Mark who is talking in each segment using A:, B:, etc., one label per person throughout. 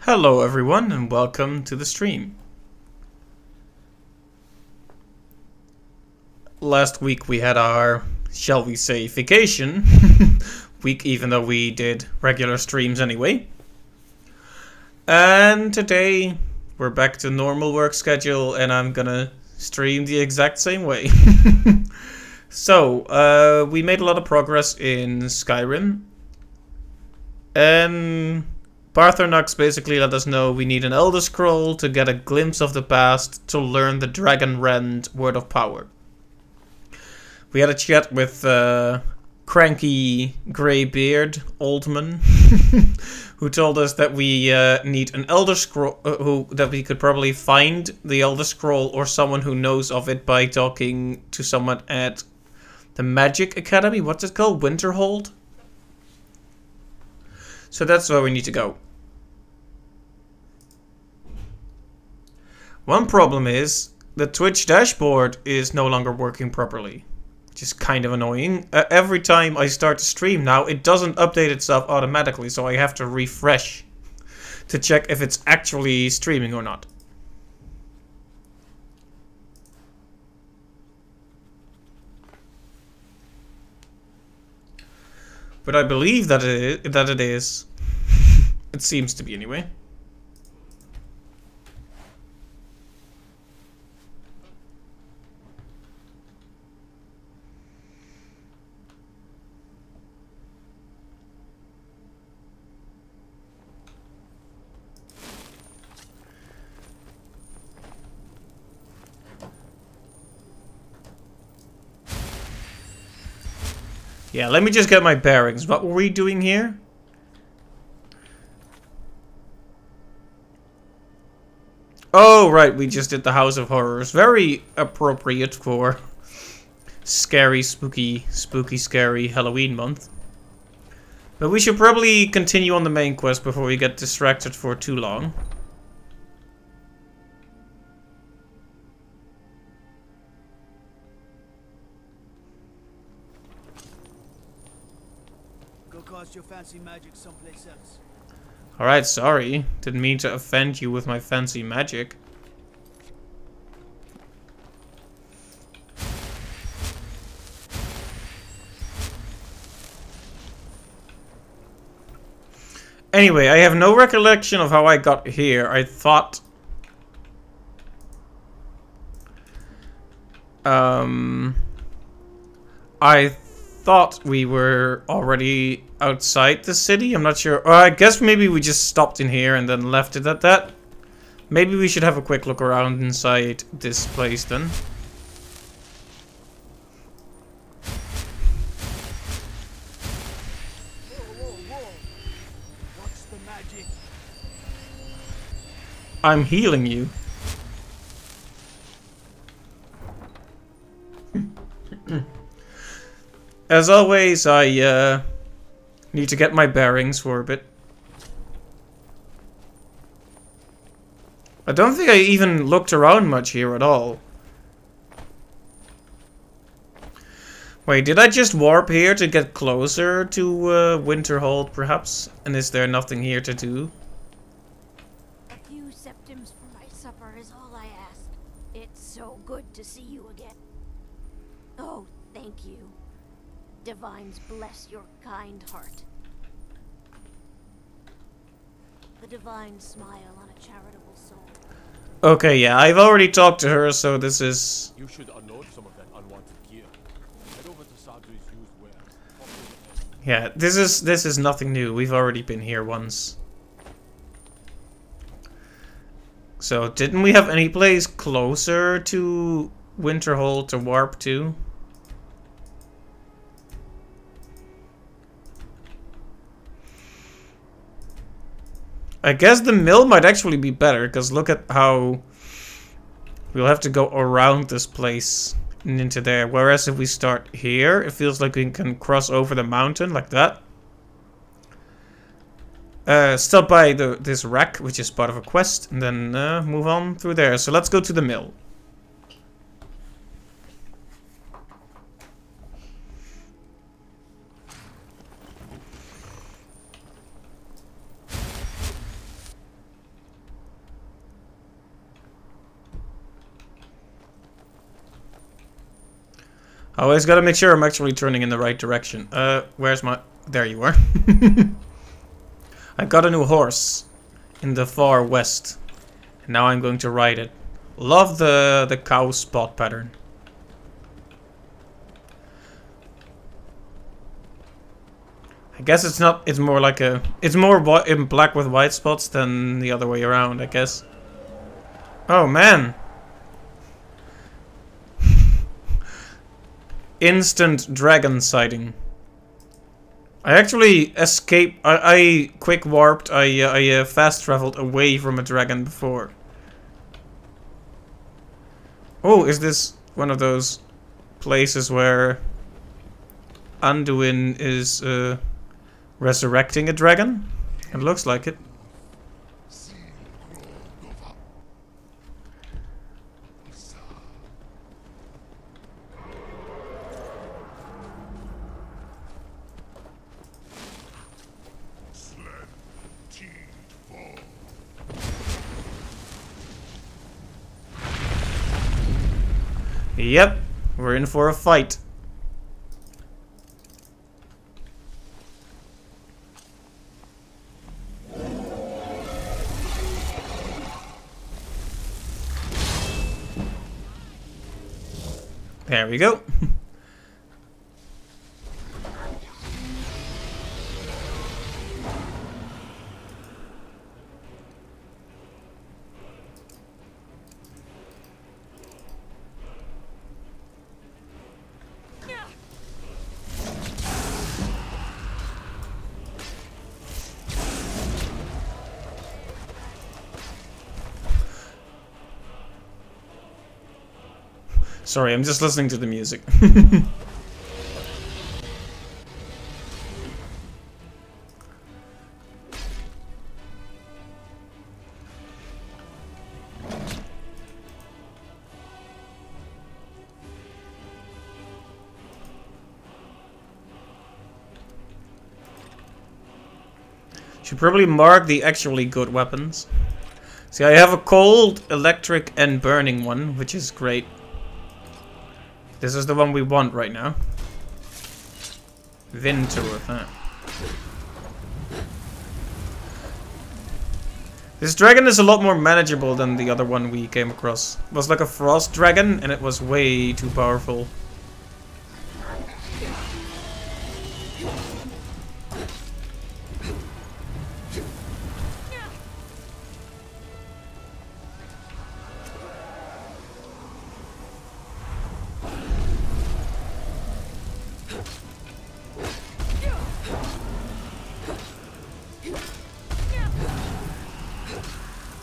A: Hello everyone and welcome to the stream. Last week we had our, shall we say, vacation week, even though we did regular streams anyway. And today we're back to normal work schedule and I'm gonna stream the exact same way. So, we made a lot of progress in Skyrim. And Parthenox basically let us know we need an Elder Scroll to get a glimpse of the past to learn the Dragon Rend Word of Power. We had a chat with cranky grey-beard Oldman who told us that we need an Elder Scroll, that we could probably find the Elder Scroll or someone who knows of it by talking to someone at the Magic Academy. What's it called? Winterhold? So that's where we need to go. One problem is the Twitch dashboard is no longer working properly, which is kind of annoying. Every time I start to stream now, it doesn't update itself automatically, so I have to refresh to check if it's actually streaming or not. But I believe that it is. It seems to be anyway. Yeah, let me just get my bearings. What were we doing here? Oh, right, we just did the House of Horrors. Very appropriate for scary, spooky, scary Halloween month. But we should probably continue on the main quest before we get distracted for too long.
B: Your fancy magic someplace else.
A: Alright, sorry. Didn't mean to offend you with my fancy magic. Anyway, I have no recollection of how I got here. I thought... I thought we were already outside the city. I'm not sure. Or I guess maybe we just stopped in here and then left it at that. Maybe we should have a quick look around inside this place then.
B: Whoa. What's the magic?
A: I'm healing you. As always, I need to get my bearings for a bit. I don't think I even looked around much here at all. Wait, did I just warp here to get closer to Winterhold, perhaps? And is there nothing here to do?
C: A few septims for my supper is all I ask. It's so good to see you again. Oh, thank you. Divines bless your kind heart. The divines smile on a charitable soul.
A: Okay, yeah, I've already talked to her, so this is...
D: You should unload some of that unwanted gear. Head over to Sadri's used wares.
A: Yeah, this is nothing new. We've already been here once. So, didn't we have any place closer to Winterhold to warp to? I guess the mill might actually be better, because look at how we'll have to go around this place and into there. Whereas if we start here, it feels like we can cross over the mountain like that. Stop by this wreck, which is part of a quest, and then move on through there. So let's go to the mill. I always gotta make sure I'm actually turning in the right direction. Where's my... There you are. I got a new horse in the far west. And now I'm going to ride it. Love the cow spot pattern. I guess it's not, it's more like a... It's more in black with white spots than the other way around, I guess. Oh, man. Instant dragon sighting. I actually escaped. I quick warped. I fast traveled away from a dragon before. Oh, is this one of those places where Anduin is resurrecting a dragon? It looks like it. Yep, we're in for a fight. There we go. Sorry, I'm just listening to the music. Should probably mark the actually good weapons. See, I have a cold, electric, and burning one, which is great. This is the one we want right now. Vintor, huh? This dragon is a lot more manageable than the other one we came across. It was like a frost dragon, and it was way too powerful.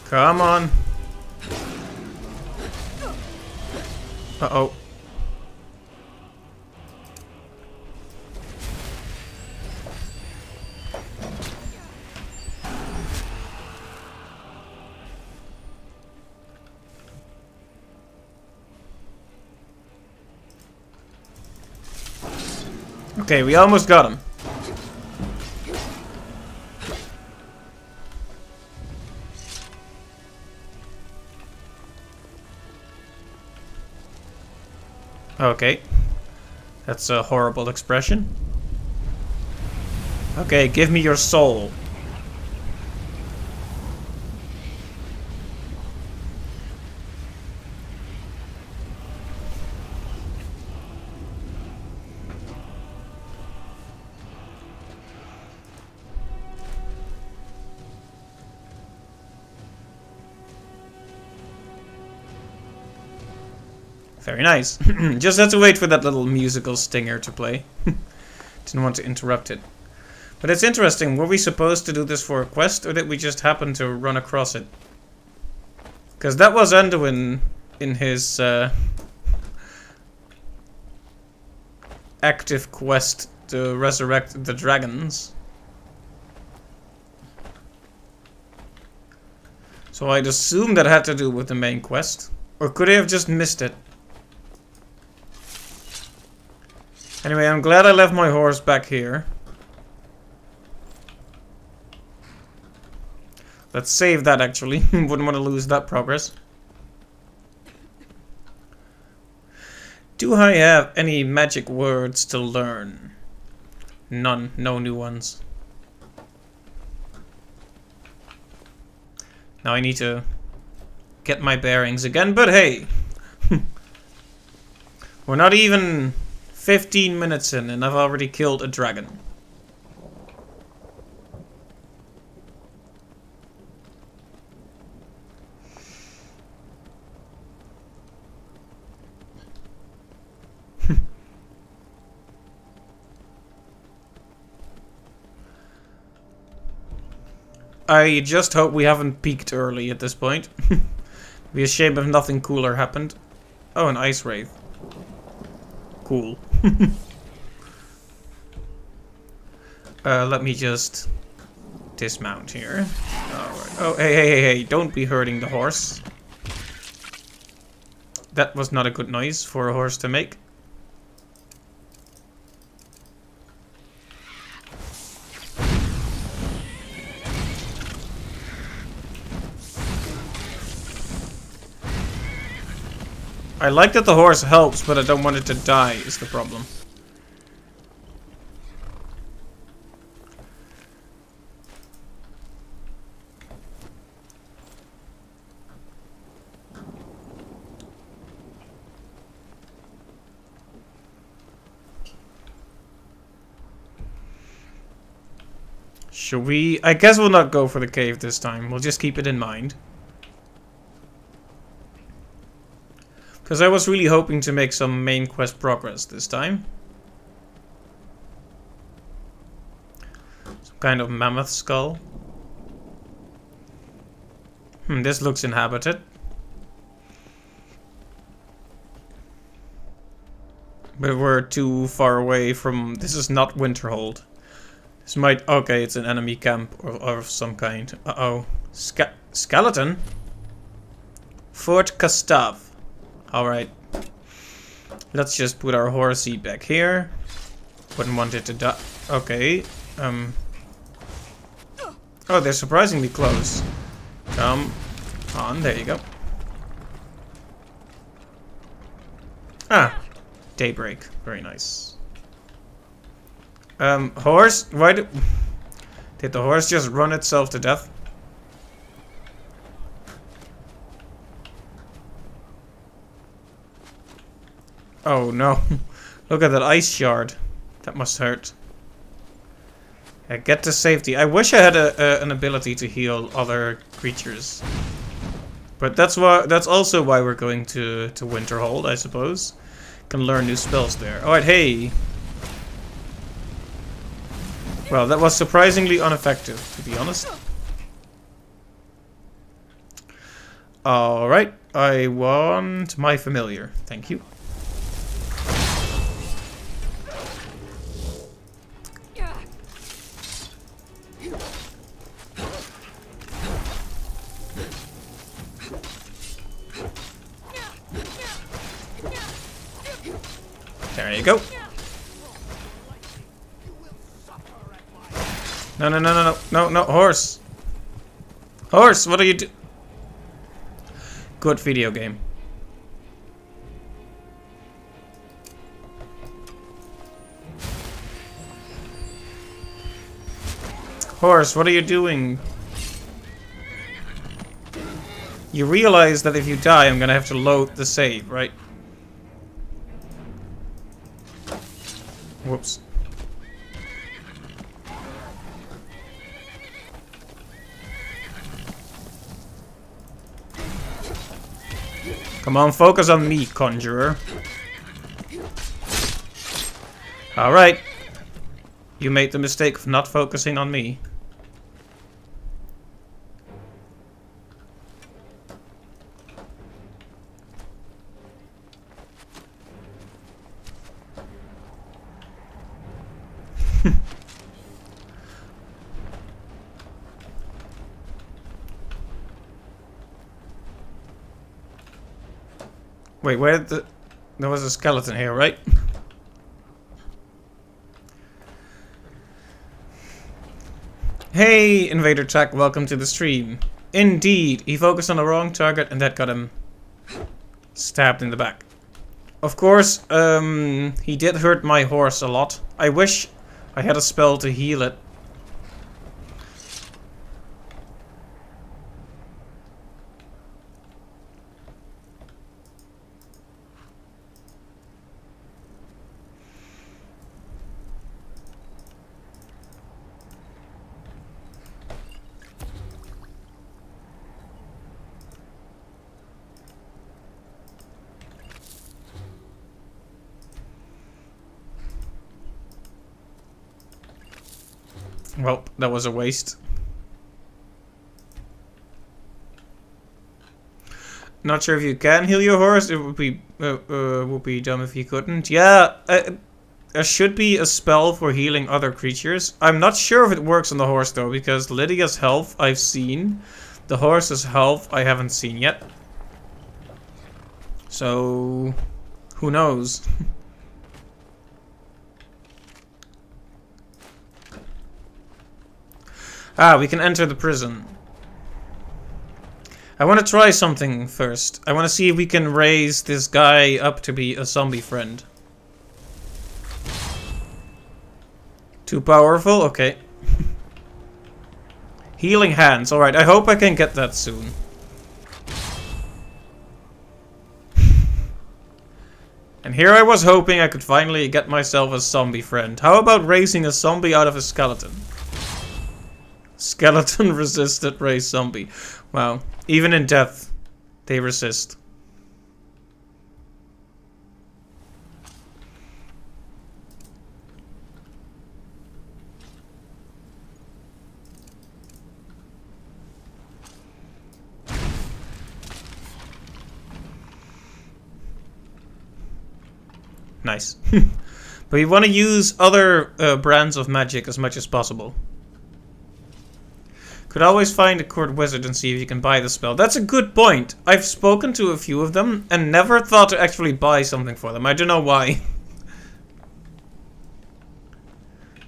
A: Come on. Uh-oh. Okay, we almost got him. Okay. That's a horrible expression. Okay, give me your soul. Very nice. Just had to wait for that little musical stinger to play. Didn't want to interrupt it. But it's interesting, were we supposed to do this for a quest, or did we just happen to run across it? Because that was Anduin in his active quest to resurrect the dragons. So I'd assume that had to do with the main quest. Or could I have just missed it? Anyway, I'm glad I left my horse back here. Let's save that, actually. Wouldn't want to lose that progress. Do I have any magic words to learn? None. No new ones. Now I need to get my bearings again, but hey. We're not even 15 minutes in and I've already killed a dragon. I just hope we haven't peaked early at this point. It'd be a shame if nothing cooler happened. Oh, an ice wraith. Cool. Let me just dismount here. Alright. Oh, hey, don't be hurting the horse. That was not a good noise for a horse to make. I like that the horse helps, but I don't want it to die, is the problem. Should we? I guess we'll not go for the cave this time. We'll just keep it in mind. Because I was really hoping to make some main quest progress this time. Some kind of mammoth skull. This looks inhabited. But we're too far away from... This is not Winterhold. This might... Okay, it's an enemy camp of some kind. Uh-oh. Skeleton? Fort Gustav. Alright. Let's just put our horsey back here. Wouldn't want it to die. Okay. Oh, they're surprisingly close. Come on, there you go. Ah. Daybreak. Very nice. Horse? Why did the horse just run itself to death? Oh no. Look at that ice shard. That must hurt. Get to safety. I wish I had an ability to heal other creatures. But that's also why we're going to Winterhold, I suppose. Can learn new spells there. Alright, hey. Well, that was surprisingly ineffective, to be honest. Alright, I want my familiar. Thank you. There you go. No, horse. Horse, what are you do? Good video game. Horse, what are you doing? You realize that if you die, I'm gonna have to load the save, right? Whoops. Come on, focus on me, conjurer. Alright. You made the mistake of not focusing on me. Wait, where did the... There was a skeleton here, right? Hey, Invader Tech, welcome to the stream. Indeed, he focused on the wrong target and that got him stabbed in the back. Of course, he did hurt my horse a lot. I wish I had a spell to heal it. Well, that was a waste. Not sure if you can heal your horse. It would be dumb if you couldn't. Yeah, there should be a spell for healing other creatures. I'm not sure if it works on the horse though, because Lydia's health I've seen. The horse's health I haven't seen yet. So, who knows? Ah, we can enter the prison. I want to try something first. I want to see if we can raise this guy up to be a zombie friend. Too powerful? Okay. Healing hands. Alright, I hope I can get that soon. And here I was hoping I could finally get myself a zombie friend. How about raising a zombie out of a skeleton? Skeleton resisted raise zombie. Wow. Even in death, they resist. Nice. But we want to use other brands of magic as much as possible. Could always find a court wizard and see if you can buy the spell. That's a good point. I've spoken to a few of them and never thought to actually buy something for them. I don't know why.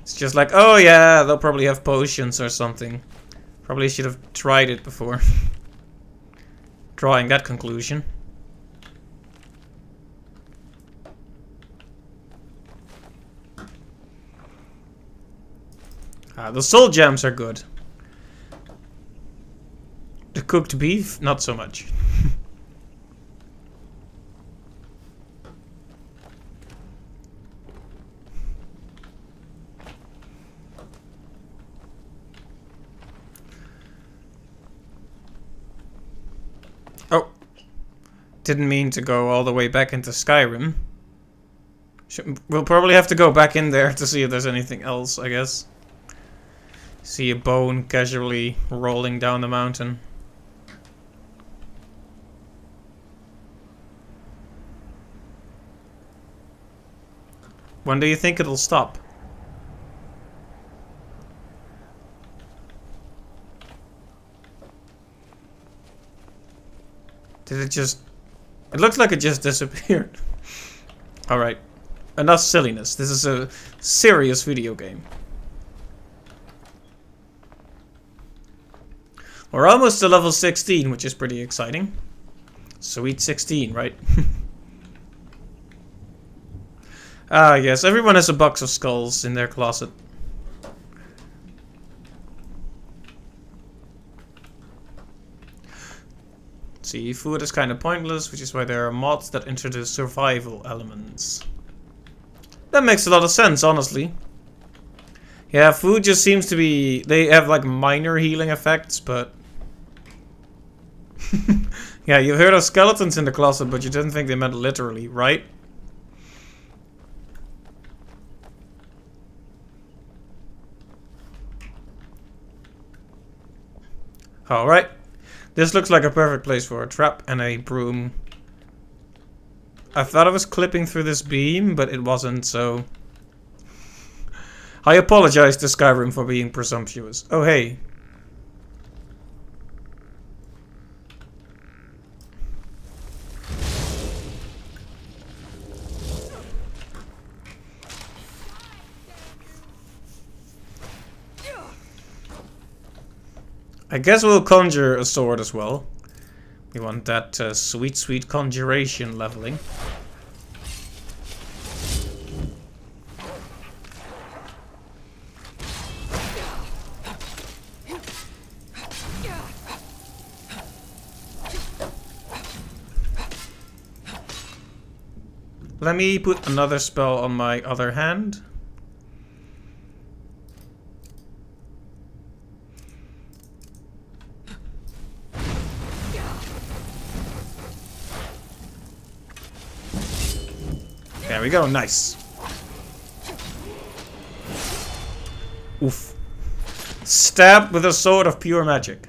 A: It's just like, oh yeah, they'll probably have potions or something. Probably should have tried it before drawing that conclusion. The soul gems are good. The cooked beef, not so much. Oh. Didn't mean to go all the way back into Skyrim. We'll probably have to go back in there to see if there's anything else, I guess. See a bone casually rolling down the mountain. When do you think it'll stop? Did it just... It looks like it just disappeared. Alright. Enough silliness. This is a serious video game. We're almost to level 16, which is pretty exciting. Sweet 16, right? Ah, yes, everyone has a box of skulls in their closet. See, food is kind of pointless, which is why there are mods that introduce survival elements. That makes a lot of sense, honestly. Yeah, food just seems to be... They have like minor healing effects, but... Yeah, you've heard of skeletons in the closet, but you didn't think they meant literally, right? Alright. This looks like a perfect place for a trap and a broom. I thought I was clipping through this beam, but it wasn't, so... I apologize to Skyrim for being presumptuous. Oh, hey. I guess we'll conjure a sword as well. We want that sweet, sweet conjuration leveling. Let me put another spell on my other hand. There we go, nice. Oof. Stab with a sword of pure magic.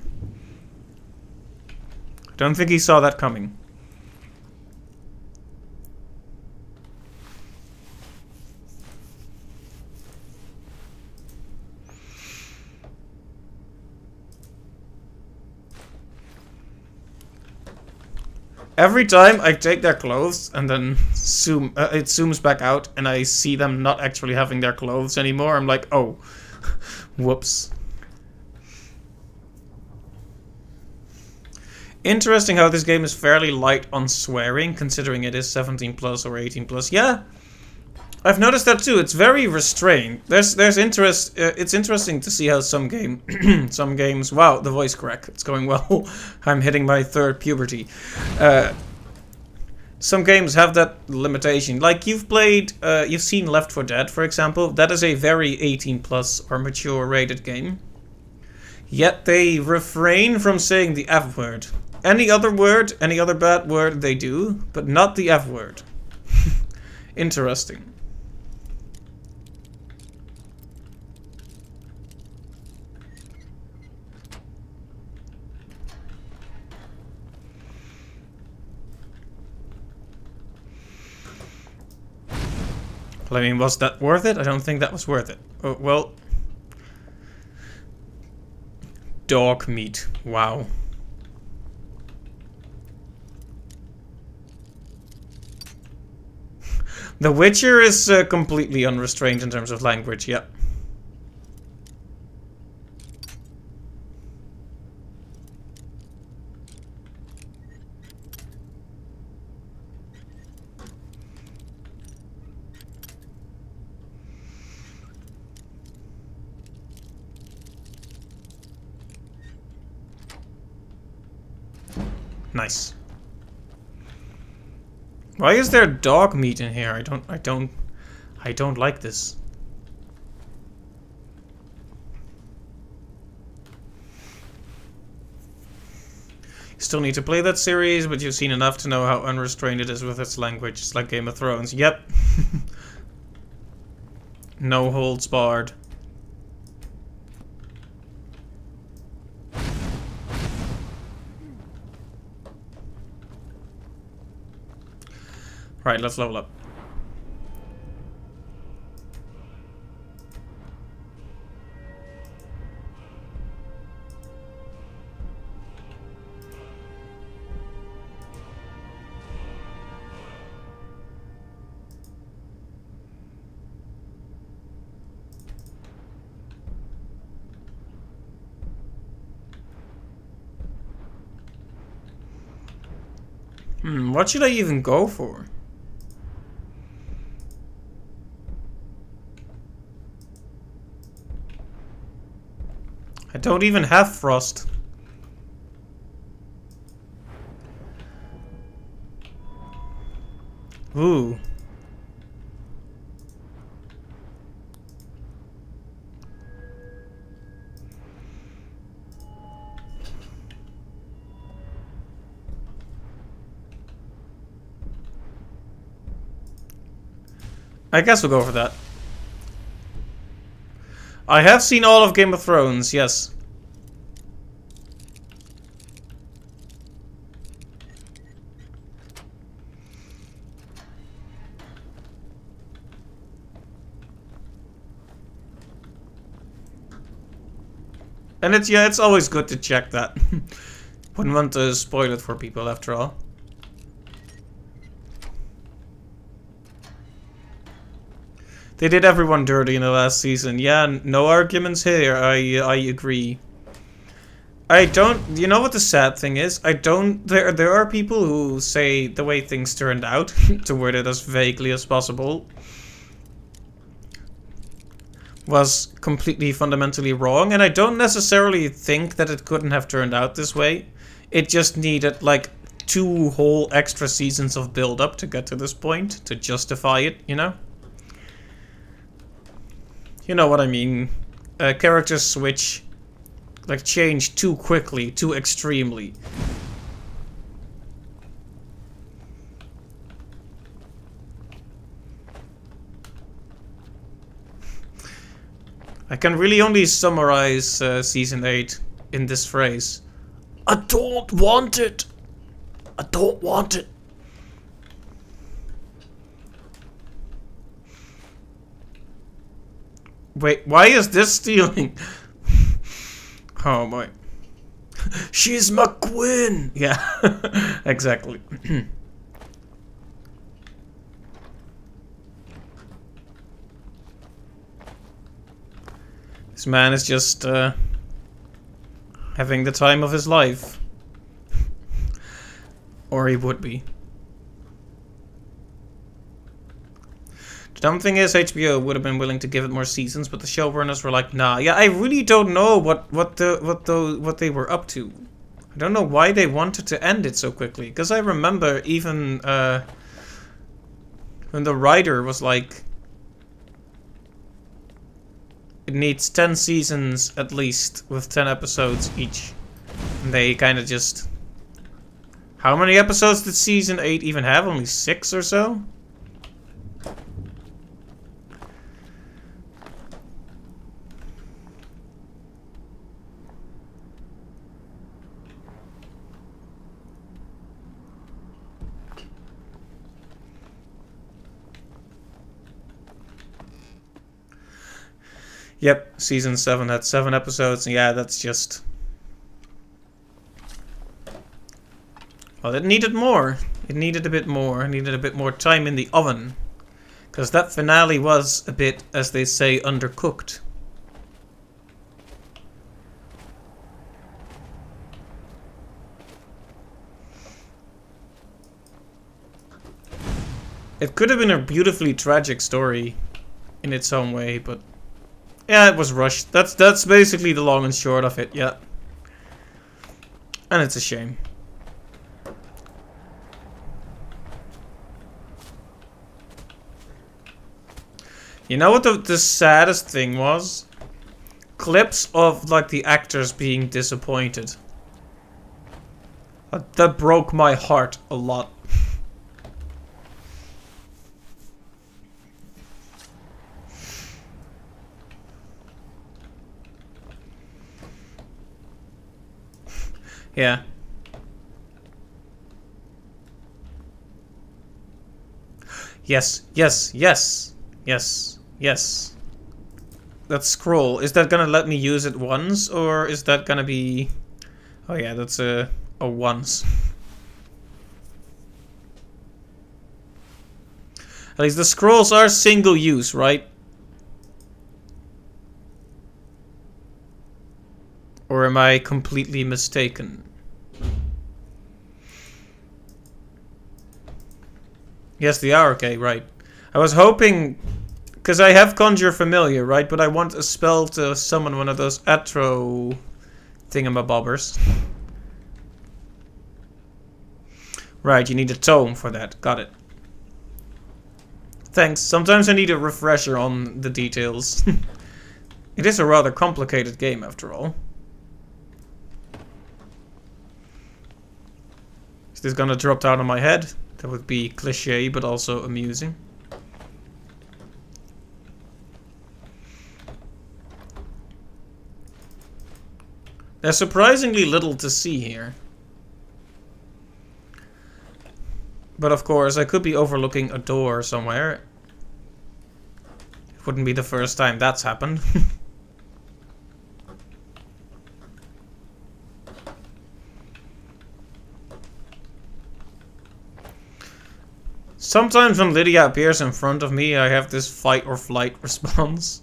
A: Don't think he saw that coming. Every time I take their clothes and then it zooms back out and I see them not actually having their clothes anymore, I'm like, oh, whoops. Interesting how this game is fairly light on swearing, considering it is 17 plus or 18 plus. Yeah, I've noticed that too. It's very restrained. There's interest. It's interesting to see how some games. Wow, the voice crack. It's going well. I'm hitting my third puberty. Some games have that limitation. Like you've seen Left 4 Dead, for example. That is a very 18 plus or mature rated game. Yet they refrain from saying the F word. Any other word, any other bad word they do, but not the F word. Interesting. Well, I mean, was that worth it? I don't think that was worth it. Oh, well. Dog meat. Wow. The Witcher is completely unrestrained in terms of language, yeah. Nice. Why is there dog meat in here? I don't like this. You still need to play that series, but you've seen enough to know how unrestrained it is with its language. It's like Game of Thrones. Yep. No holds barred. Right, let's level up. What should I even go for? I don't even have frost. Ooh. I guess we'll go for that. I have seen all of Game of Thrones, yes. And it's always good to check that. Wouldn't want to spoil it for people after all. They did everyone dirty in the last season. Yeah, no arguments here. I agree. I don't. You know what the sad thing is? I don't. There are people who say the way things turned out, to word it as vaguely as possible, was completely fundamentally wrong, and I don't necessarily think that it couldn't have turned out this way. It just needed like 2 whole extra seasons of build-up to get to this point, to justify it, you know? You know what I mean. Characters switch, like, change too quickly, too extremely. I can really only summarize Season 8 in this phrase. I don't want it! I don't want it! Wait, why is this stealing? Oh my. She's my queen! Yeah, exactly. This man is just having the time of his life. Or he would be. The dumb thing is, HBO would have been willing to give it more seasons, but the showrunners were like, "Nah." Yeah, I really don't know what they were up to. I don't know why they wanted to end it so quickly. Because I remember even when the writer was like, it needs 10 seasons at least, with 10 episodes each. And they kind of just... How many episodes did Season 8 even have? Only 6 or so? Yep, Season 7 had 7 episodes, and yeah, that's just... Well, it needed more. It needed a bit more. It needed a bit more time in the oven. Because that finale was a bit, as they say, undercooked. It could have been a beautifully tragic story in its own way, but... Yeah, it was rushed. That's basically the long and short of it, yeah. And it's a shame. You know what the saddest thing was? Clips of, like, the actors being disappointed. That broke my heart a lot. Yeah. Yes, yes, yes, yes, yes. That scroll, is that gonna let me use it once, or is that gonna be... Oh yeah, that's a once. At least the scrolls are single use, right? Or am I completely mistaken? Yes, they are, okay, right. I was hoping... Because I have Conjure Familiar, right? But I want a spell to summon one of those Atro thingamabobbers. Right, you need a tome for that. Got it. Thanks. Sometimes I need a refresher on the details. It is a rather complicated game, after all. Is this gonna drop down on my head? That would be cliché, but also amusing. There's surprisingly little to see here. But of course, I could be overlooking a door somewhere. It wouldn't be the first time that's happened. Sometimes when Lydia appears in front of me, I have this fight or flight response.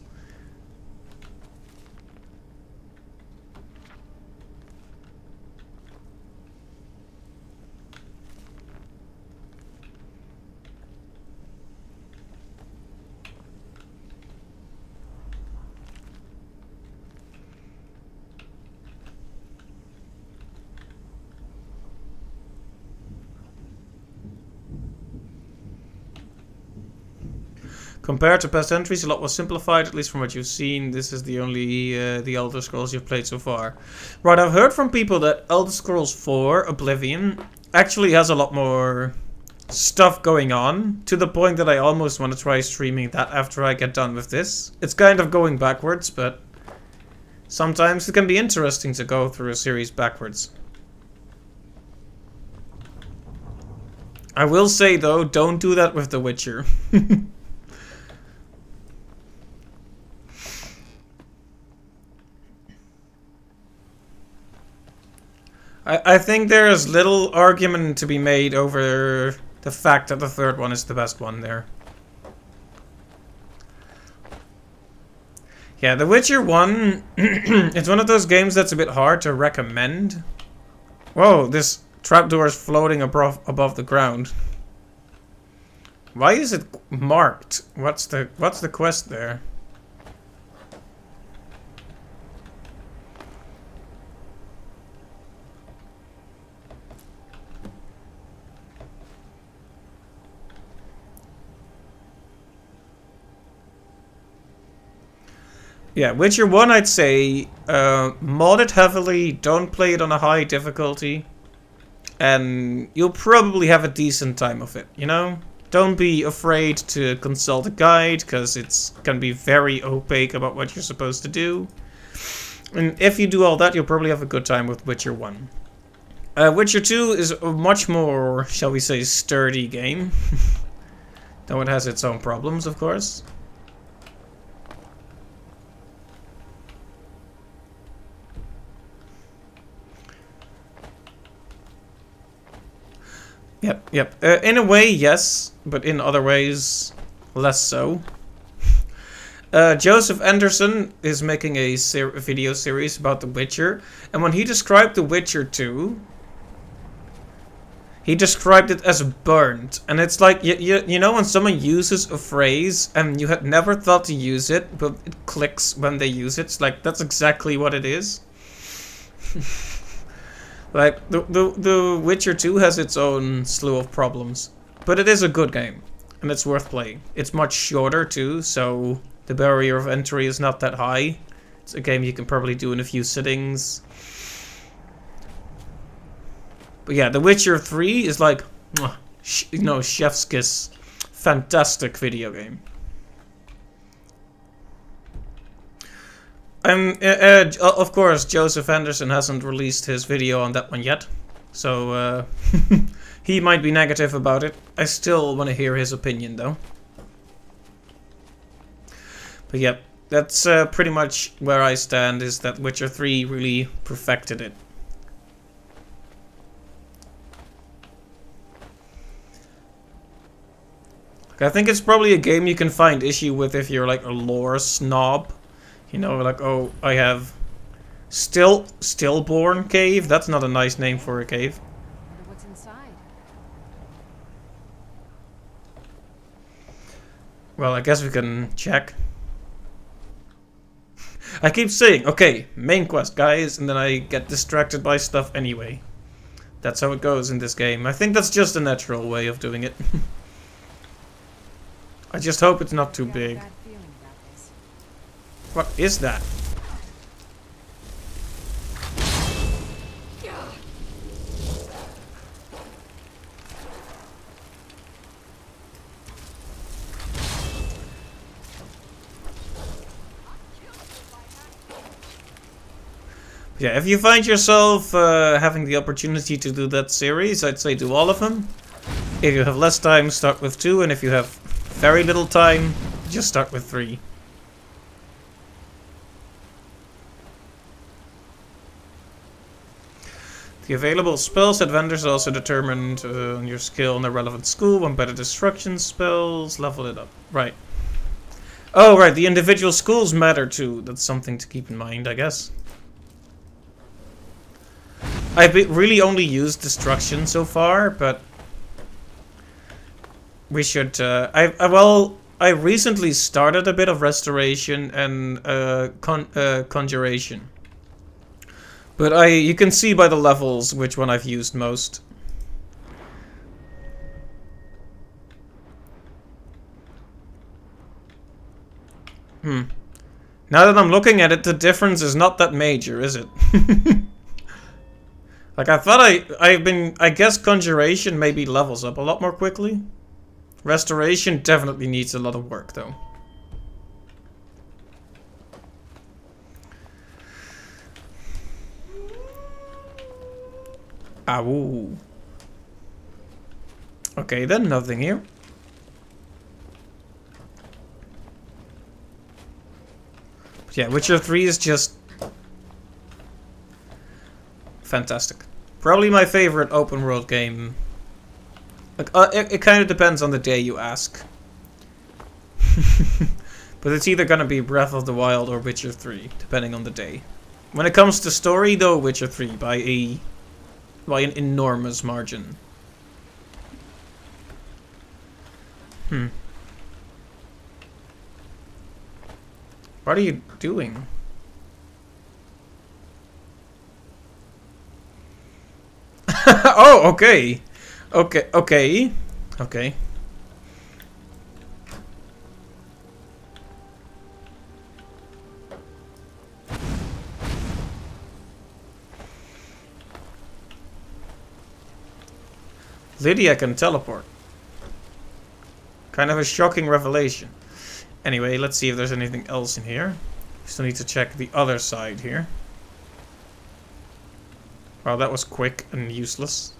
A: Compared to past entries, a lot was simplified, at least from what you've seen. This is the only the Elder Scrolls you've played so far. Right, I've heard from people that Elder Scrolls 4 Oblivion actually has a lot more stuff going on, to the point that I almost want to try streaming that after I get done with this. It's kind of going backwards, but sometimes it can be interesting to go through a series backwards. I will say though, don't do that with The Witcher. I think there is little argument to be made over the fact that the third one is the best one there. Yeah, The Witcher 1, it's one of those games that's a bit hard to recommend. Whoa, this trapdoor is floating above the ground. Why is it marked? What's the quest there? Yeah, Witcher 1 I'd say, mod it heavily, don't play it on a high difficulty, and you'll probably have a decent time of it, you know? Don't be afraid to consult a guide, because it's can be very opaque about what you're supposed to do. And if you do all that, you'll probably have a good time with Witcher 1. Witcher 2 is a much more, shall we say, sturdy game. Though it has its own problems, of course. Yep. In a way, yes, but in other ways, less so. Joseph Anderson is making a video series about The Witcher, and when he described The Witcher 2, he described it as burnt. And it's like, you know when someone uses a phrase and you had never thought to use it, but it clicks when they use it? It's like, that's exactly what it is. Like, the Witcher 2 has its own slew of problems. But it is a good game, and it's worth playing. It's much shorter too, so the barrier of entry is not that high. It's a game you can probably do in a few sittings. But yeah, The Witcher 3 is like, you know, chef's kiss. Fantastic video game. Of course, Joseph Anderson hasn't released his video on that one yet, so he might be negative about it. I still want to hear his opinion, though. But yeah, that's pretty much where I stand, is that Witcher 3 really perfected it. I think it's probably a game you can find issue with if you're like a lore snob. You know, like, oh, I have Stillborn Cave. That's not a nice name for a cave.
E: Wonder what's inside.
A: Well, I guess we can check. I keep saying, okay, main quest, guys, and then I get distracted by stuff anyway. That's how it goes in this game. I think that's just a natural way of doing it. I just hope it's not too big. What is that? Yeah, if you find yourself having the opportunity to do that series, I'd say do all of them. If you have less time, start with 2, and if you have very little time, just start with 3. The available spells at vendors are also determined on your skill in the relevant school. When better destruction spells, level it up. Right. Oh, right, the individual schools matter too. That's something to keep in mind, I guess. I've really only used destruction so far, but we should. I recently started a bit of restoration and conjuration, but you can see by the levels which one I've used most. Now that I'm looking at it, the difference is not that major, is it? Like, I thought I guess Conjuration maybe levels up a lot more quickly. Restoration definitely needs a lot of work, though. Ow. Okay, then nothing here. But yeah, Witcher 3 is just fantastic. Probably my favorite open world game. Like, it kind of depends on the day you ask. But it's either gonna be Breath of the Wild or Witcher 3, depending on the day. When it comes to story, though, Witcher 3 by an enormous margin. What are you doing? Oh, okay. Okay. Lydia can teleport. Kind of a shocking revelation. Anyway, let's see if there's anything else in here. Still need to check the other side here. Wow, that was quick and useless.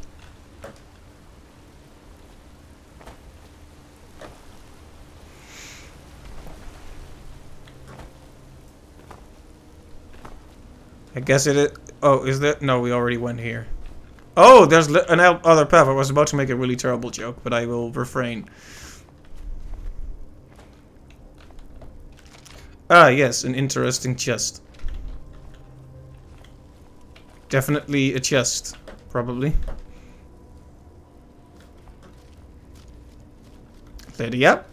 A: I guess it is. Oh, is there? No, we already went here. Oh, there's an other path. I was about to make a really terrible joke, but I will refrain. Ah, yes, an interesting chest. Definitely a chest, probably. Lydia,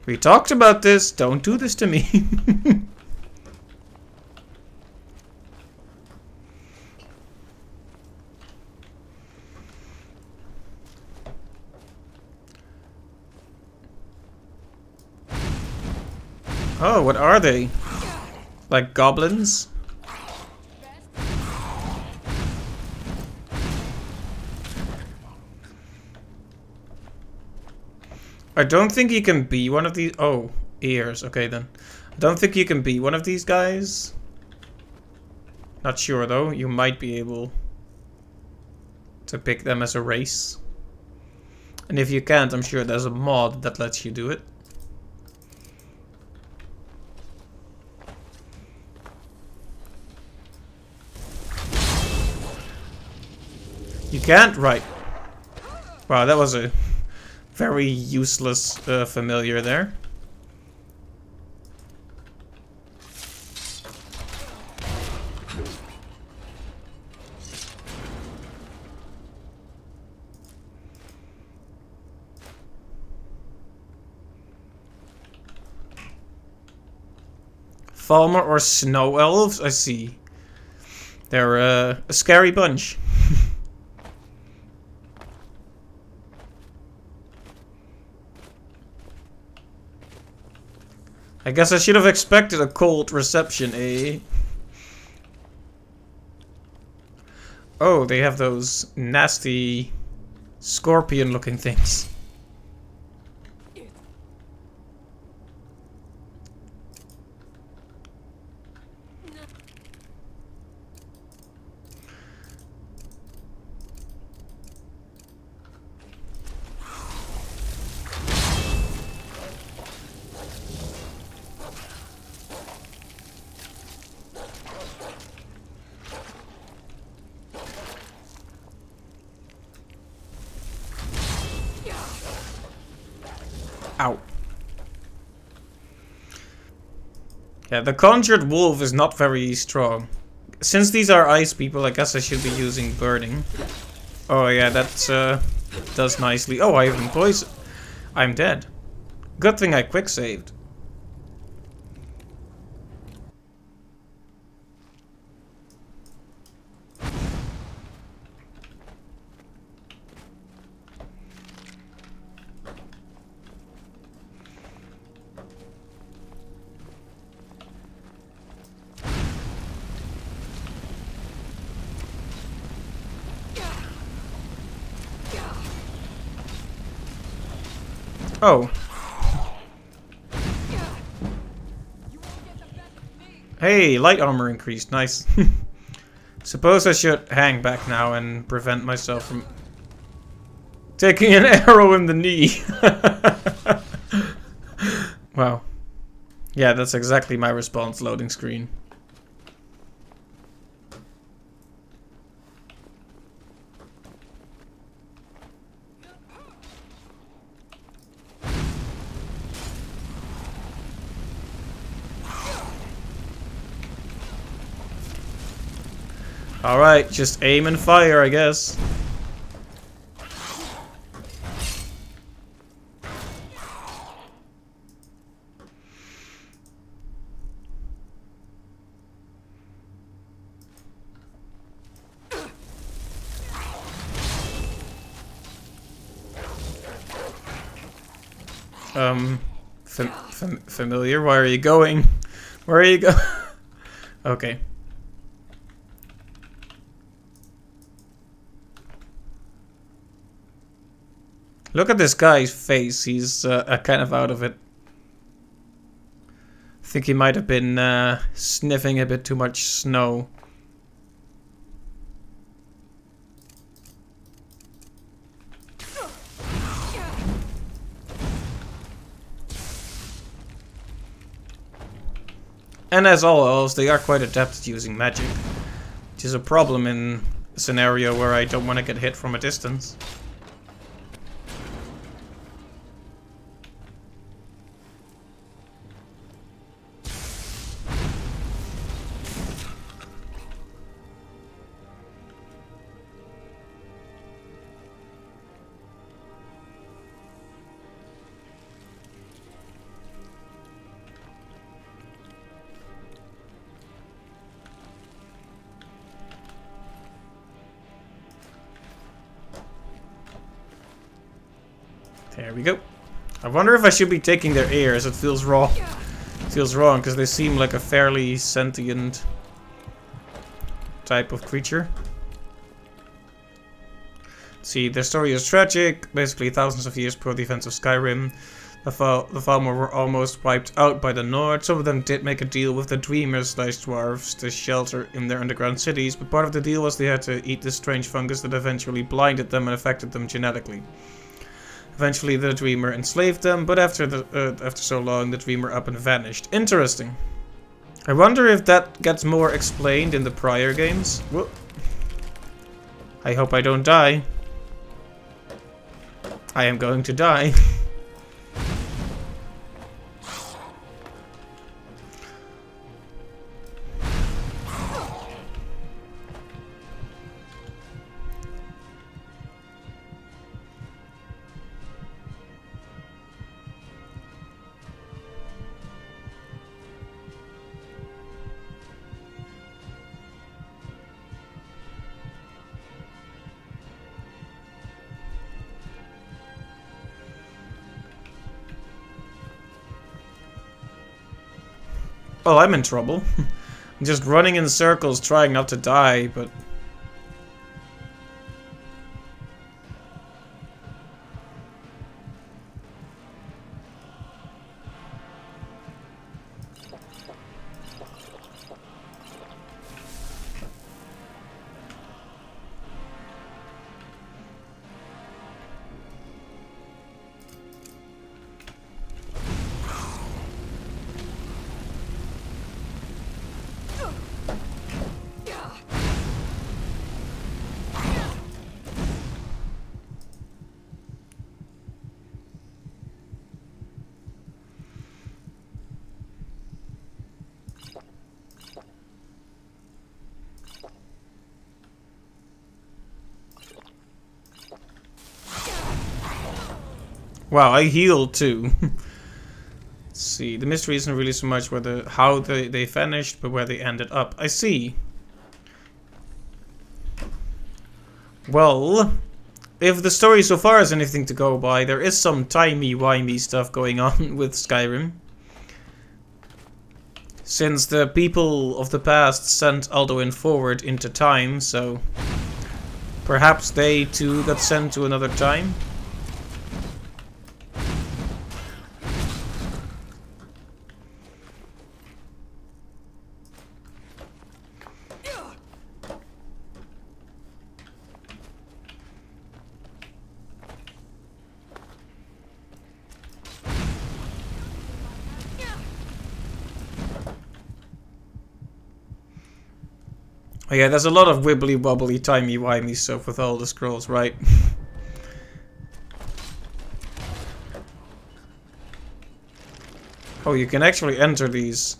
A: we talked about this. Don't do this to me. Oh, what are they? Like goblins? I don't think you can be one of these. Oh, ears. Okay, then. I don't think you can be one of these guys. Not sure, though. You might be able to pick them as a race. And if you can't, I'm sure there's a mod that lets you do it. You can't? Right. Wow, that was a very useless familiar there. Falmer or snow elves? I see. They're a scary bunch. I guess I should have expected a cold reception, eh? Oh, they have those nasty scorpion-looking things. Ow. Yeah, the conjured wolf is not very strong. Since these are ice people, I guess I should be using burning. Oh yeah, that does nicely. Oh, I have been poisoned. I'm dead. Good thing I quick saved. Oh. Hey, light armor increased. Nice. Suppose I should hang back now and prevent myself from taking an arrow in the knee. Wow. Yeah, that's exactly my response, loading screen. Alright, just aim and fire, I guess. Familiar? Where are you going? Where are you going? Okay. Look at this guy's face. He's kind of out of it. I think he might have been sniffing a bit too much snow. And as all elves, they are quite adept at using magic, which is a problem in a scenario where I don't want to get hit from a distance. There we go. I wonder if I should be taking their ears. It feels wrong. It feels wrong because they seem like a fairly sentient type of creature. See, their story is tragic. Basically, thousands of years before the events of Skyrim, the Falmer were almost wiped out by the Nord. Some of them did make a deal with the Dreamers, dwarves, to shelter in their underground cities, but part of the deal was they had to eat this strange fungus that eventually blinded them and affected them genetically. Eventually, the Dreamer enslaved them, but after so long, the Dreamer up and vanished. Interesting. I wonder if that gets more explained in the prior games. Whoop. I hope I don't die. I am going to die. Well, I'm in trouble. I'm just running in circles trying not to die, but... Wow, I healed too. Let's see, the mystery isn't really so much how they vanished, but where they ended up. I see. Well, if the story so far is anything to go by, there is some timey-wimey stuff going on with Skyrim. Since the people of the past sent Alduin forward into time, so perhaps they too got sent to another time. Oh yeah, there's a lot of wibbly wobbly timey wimey stuff with all the scrolls, right? Oh, you can actually enter these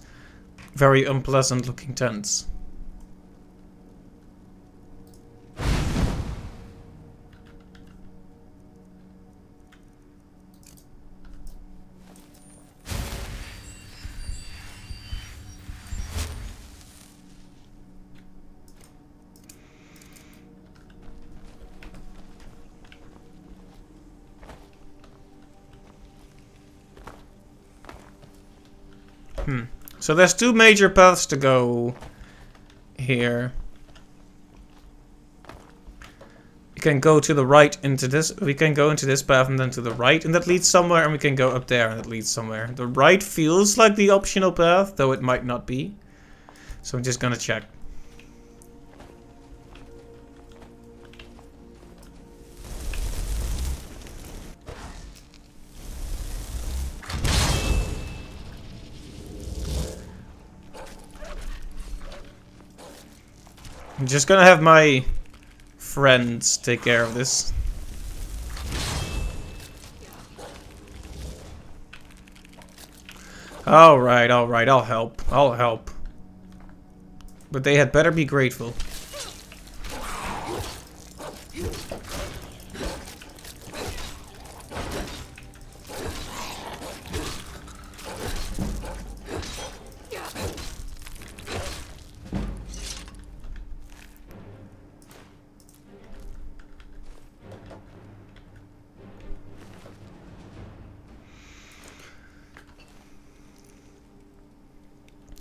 A: very unpleasant looking tents. So there's two major paths to go here. We can go to the right into this. We can go into this path and then to the right, and that leads somewhere, and we can go up there and it leads somewhere. The right feels like the optional path, though it might not be. So I'm just gonna check. I'm just gonna have my friends take care of this. Alright, I'll help. I'll help. But they had better be grateful.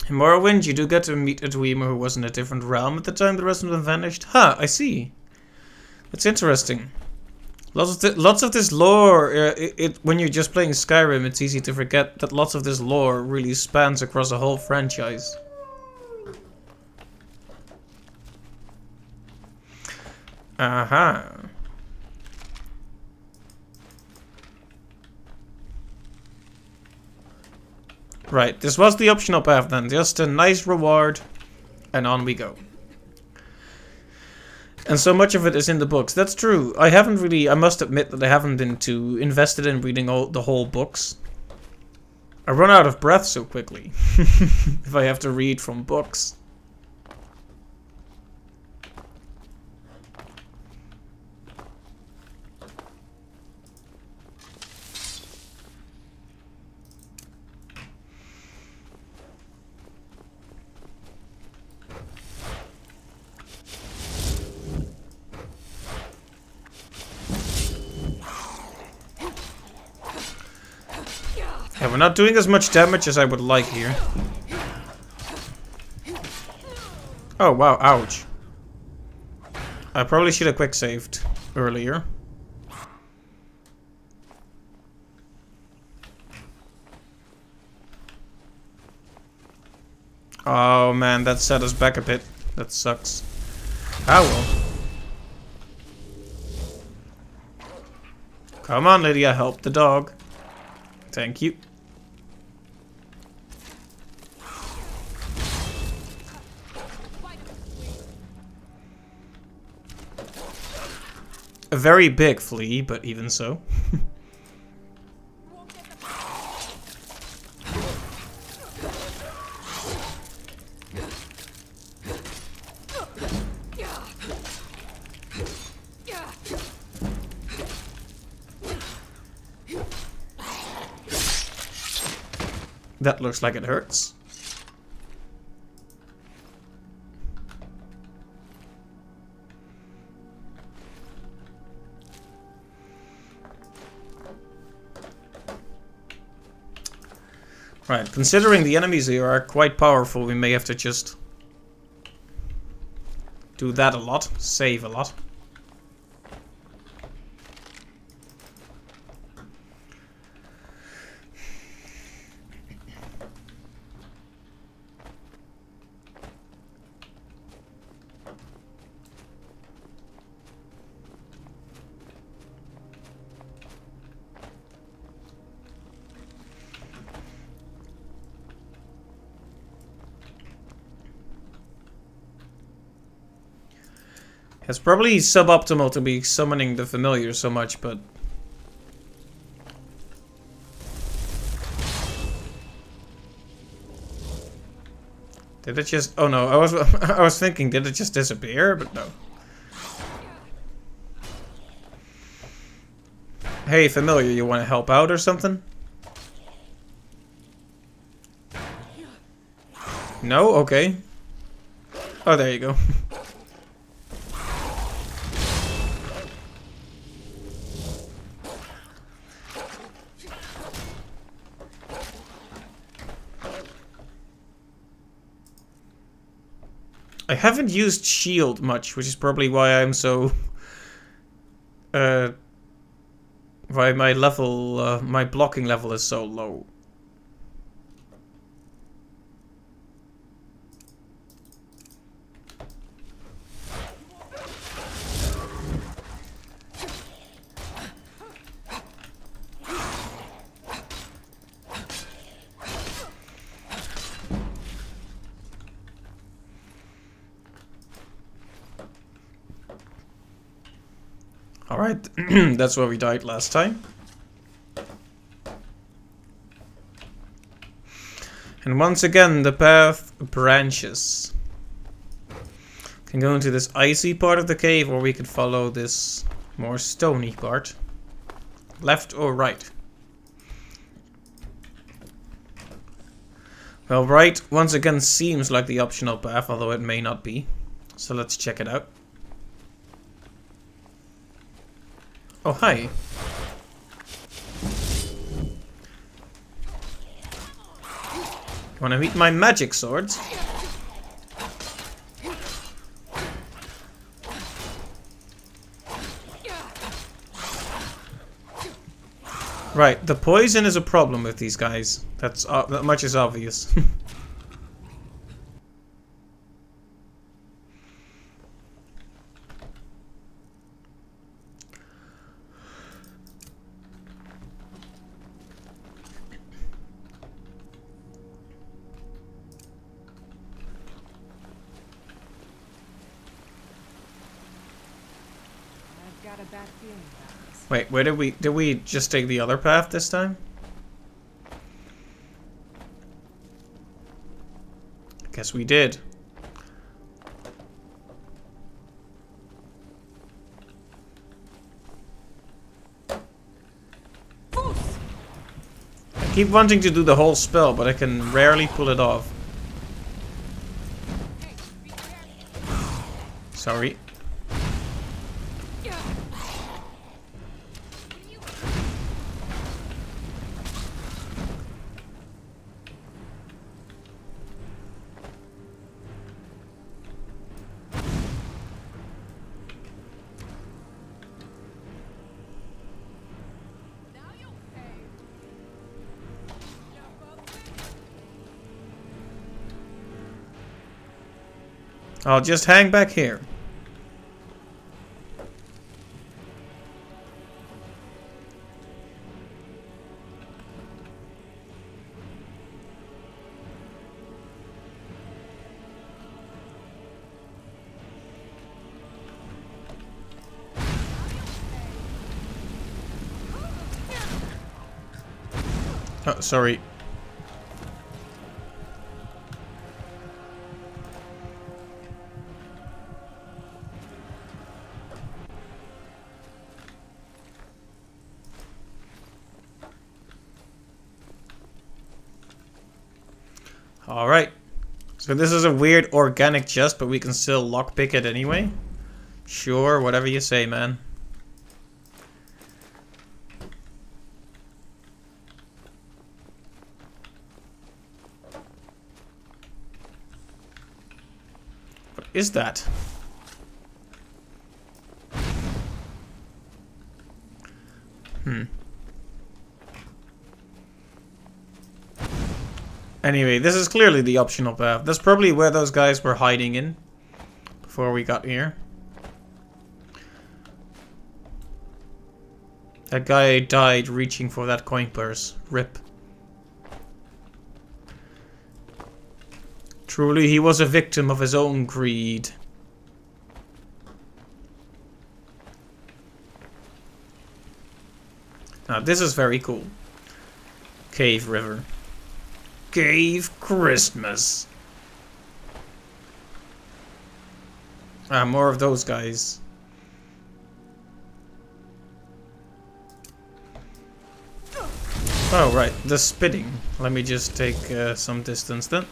A: In Morrowind, you do get to meet a Dwemer who was in a different realm at the time the rest of them vanished. Huh, I see. That's interesting. Lots of this lore, when you're just playing Skyrim, it's easy to forget that lots of this lore really spans across a whole franchise. Aha. Right, this was the optional path then. Just a nice reward, and on we go. And so much of it is in the books. That's true. I haven't really, I must admit that I haven't been too invested in reading the whole books. I run out of breath so quickly if I have to read from books. Yeah, we're not doing as much damage as I would like here. Oh, wow, ouch. I probably should have quick saved earlier. Oh man, that set us back a bit. That sucks. Ah well. Come on, Lydia, help the dog. Thank you. A very big flea, but even so. That looks like it hurts. Right, considering the enemies here are quite powerful, we may have to just do that a lot, save a lot. It's probably suboptimal to be summoning the familiar so much, but... Did it just... Oh no, I was I was thinking, did it just disappear? But no. Hey, familiar, you want to help out or something? No? Okay. Oh, there you go. I haven't used shield much, which is probably why I'm so... why my level, my blocking level is so low. Alright, that's where we died last time. And once again, the path branches. Can go into this icy part of the cave, or we could follow this more stony part. Left or right? Well, right once again seems like the optional path, although it may not be. So let's check it out. Oh, hi. You wanna meet my magic swords? Right, the poison is a problem with these guys. That's that much is obvious.
E: Got a bad feeling about this.
A: Wait, where did we just take the other path this time? Guess we did. I keep wanting to do the whole spell, but I can rarely pull it off. Sorry. I'll just hang back here. Oh, sorry. Alright. So this is a weird organic chest, but we can still lockpick it anyway. Sure, whatever you say, man. What is that? Anyway, this is clearly the optional path. That's probably where those guys were hiding in before we got here. That guy died reaching for that coin purse. RIP. Truly, he was a victim of his own greed. Now this is very cool. Cave River. Cave Christmas. Ah, more of those guys. Oh, right. The spitting. Let me just take some distance then.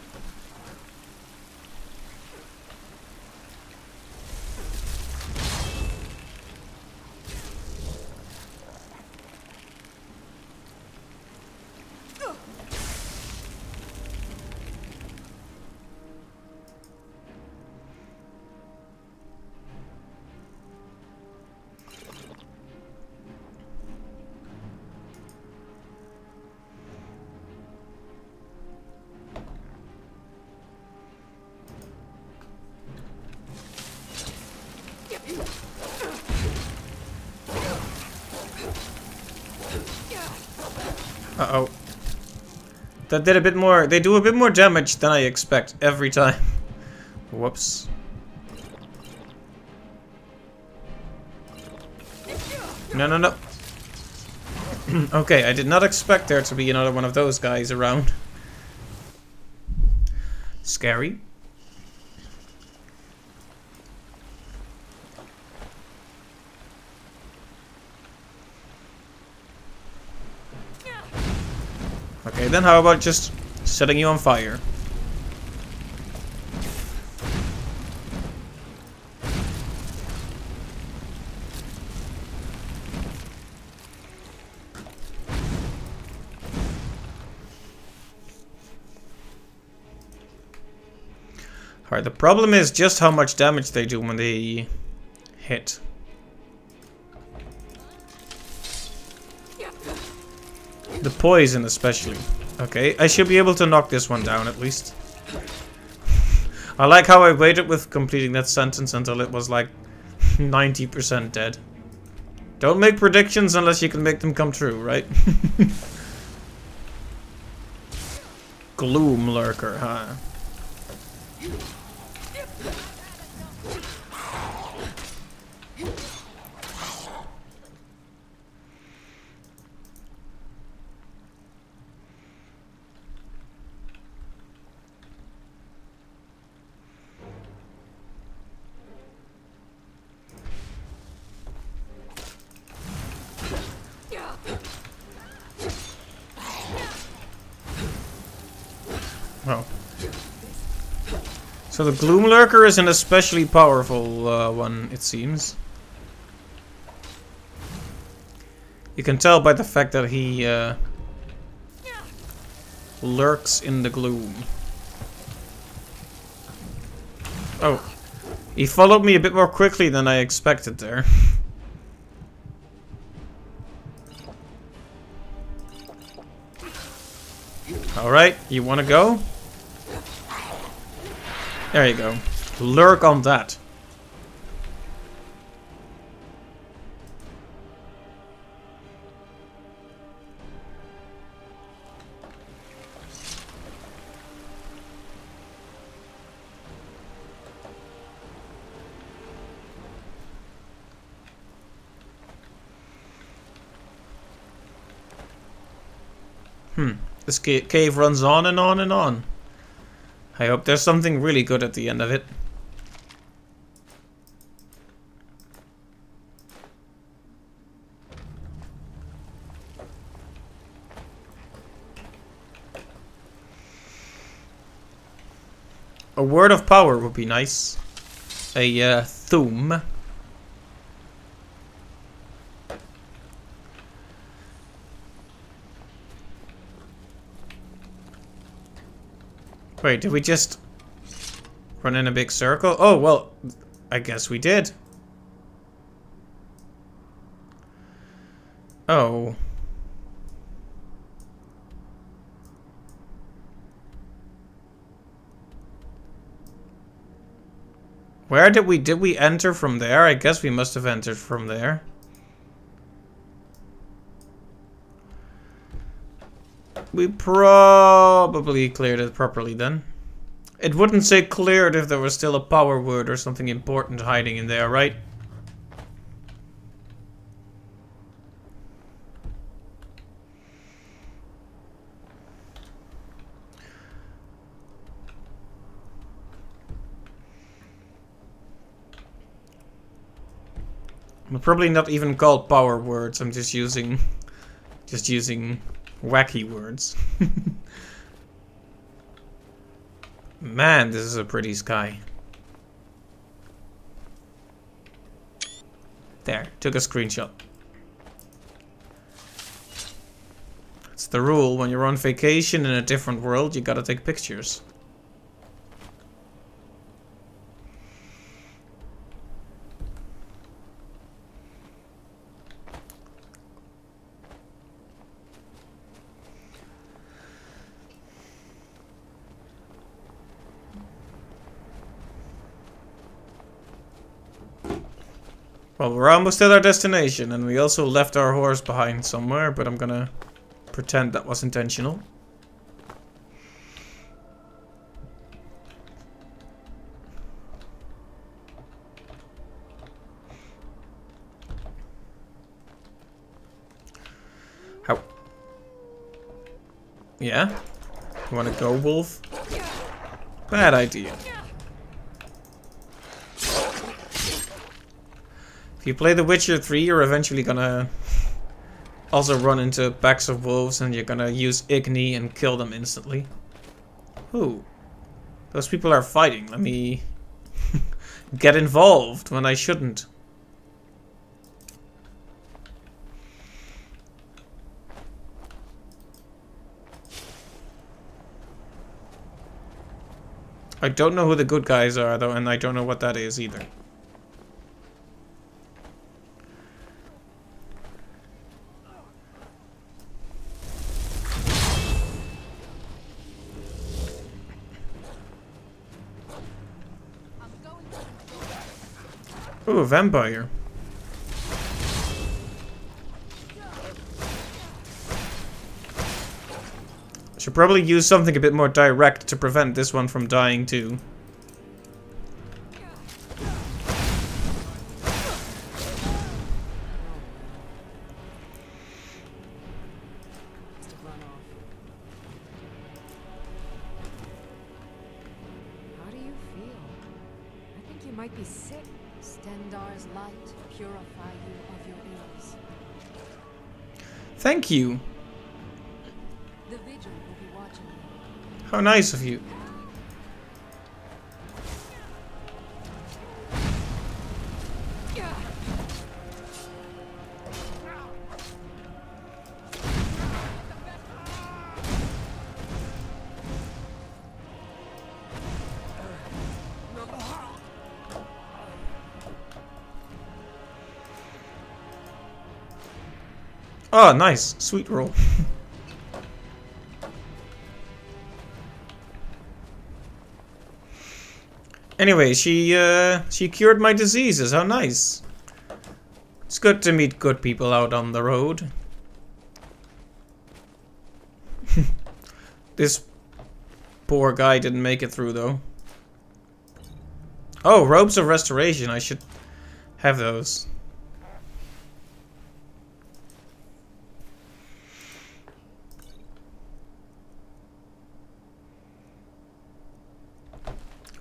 A: Uh-oh. That did a bit more. They do a bit more damage than I expect every time. Whoops. No, no, no. Okay, I did not expect there to be another one of those guys around. Scary. Okay, then how about just setting you on fire? Alright, the problem is just how much damage they do when they hit. The poison especially. Okay, I should be able to knock this one down at least. I like how I waited with completing that sentence until it was like 90% dead. Don't make predictions unless you can make them come true, right? Gloom Lurker, huh? Oh. So the Gloom Lurker is an especially powerful one, it seems. You can tell by the fact that he lurks in the gloom. Oh. He followed me a bit more quickly than I expected there. Alright, you wanna go? There you go. Lurk on that. This cave runs on and on and on. I hope there's something really good at the end of it. A word of power would be nice. A thum. Wait, did we just run in a big circle? Oh, well, I guess we did. Oh. Where did we enter from there? I guess we must have entered from there. We probably cleared it properly then. It wouldn't say cleared if there was still a power word or something important hiding in there, right? I'm probably not even called power words. I'm just using wacky words. Man, this is a pretty sky. There, took a screenshot. It's the rule. When you're on vacation in a different world, you gotta take pictures. Well, we're almost at our destination, and we also left our horse behind somewhere, but I'm gonna pretend that was intentional. How? Yeah? You wanna go, wolf? Bad idea. If you play The Witcher 3, you're eventually gonna also run into packs of wolves and you're gonna use Igni and kill them instantly. Ooh. Those people are fighting. Let me get involved when I shouldn't. I don't know who the good guys are though, and I don't know what that is either. Ooh, a vampire. Should probably use something a bit more direct to prevent this one from dying too.
E: How do you feel? I think you might be sick. Stendar's light purify you of your ills.
A: Thank you.
E: The Vigil will be watching you.
A: How nice of you. Oh, nice. Sweet roll. Anyway, she cured my diseases. How nice. It's good to meet good people out on the road. This poor guy didn't make it through though. Oh, robes of restoration. I should have those.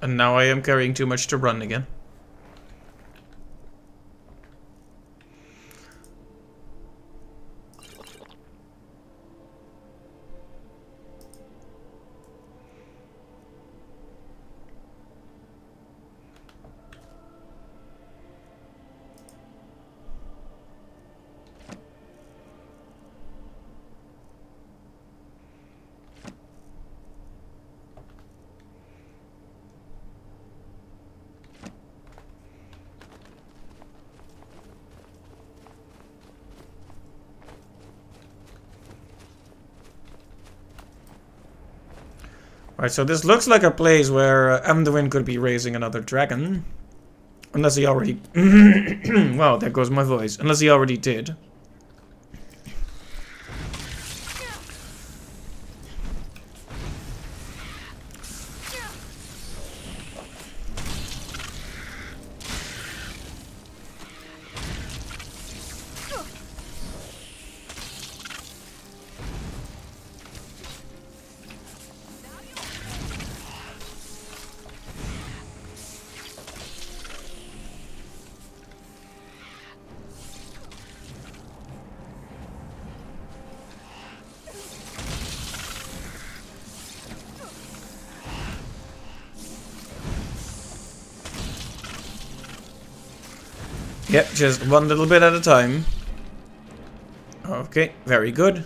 A: And now I am carrying too much to run again. Alright, so this looks like a place where Amduin could be raising another dragon. Unless he already... Wow, there goes my voice. Unless he already did. Yep, just one little bit at a time. Okay, very good.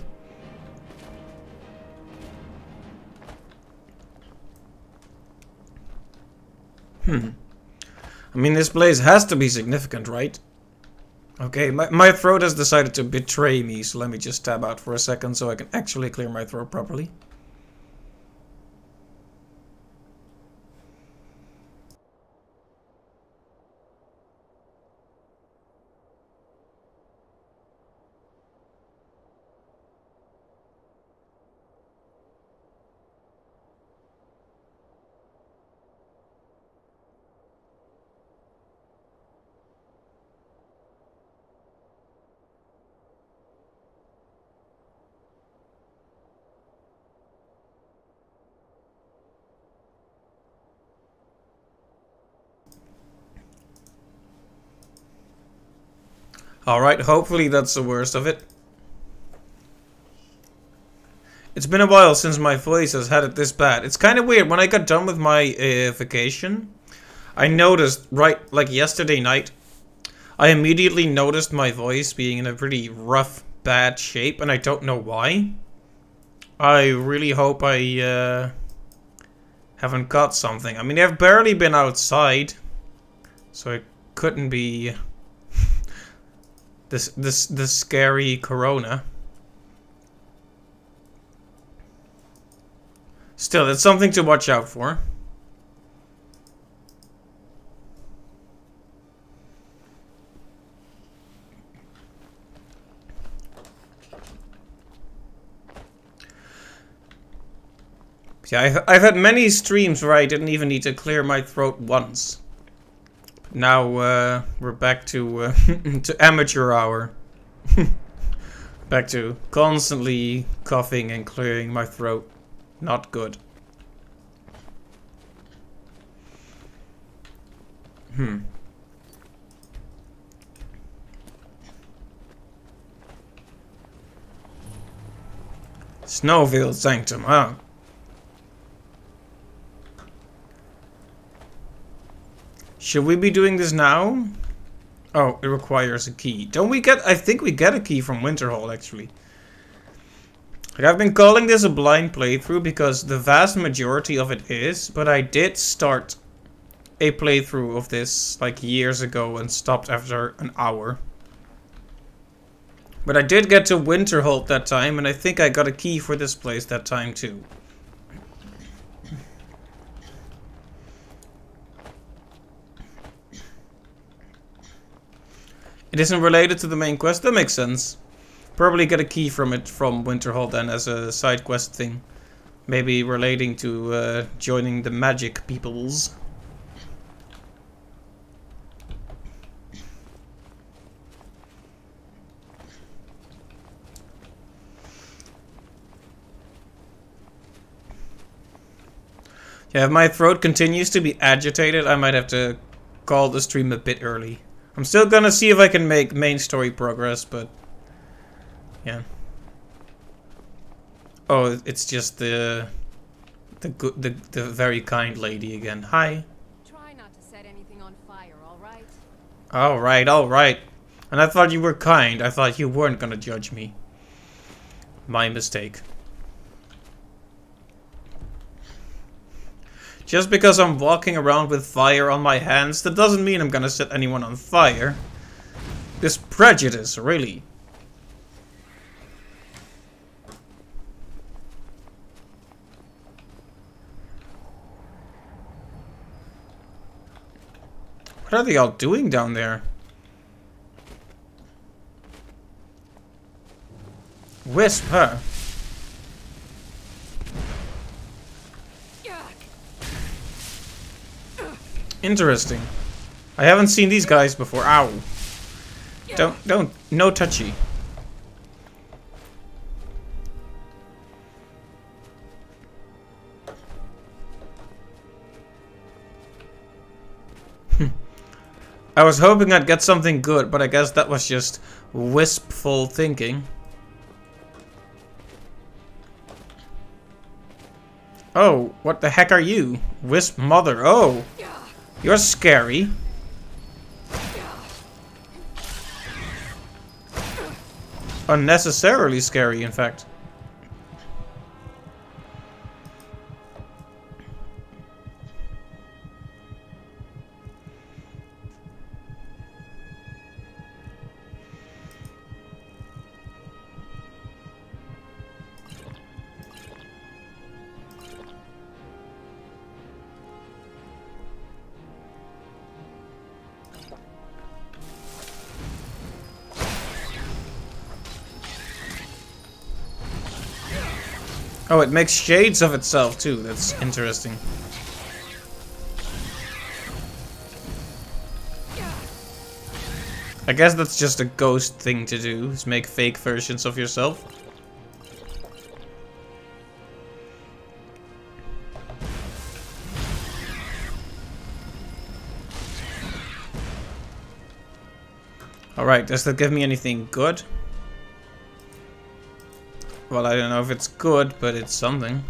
A: I mean, this place has to be significant, right? Okay, my throat has decided to betray me, so let me just tab out for a second so I can actually clear my throat properly. Alright, hopefully that's the worst of it. It's been a while since my voice has had it this bad. It's kind of weird. When I got done with my vacation, I noticed, right, like yesterday night, I immediately noticed my voice being in a pretty rough, bad shape, and I don't know why. I really hope I haven't got something. I mean, I've barely been outside, so it couldn't be this scary corona. Still, it's something to watch out for. Yeah, I've had many streams where I didn't even need to clear my throat once. Now we're back to to amateur hour. Back to constantly coughing and clearing my throat. Not good. Snowfield Sanctum, huh? Should we be doing this now? Oh, it requires a key. Don't we get... I think we get a key from Winterhold, actually. Like, I've been calling this a blind playthrough because the vast majority of it is, but I did start a playthrough of this, like, years ago and stopped after an hour. But I did get to Winterhold that time, and I think I got a key for this place that time, too. It isn't related to the main quest? That makes sense. Probably get a key from it from Winterhold then as a side quest thing. Maybe relating to joining the magic peoples. Yeah, if my throat continues to be agitated, I might have to call the stream a bit early. I'm still gonna see if I can make main story progress, but yeah. Oh, it's just the very kind lady again. Hi.
E: Try not to set anything on fire, all right?
A: All right, all right. And I thought you were kind. I thought you weren't gonna judge me. My mistake. Just because I'm walking around with fire on my hands, that doesn't mean I'm gonna set anyone on fire. This prejudice, really. What are they all doing down there? Wisp, huh? Interesting. I haven't seen these guys before. Ow. Don't, no touchy. I was hoping I'd get something good, but I guess that was just wispful thinking. Oh, what the heck are you? Wisp mother. Oh. You're scary. Unnecessarily scary, in fact. Oh, it makes shades of itself too. That's interesting. I guess that's just a ghost thing to do, is make fake versions of yourself. Alright, does that give me anything good? Well, I don't know if it's good, but it's something.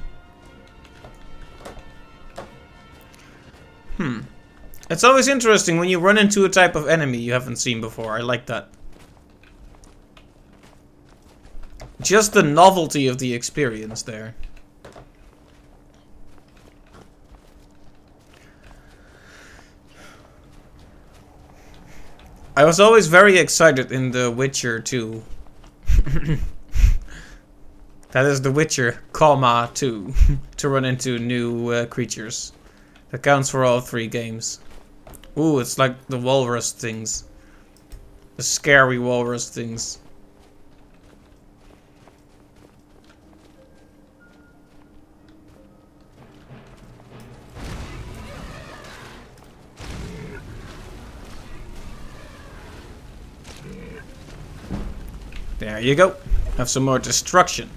A: It's always interesting when you run into a type of enemy you haven't seen before. I like that. Just the novelty of the experience there. I was always very excited in The Witcher 2. That is The Witcher, comma, 2. To run into new creatures. That counts for all 3 games. Ooh, it's like the walrus things. The scary walrus things. There you go. Have some more destruction.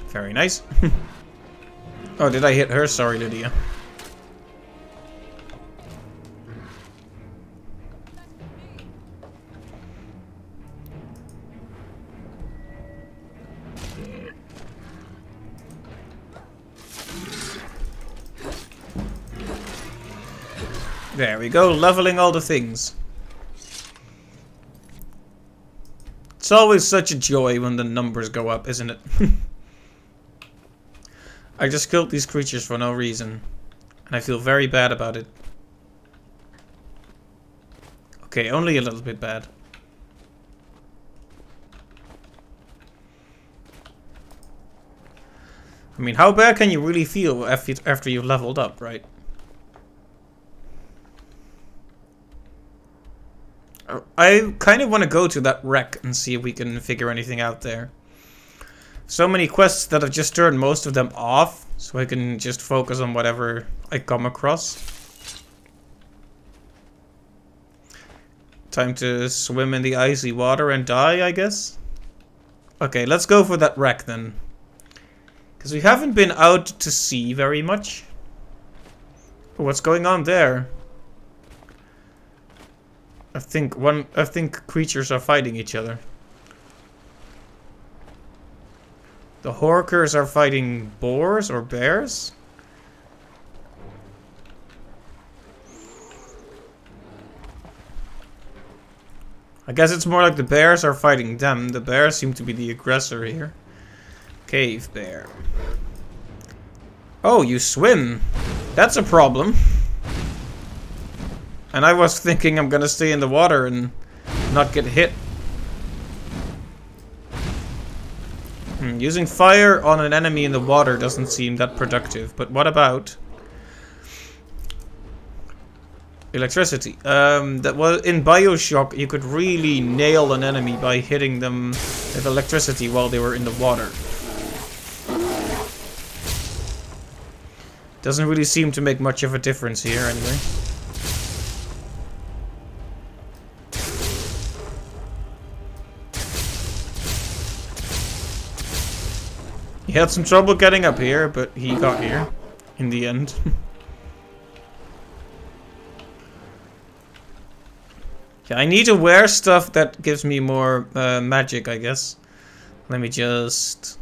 A: Very nice. Oh, did I hit her? Sorry, Lydia. There we go, leveling all the things. It's always such a joy when the numbers go up, isn't it? I just killed these creatures for no reason, and I feel very bad about it. Okay, only a little bit bad. I mean, how bad can you really feel after you've leveled up, right? I kind of want to go to that wreck and see if we can figure anything out there. So many quests that I've just turned most of them off, so I can just focus on whatever I come across. Time to swim in the icy water and die, I guess. Okay, let's go for that wreck then. Because we haven't been out to sea very much. What's going on there? I think creatures are fighting each other. The Horkers are fighting boars or bears? I guess it's more like the bears are fighting them. The bears seem to be the aggressor here. Cave bear. Oh, you swim. That's a problem. And I was thinking I'm gonna stay in the water and not get hit. Using fire on an enemy in the water doesn't seem that productive, but what about electricity? That was in BioShock. You could really nail an enemy by hitting them with electricity while they were in the water. Doesn't really seem to make much of a difference here, anyway. He had some trouble getting up here, but he got here in the end. Yeah, I need to wear stuff that gives me more magic, I guess. Let me just...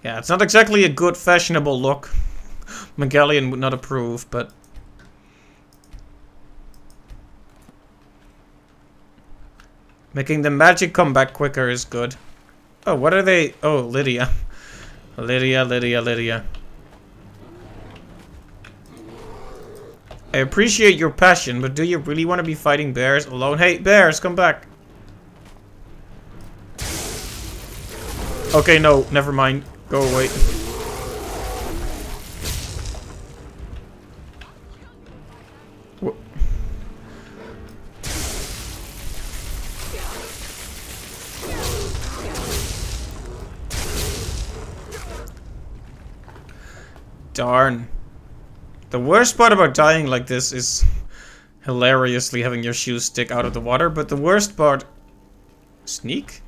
A: Yeah, it's not exactly a good fashionable look. Magellan would not approve, but... Making the magic come back quicker is good. Oh, what are they? Oh, Lydia. Lydia. I appreciate your passion, but do you really want to be fighting bears alone? Hey, bears, come back. Okay, no, never mind. Go away. Darn. The worst part about dying like this is hilariously having your shoes stick out of the water, but the worst part... Sneak?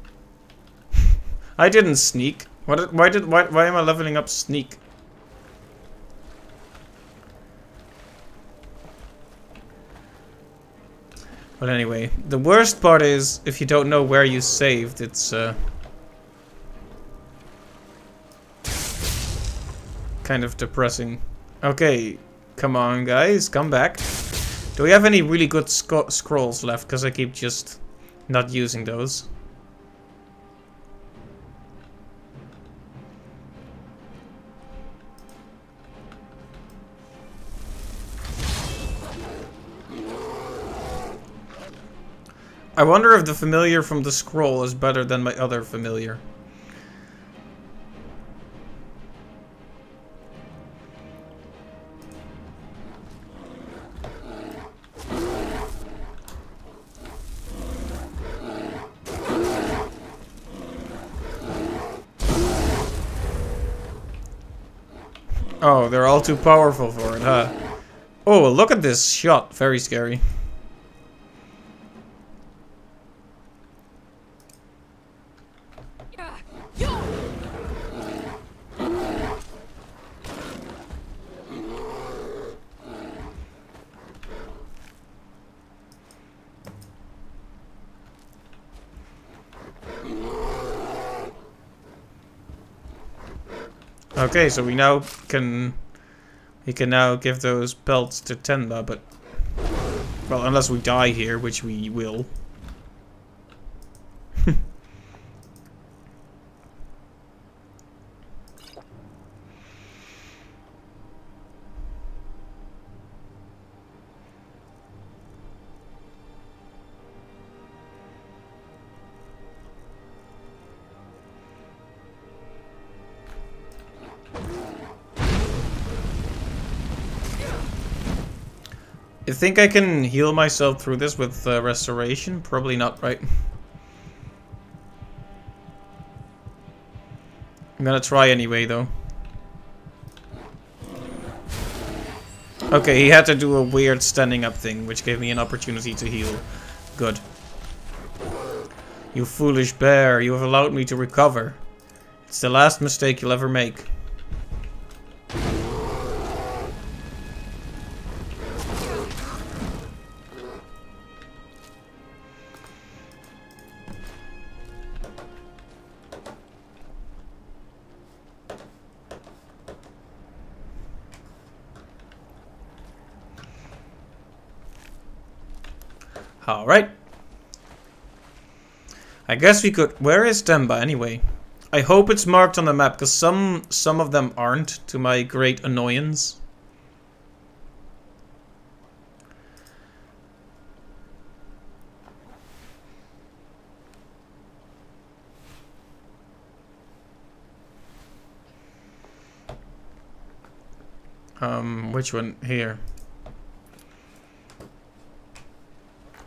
A: I didn't sneak. Why am I leveling up sneak? But anyway, the worst part is if you don't know where you saved, it's kind of depressing. Okay, come on guys, come back. Do we have any really good scrolls left? Because I keep just not using those. I wonder if the familiar from the scroll is better than my other familiar. Oh, they're all too powerful for it, huh? Oh, look at this shot. Very scary. Okay, so we can now give those belts to Tenba, but well, unless we die here, which we will. You think I can heal myself through this with restoration? Probably not, right? I'm gonna try anyway, though. Okay, he had to do a weird standing up thing, which gave me an opportunity to heal. Good. You foolish bear, you have allowed me to recover. It's the last mistake you'll ever make. Alright. I guess we could... Where is Demba anyway? I hope it's marked on the map, because some of them aren't, to my great annoyance. Which one? Here.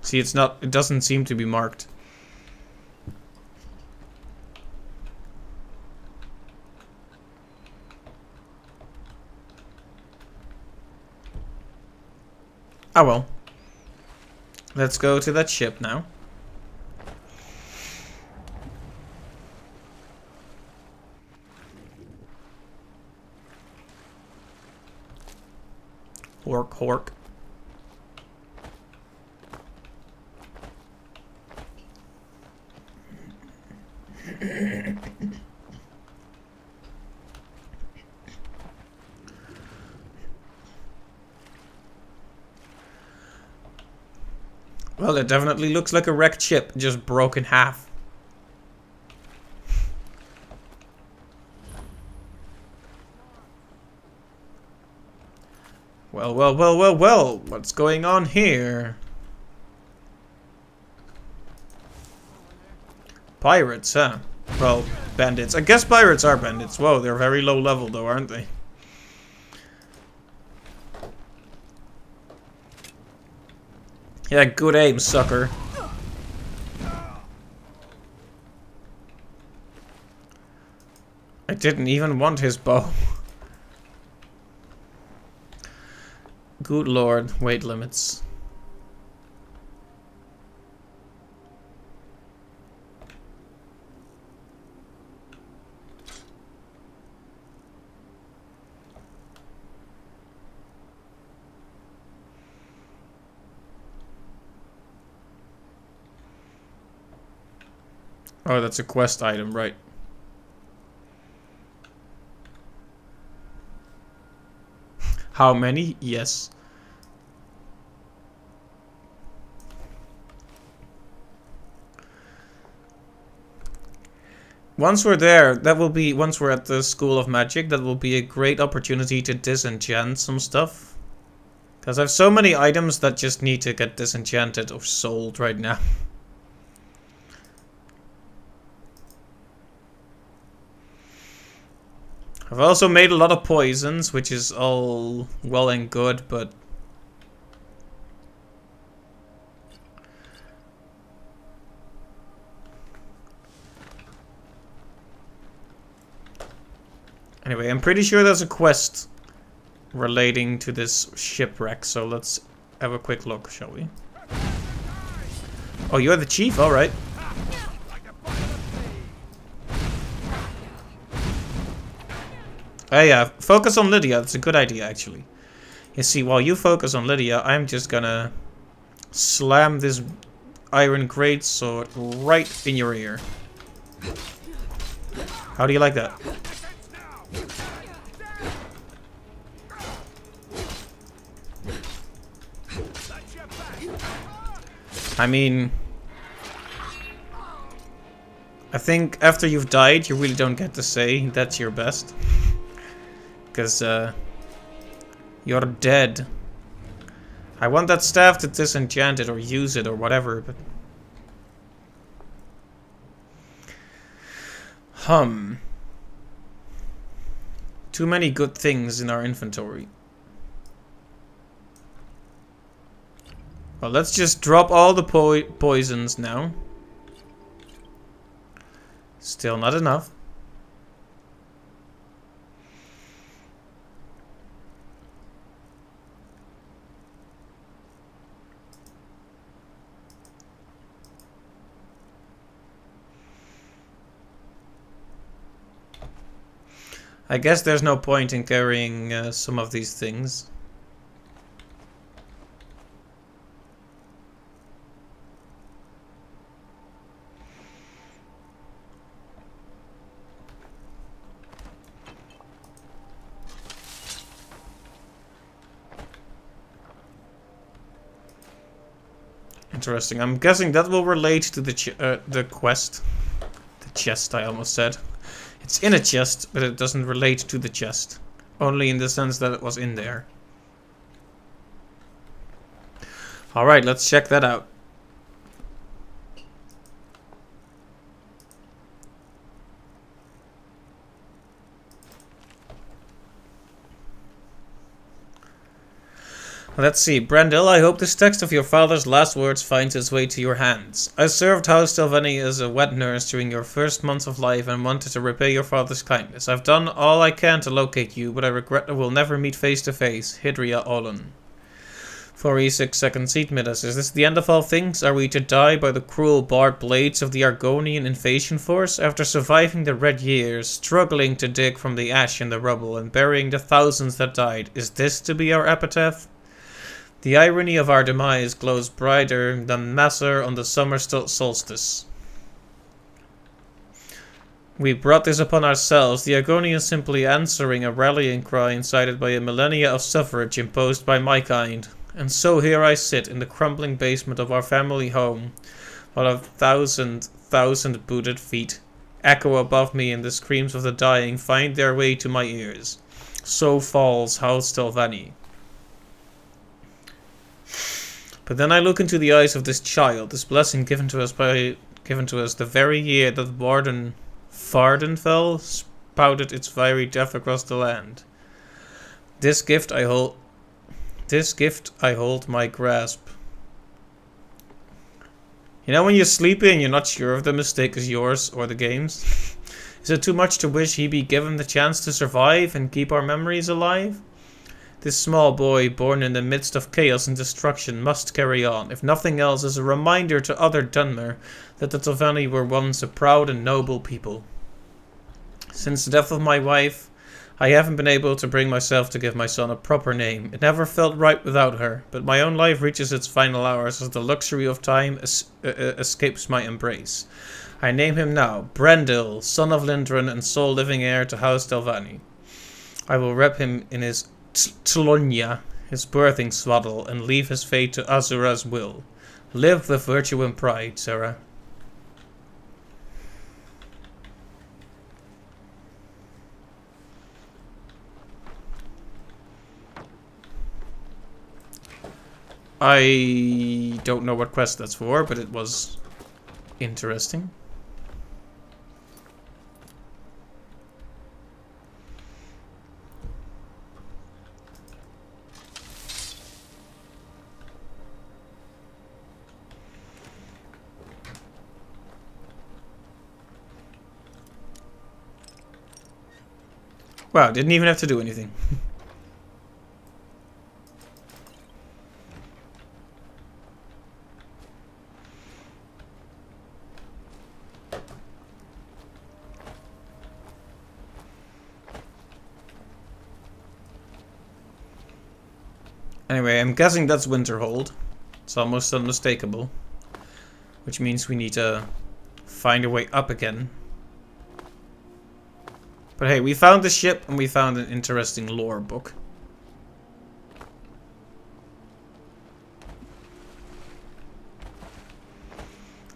A: See, it's not... It doesn't seem to be marked. Ah well. Let's go to that ship now. Hork, hork. Well, it definitely looks like a wrecked ship, just broke in half. Well, well, well, well, well, what's going on here? Pirates, huh? Well, bandits. I guess pirates are bandits. Whoa, they're very low level though, aren't they? Yeah, good aim, sucker. I didn't even want his bow. Good lord, weight limits. Oh, that's a quest item, right. How many? Yes. Once we're there, that will be, once we're at the School of Magic, that will be a great opportunity to disenchant some stuff. Because I have so many items that just need to get disenchanted or sold right now. I've also made a lot of poisons, which is all well and good, but... Anyway, I'm pretty sure there's a quest relating to this shipwreck, so let's have a quick look, shall we? Oh, you're the chief? Alright. Oh yeah, focus on Lydia. That's a good idea, actually. You see, while you focus on Lydia, I'm just gonna slam this iron greatsword right in your ear. How do you like that? I mean, I think after you've died, you really don't get to say that's your best. Because, you're dead. I want that staff to disenchant it or use it or whatever, but... Too many good things in our inventory. Well, let's just drop all the poisons now. Still not enough. I guess there's no point in carrying some of these things. Interesting. I'm guessing that will relate to the quest. The chest, I almost said. It's in a chest, but it doesn't relate to the chest. Only in the sense that it was in there. Alright, let's check that out. Let's see. Brandil, I hope this text of your father's last words finds its way to your hands. I served House Sylvani as a wet nurse during your first months of life and wanted to repay your father's kindness. I've done all I can to locate you, but I regret that we'll never meet face to face. Hydria Olin. 4E6 second seat Midas. Is this the end of all things? Are we to die by the cruel barbed blades of the Argonian invasion force? After surviving the Red Years, struggling to dig from the ash and the rubble, and burying the thousands that died, is this to be our epitaph? The irony of our demise glows brighter than Masser on the summer solstice. We brought this upon ourselves, the Argonians simply answering a rallying cry incited by a millennia of suffrage imposed by my kind. And so here I sit in the crumbling basement of our family home, while 1,000 booted feet echo above me and the screams of the dying find their way to my ears. So falls House Telvanni. But then I look into the eyes of this child, this blessing given to us the very year that Warden Vardenfell spouted its fiery death across the land. This gift I hold my grasp. You know when you're sleepy and you're not sure if the mistake is yours or the game's? Is it too much to wish he be given the chance to survive and keep our memories alive? This small boy, born in the midst of chaos and destruction, must carry on, if nothing else as a reminder to other Dunmer that the Telvanni were once a proud and noble people. Since the death of my wife, I haven't been able to bring myself to give my son a proper name. It never felt right without her, but my own life reaches its final hours as the luxury of time escapes my embrace. I name him now, Brendil, son of Lindren and sole living heir to House Telvanni. I will wrap him in his Tlonya, his birthing swaddle, and leave his fate to Azura's will. Live with virtue and pride, Sarah. I don't know what quest that's for, but it was interesting. Wow, didn't even have to do anything. Anyway, I'm guessing that's Winterhold. It's almost unmistakable. Which means we need to find a way up again. But hey, we found the ship and we found an interesting lore book.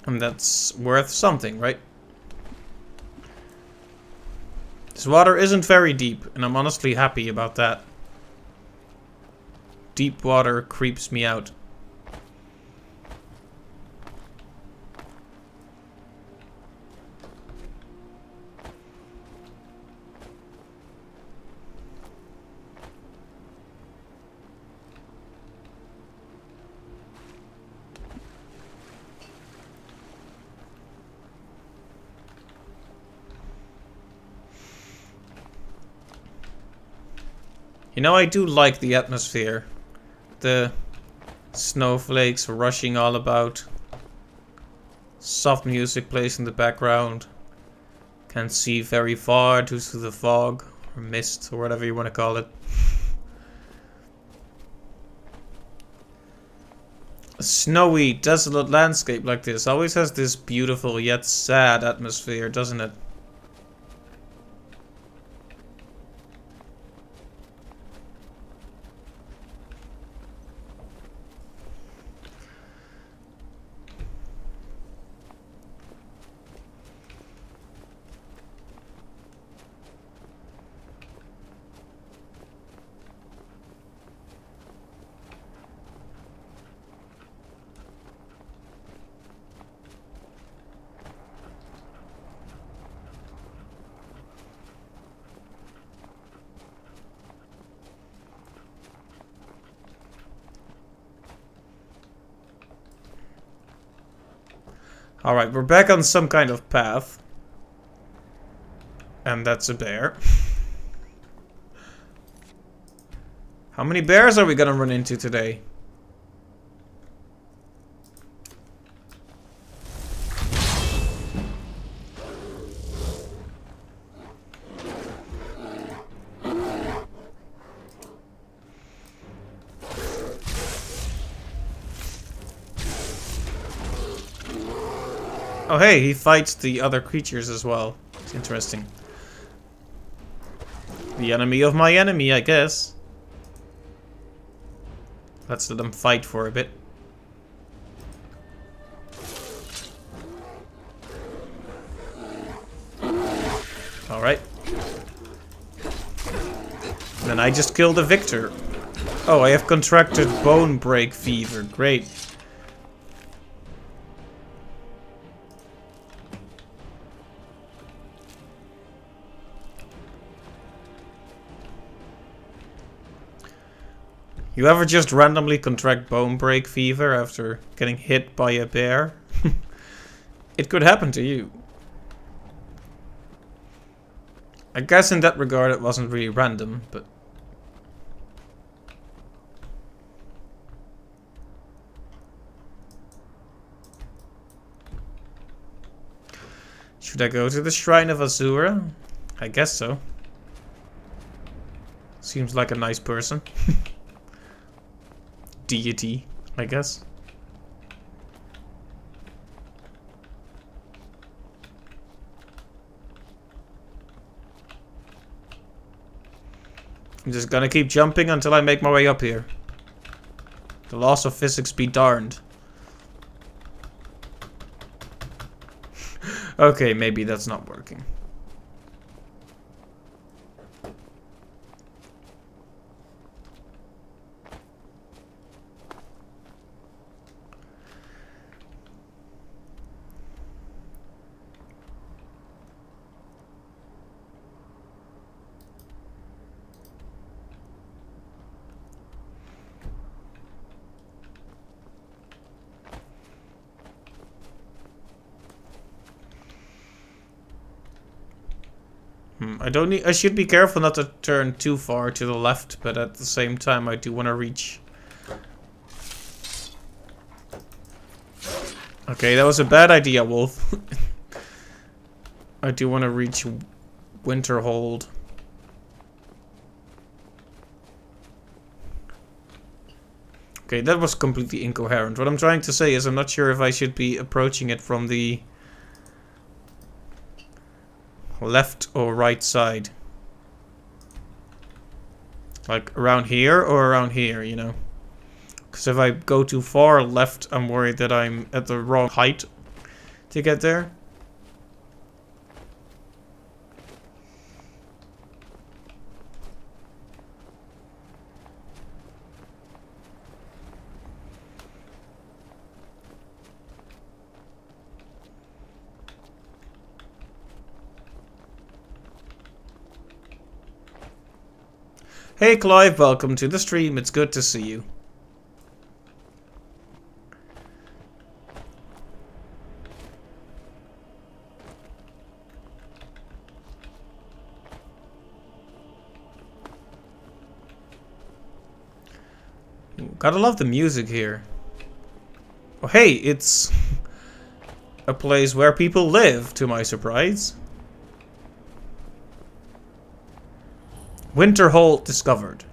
A: And that's worth something, right? This water isn't very deep, and I'm honestly happy about that. Deep water creeps me out. You know, I do like the atmosphere. The snowflakes rushing all about. Soft music plays in the background. Can't see very far due to the fog or mist or whatever you want to call it. A snowy, desolate landscape like this always has this beautiful yet sad atmosphere, doesn't it? Alright, we're back on some kind of path. And that's a bear. How many bears are we gonna run into today? Oh hey, he fights the other creatures as well. It's interesting. The enemy of my enemy, I guess. Let's let them fight for a bit. Alright. Then I just killed a victor. Oh, I have contracted bone break fever. Great. You ever just randomly contract bone break fever after getting hit by a bear? It could happen to you. I guess in that regard it wasn't really random, but... Should I go to the Shrine of Azura? I guess so. Seems like a nice person. Deity, I guess. I'm just gonna keep jumping until I make my way up here. The laws of physics be darned. Okay, maybe that's not working. I should be careful not to turn too far to the left, but at the same time I do want to reach. Okay, that was a bad idea, Wolf. I do want to reach Winterhold. Okay, that was completely incoherent. What I'm trying to say is I'm not sure if I should be approaching it from the left or right side. Like around here or around here, you know. Because if I go too far left, I'm worried that I'm at the wrong height to get there. Hey Clive, welcome to the stream. It's good to see you. Gotta love the music here. Oh hey, it's a place where people live, to my surprise. Winterhold discovered.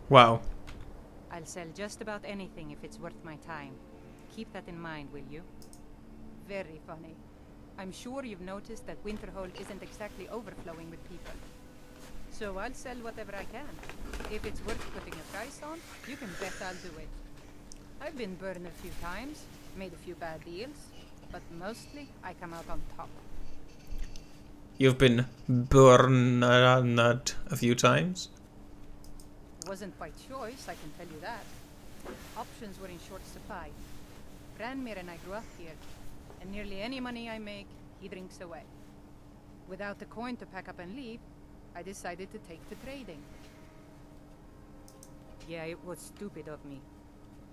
A: Wow.
F: I'll sell just about anything if it's worth my time. Keep that in mind, will you? Very funny. I'm sure you've noticed that Winterhold isn't exactly overflowing with people. So I'll sell whatever I can. If it's worth putting a price on, you can bet I'll do it. I've been burned a few times, made a few bad deals, but mostly I come out on top.
A: You've been burned a few times?
F: wasn't by choice, I can tell you that. Options were in short supply. Ranmir and I grew up here, and nearly any money I make, he drinks away. Without the coin to pack up and leave, I decided to take to trading. Yeah, it was stupid of me.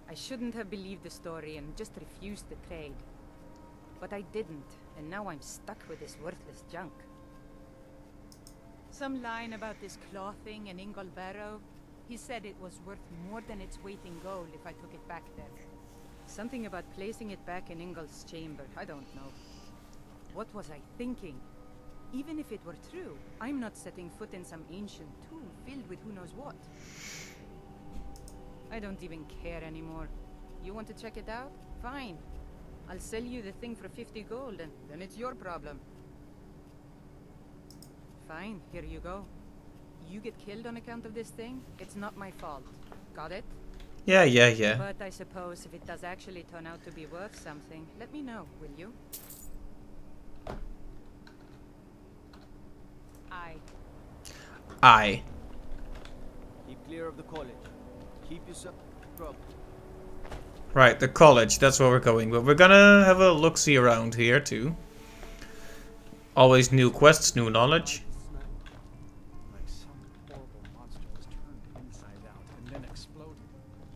F: I shouldn't have believed the story and just refused to trade. But I didn't, and now I'm stuck with this worthless junk. Some line about this clothing in Ingol Barrow. He said it was worth more than its weight in gold if I took it back there. Something about placing it back in Ingol's chamber, I don't know. What was I thinking? Even if it were true, I'm not setting foot in some ancient tomb filled with who knows what. I don't even care anymore. You want to check it out? Fine. I'll sell you the thing for 50 gold, and then it's your problem. Fine, here you go. You get killed on account of this thing, it's not my fault. Got it?
A: Yeah.
F: But I suppose if it does actually turn out to be worth something, let me know, will you?
A: Aye.
B: Keep clear of the college. Keep yourself trouble.
A: Right, the college, that's where we're going. But we're gonna have a look-see around here, too. Always new quests, new knowledge.
G: Like some horrible monster was turned inside out and then exploded.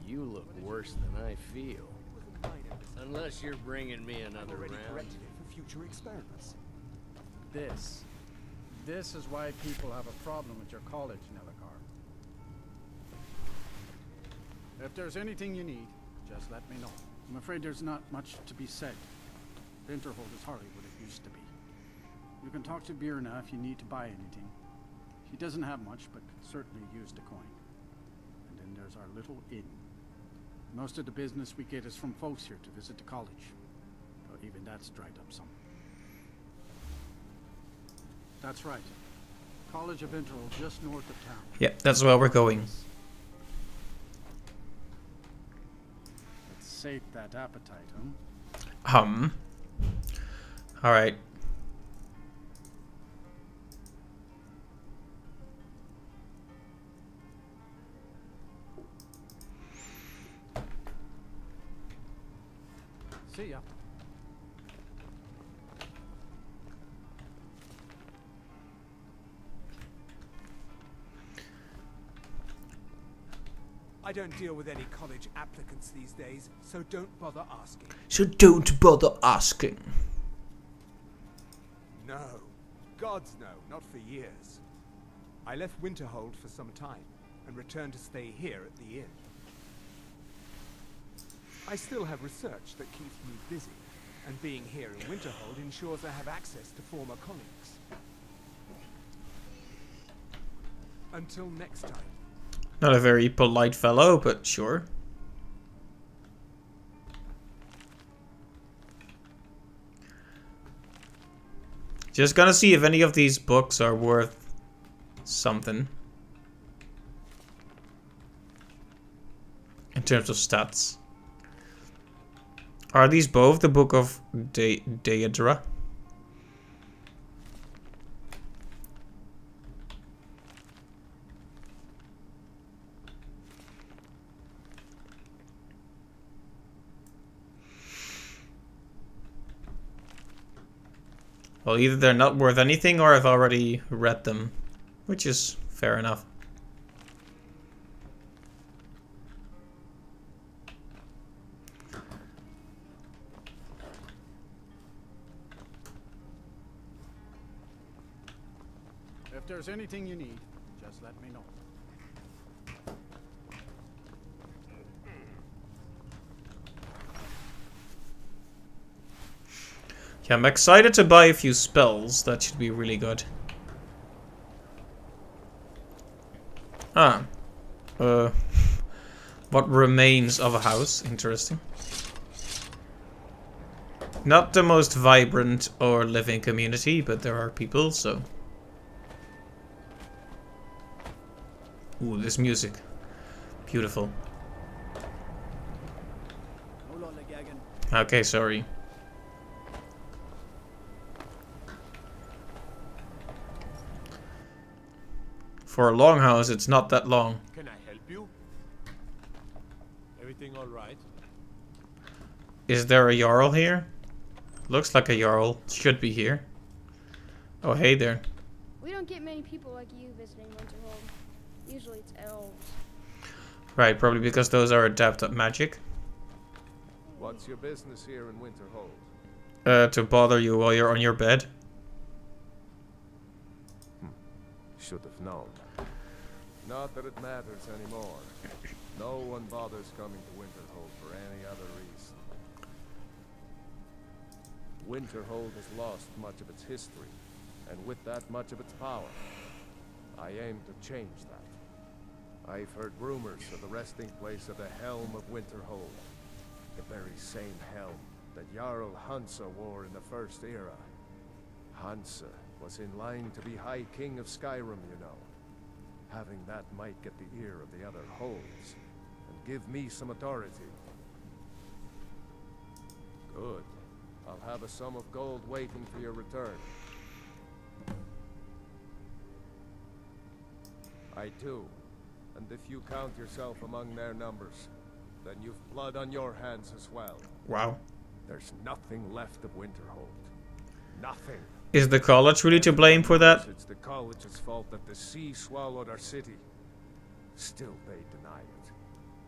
H: You look worse than I feel. Unless you're bringing me another round.
G: For future experiments. This is why people have a problem with your college, Nelligar. If there's anything you need, just let me know. I'm afraid there's not much to be said. Winterhold is hardly what it used to be. You can talk to Birna if you need to buy anything. She doesn't have much, but could certainly use the coin. And then there's our little inn. Most of the business we get is from folks here to visit the college. But even that's dried up some. That's right. College of Winterhold, just north of town.
A: Yep, that's where we're going.
G: Let's sate that appetite, huh?
A: Alright.
G: See ya.
I: I don't deal with any college applicants these days, so don't bother asking.
A: So don't bother asking.
I: No. Gods no, not for years. I left Winterhold for some time, and returned to stay here at the inn. I still have research that keeps me busy, and being here in Winterhold ensures I have access to former colleagues. Until next time.
A: Not a very polite fellow, but sure. Just gonna see if any of these books are worth something. In terms of stats. Are these both the Book of Daedra? Well, either they're not worth anything or I've already read them, which is fair enough.
G: If there's anything you need, just let me know.
A: Yeah, I'm excited to buy a few spells. That should be really good. What remains of a house? Interesting. Not the most vibrant or living community, but there are people, so... Ooh, this music. Beautiful. Okay, sorry. For a longhouse, it's not that long.
D: Can I help you? Everything all right?
A: Is there a Jarl here? Looks like a Jarl. Should be here. Oh, hey there.
J: We don't get many people like you visiting Winterhold. Usually it's elves.
A: Right, probably because those are adept at magic.
K: What's your business here in Winterhold?
A: To bother you while you're on your bed.
K: Should have known. Not that it matters anymore. No one bothers coming to Winterhold for any other reason. Winterhold has lost much of its history, and with that much of its power. I aim to change that. I've heard rumors of the resting place of the Helm of Winterhold. The very same helm that Jarl Hansa wore in the First Era. Hansa was in line to be High King of Skyrim, you know. Having that might get the ear of the other holds, and give me some authority. Good. I'll have a sum of gold waiting for your return. I do. And if you count yourself among their numbers, then you've blood on your hands as well.
A: Wow.
K: There's nothing left of Winterhold. Nothing.
A: Is the college really to blame for that?
K: It's the college's fault that the sea swallowed our city. Still they deny it.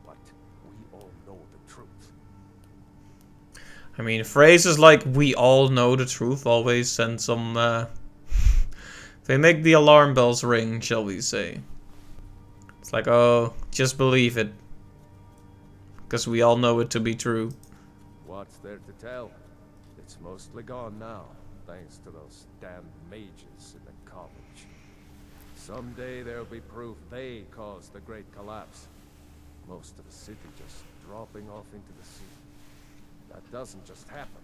K: But we all know the truth.
A: I mean, phrases like "we all know the truth" always send some, they make the alarm bells ring, shall we say. It's like, oh, just believe it. Because we all know it to be true.
K: What's there to tell? It's mostly gone now, thanks to those damn mages in the college. Someday there'll be proof they caused the Great Collapse. Most of the city just dropping off into the sea. That doesn't just happen.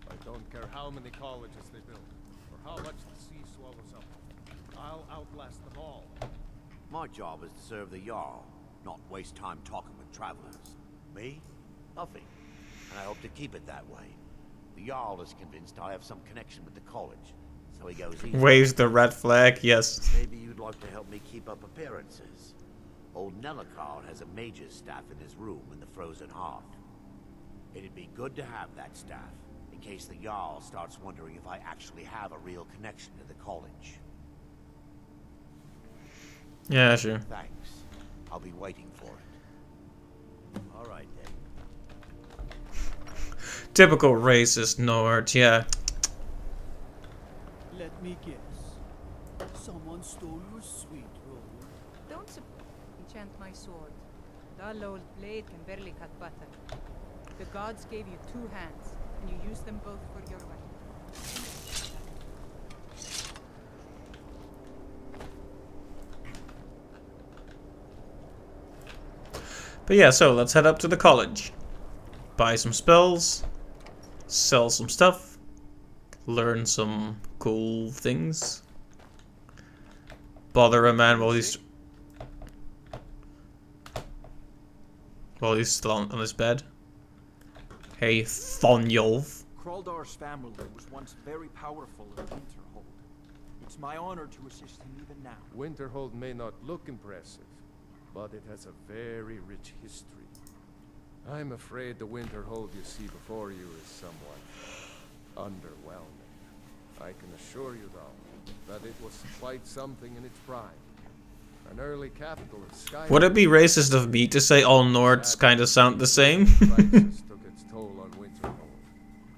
K: I don't care how many colleges they build, or how much the sea swallows up. I'll outlast them all.
L: My job is to serve the Jarl, not waste time talking with travelers. Me? Nothing. And I hope to keep it that way. The Jarl is convinced I have some connection with the college, so he goes easy.
A: Waves the red flag, yes.
L: Maybe you'd like to help me keep up appearances. Old Nellicard has a mage's staff in his room in the Frozen Hearth. It'd be good to have that staff, in case the Jarl starts wondering if I actually have a real connection to the college.
A: Yeah, sure.
L: Thanks. I'll be waiting for it. All right, then.
A: Typical racist Nord, yeah.
B: Let me guess. Someone stole your sweet roll.
F: Don't enchant my sword. Dull old blade can barely cut butter. The gods gave you 2 hands, and you used them both for your weapon.
A: But yeah, so let's head up to the college. Buy some spells. Sell some stuff. Learn some cool things. Bother a man while he's still on his bed. Hey, Thonjolf.
M: Kraldar's family was once very powerful in Winterhold. It's my honor to assist him even now.
K: Winterhold may not look impressive, but it has a very rich history. I'm afraid the Winterhold you see before you is somewhat underwhelming. I can assure you, though, that it was quite something in its prime. An early capital of Skyrim.
A: Would it be racist of me to say all Nords kind of sound the same?
K: Crisis took its toll on Winterhold,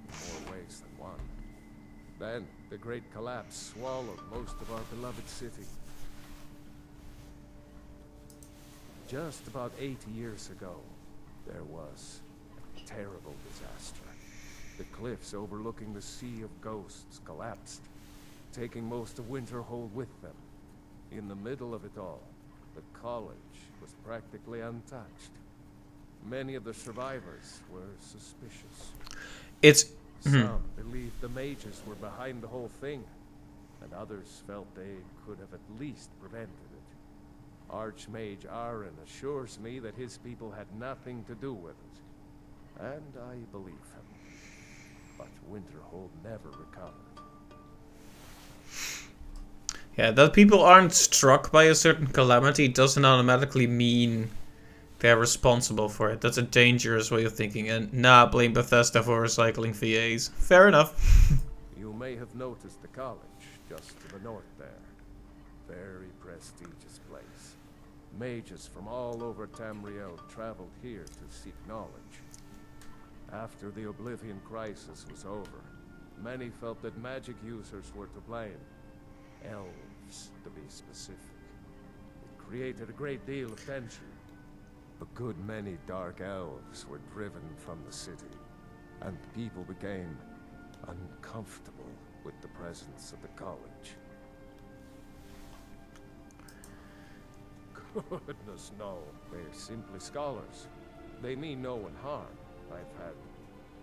K: in more ways than one. Then, the Great Collapse swallowed most of our beloved city. Just about 80 years ago, there was a terrible disaster. The cliffs overlooking the Sea of Ghosts collapsed, taking most of Winterhold with them. In the middle of it all, the college was practically untouched. Many of the survivors were suspicious. Some believed the mages were behind the whole thing, and others felt they could have at least prevented it. Archmage Aaron assures me that his people had nothing to do with it, and I believe him. but Winterhold never recovered.
A: Yeah, that people aren't struck by a certain calamity doesn't automatically mean they're responsible for it. That's a dangerous way of thinking. And nah, blame Bethesda for recycling VAs. Fair enough.
K: You may have noticed the college just to the north there. Very prestigious place. Mages from all over Tamriel traveled here to seek knowledge. After the Oblivion Crisis was over, many felt that magic users were to blame. Elves, to be specific. It created a great deal of tension. A good many dark elves were driven from the city, and people became uncomfortable with the presence of the college. Goodness no, they're simply scholars. They mean no one harm. I've had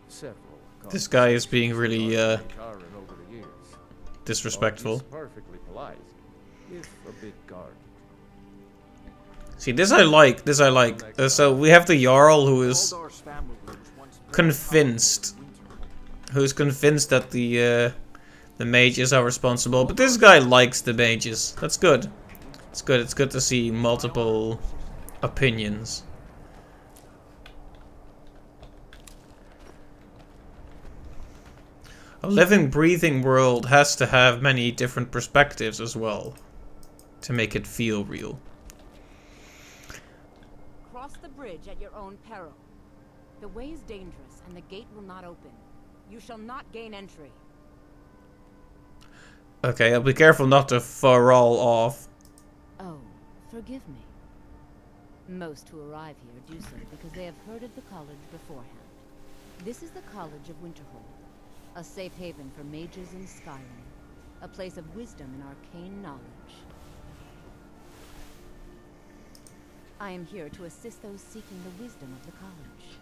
K: several.
A: This guy is being really
K: over the years.
A: disrespectful.
K: He's perfectly polite, if a bit guarded.
A: See, this I like. This I like. So we have the Jarl who is convinced, that the mages are responsible. But this guy likes the mages. That's good. It's good. It's good to see multiple opinions. A living, breathing world has to have many different perspectives as well to make it feel real.
N: Cross the bridge at your own peril. The way is dangerous and the gate will not open. You shall not gain entry.
A: Okay, I'll be careful not to fall off.
N: Oh, forgive me. Most who arrive here do so because they have heard of the college beforehand. This is the College of Winterhold. A safe haven for mages in Skyrim. A place of wisdom and arcane knowledge. I am here to assist those seeking the wisdom of the college.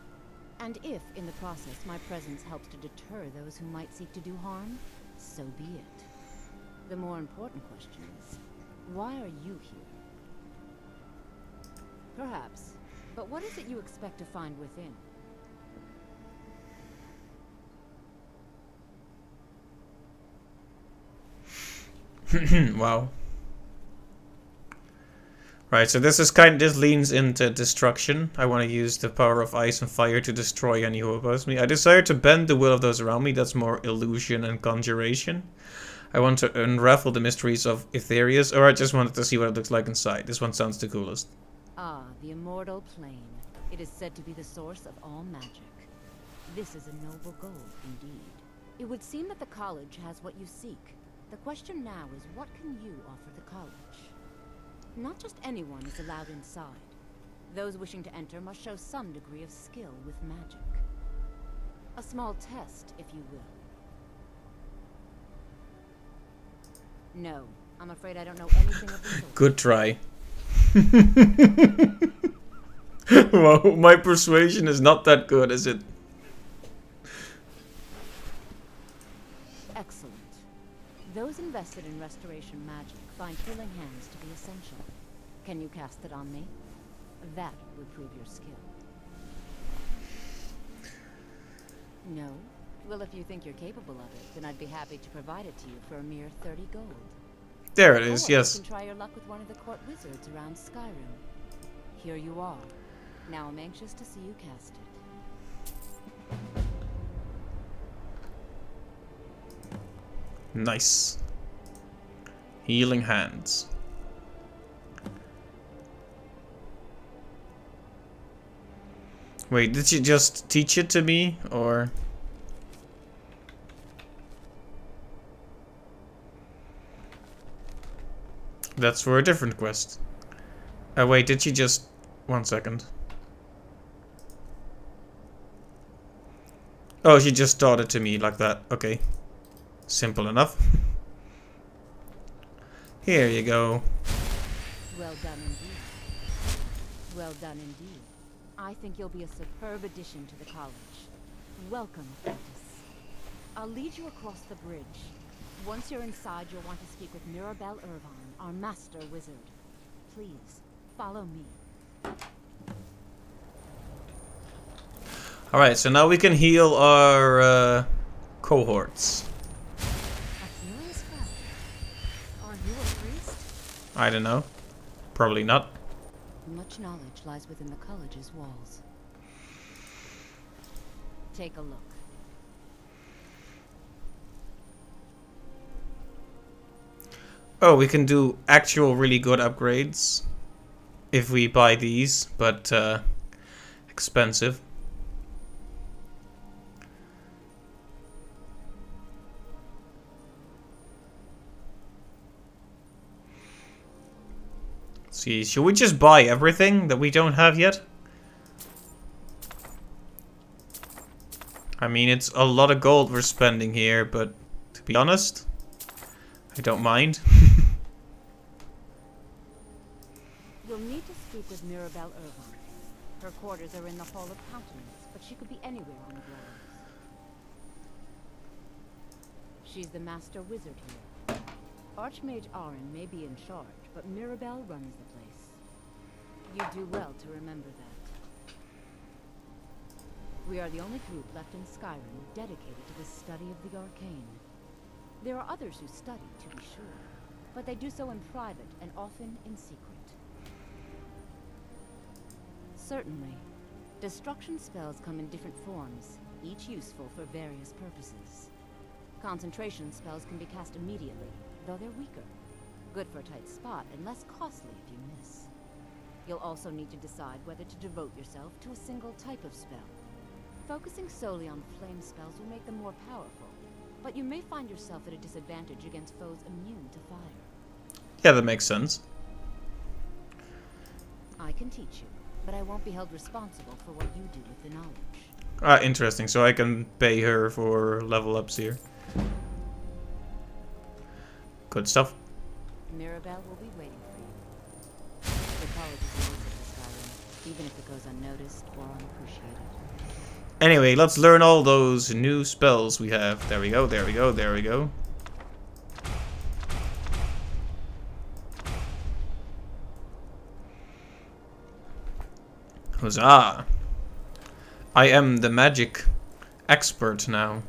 N: And if, in the process, my presence helps to deter those who might seek to do harm, so be it. The more important question is, why are you here? Perhaps, but what is it you expect to find within?
A: Wow. Right, so this leans into destruction. I want to use the power of ice and fire to destroy any who oppose me. I desire to bend the will of those around me. That's more illusion and conjuration. I want to unravel the mysteries of Etherius, or I just wanted to see what it looks like inside. This one sounds the coolest.
N: Ah, the immortal plane. It is said to be the source of all magic. This is a noble goal, indeed. It would seem that the college has what you seek. The question now is, what can you offer the college? Not just anyone is allowed inside. Those wishing to enter must show some degree of skill with magic. A small test, if you will. No, I'm afraid I don't know anything of the sort.
A: Good try. Wow, my persuasion is not that good, is it?
N: Excellent. Those invested in restoration magic find healing hands to be essential. Can you cast it on me? That would prove your skill. No? Well, if you think you're capable of it, then I'd be happy to provide it to you for a mere 30 gold.
A: There it is,
N: or
A: yes.
N: You can try your luck with one of the court wizards around Skyrim. Here you are. Now I'm anxious to see you cast it.
A: Nice. Healing hands. Wait, did you just teach it to me, or? That's for a different quest. Wait, did she just... 1 second. Oh, she just taught it to me like that. Okay. Simple enough. Here you go.
N: Well done indeed. Well done indeed. I think you'll be a superb addition to the college. Welcome, apprentice. I'll lead you across the bridge. Once you're inside, you'll want to speak with Mirabelle Irvine, our master wizard. Please, follow me.
A: Alright, so now we can heal our cohorts.
E: Are you a priest?
A: I don't know. Probably not.
N: Much knowledge lies within the college's walls. Take a look.
A: Oh, we can do actual really good upgrades if we buy these, but expensive. Let's see, should we just buy everything that we don't have yet? I mean, it's a lot of gold we're spending here, but to be honest, I don't mind.
N: You'll need to speak with Mirabelle Irvine. Her quarters are in the Hall of Countenance, but she could be anywhere on the grounds. She's the master wizard here. Archmage Aaron may be in charge, but Mirabelle runs the place. You do well to remember that. We are the only group left in Skyrim dedicated to the study of the arcane. There are others who study, to be sure, but they do so in private and often in secret. Certainly. Destruction spells come in different forms, each useful for various purposes. Concentration spells can be cast immediately, though they're weaker. Good for a tight spot and less costly if you miss. You'll also need to decide whether to devote yourself to a single type of spell. Focusing solely on flame spells will make them more powerful, but you may find yourself at a disadvantage against foes immune to fire.
A: Yeah, that makes sense.
N: I can teach you, but I won't be held responsible for what you do with the knowledge.
A: Ah, interesting. So I can pay her for level ups here. Good stuff.
N: Mirabelle will be waiting for you. The college is elusive to Skyrim, even if it goes unnoticed or unappreciated.
A: Anyway, let's learn all those new spells we have. There we go, there we go, there we go. Huzzah! I am the magic expert now.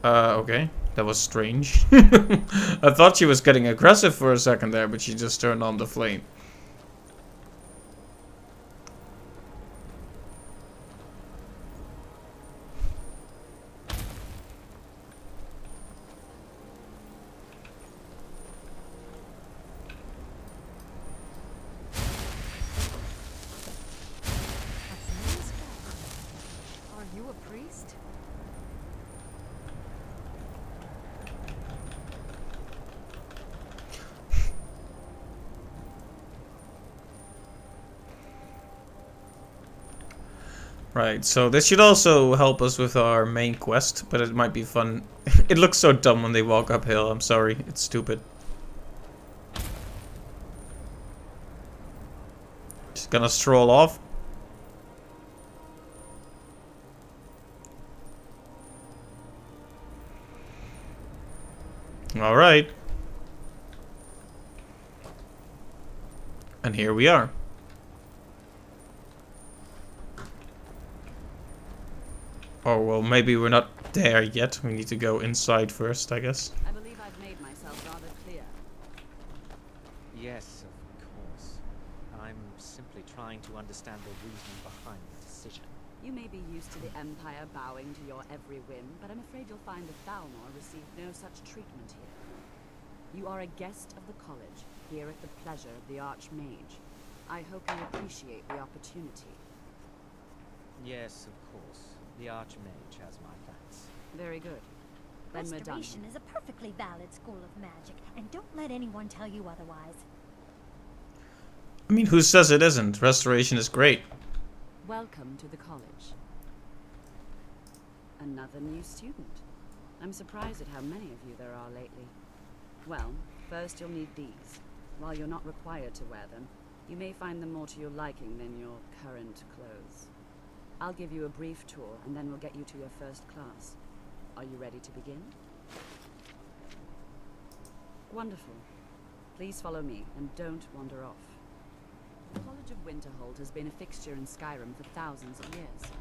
A: Okay. That was strange. I thought she was getting aggressive for a second there, but she just turned on the flame.
E: Are you a priest?
A: Right, so this should also help us with our main quest, but it might be fun. It looks so dumb when they walk uphill, I'm sorry, it's stupid. Just gonna stroll off. Alright. And here we are. Oh, well, maybe we're not there yet. We need to go inside first, I guess.
O: I believe I've made myself rather clear.
P: Yes, of course. I'm simply trying to understand the reasoning behind the decision.
O: You may be used to the Empire bowing to your every whim, but I'm afraid you'll find the Thalmor received no such treatment here. You are a guest of the college, here at the pleasure of the Archmage. I hope you appreciate the opportunity.
P: Yes, of course. The Archmage has my thanks.
O: Very good. Then we're done.
C: Restoration is a perfectly valid school of magic, and don't let anyone tell you otherwise.
A: I mean, who says it isn't? Restoration is great.
O: Welcome to the college. Another new student. I'm surprised at how many of you there are lately. Well, first you'll need these. While you're not required to wear them, you may find them more to your liking than your current clothes. I'll give you a brief tour, and then we'll get you to your first class. Are you ready to begin? Wonderful. Please follow me, and don't wander off. The College of Winterhold has been a fixture in Skyrim for thousands of years.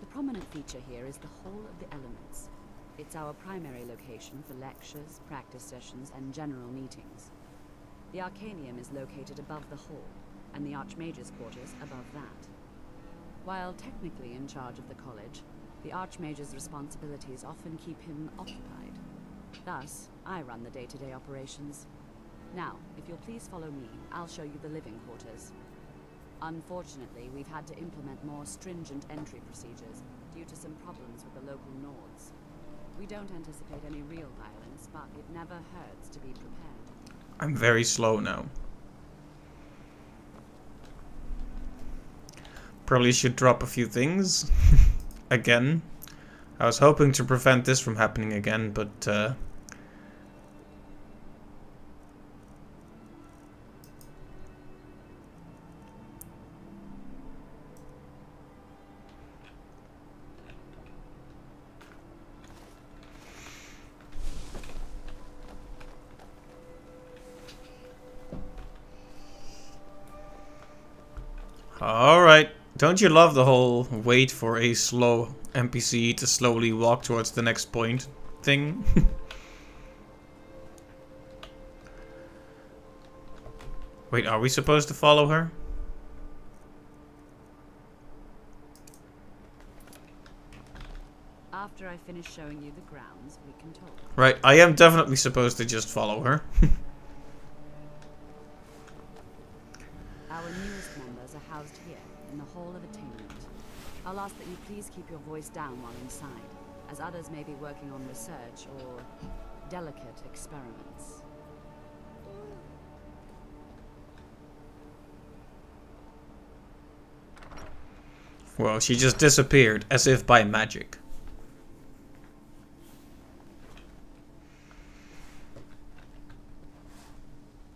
O: The prominent feature here is the Hall of the Elements. It's our primary location for lectures, practice sessions, and general meetings. The Arcanium is located above the hall, and the Archmage's quarters above that. While technically in charge of the college, the Archmage's responsibilities often keep him occupied. Thus, I run the day-to-day operations. Now, if you'll please follow me, I'll show you the living quarters. Unfortunately, we've had to implement more stringent entry procedures due to some problems with the local Nords. We don't anticipate any real violence, but it never hurts to be prepared.
A: I'm very slow now. Probably should drop a few things. Again. I was hoping to prevent this from happening again, but alright. Don't you love the whole wait for a slow NPC to slowly walk towards the next point thing? Wait, are we supposed to follow her?
O: After I finish showing you the grounds, we can talk.
A: Right, I am definitely supposed to just follow her.
O: Our newest members are housed here, in the Hall of Attainment. I'll ask that you please keep your voice down while inside, as others may be working on research or delicate experiments.
A: Well, she just disappeared, as if by magic.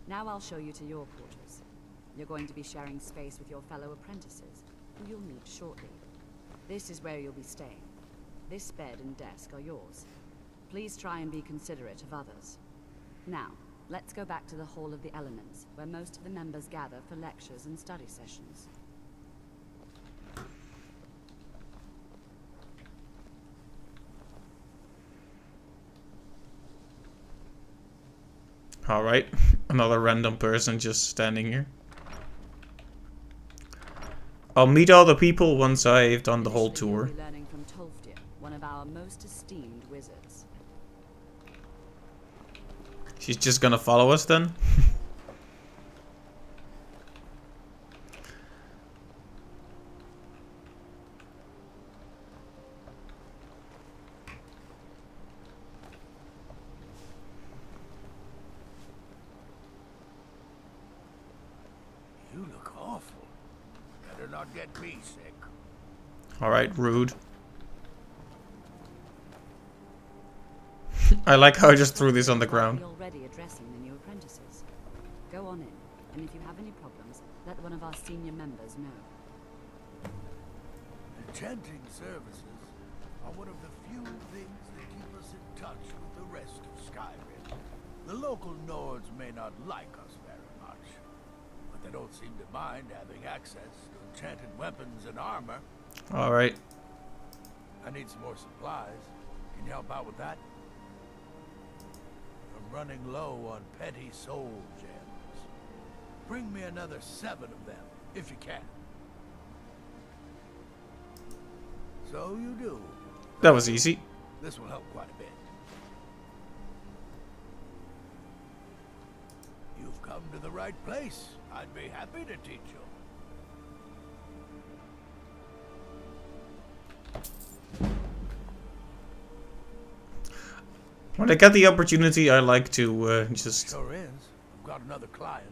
O: Now I'll show you to your quarters. You're going to be sharing space with your fellow apprentices, who you'll meet shortly. This is where you'll be staying. This bed and desk are yours. Please try and be considerate of others. Now, let's go back to the Hall of the Elements, where most of the members gather for lectures and study sessions.
A: Alright, another random person just standing here. I'll meet all the people once I've done the whole tour.
O: Learning from Tolfdir, one of our most esteemed wizards.
A: She's just gonna follow us then?
Q: You look awful. Better not get me sick.
A: Alright, rude. I like how I just threw this on the ground.
O: You're already addressing the new apprentices. Go on in, and if you have any problems, let one of our senior members know.
Q: Enchanting services are one of the few things that keep us in touch with the rest of Skyrim. The local Nords may not like us very much, but they don't seem to mind having access to enchanted weapons and armor.
A: Alright.
Q: I need some more supplies. Can you help out with that? I'm running low on petty soul gems. Bring me another 7 of them, if you can. So you do.
A: That was easy.
Q: This will help quite a bit. You've come to the right place. I'd be happy to teach you.
A: When I get the opportunity, I like to just...
Q: Sure is. I've got another client.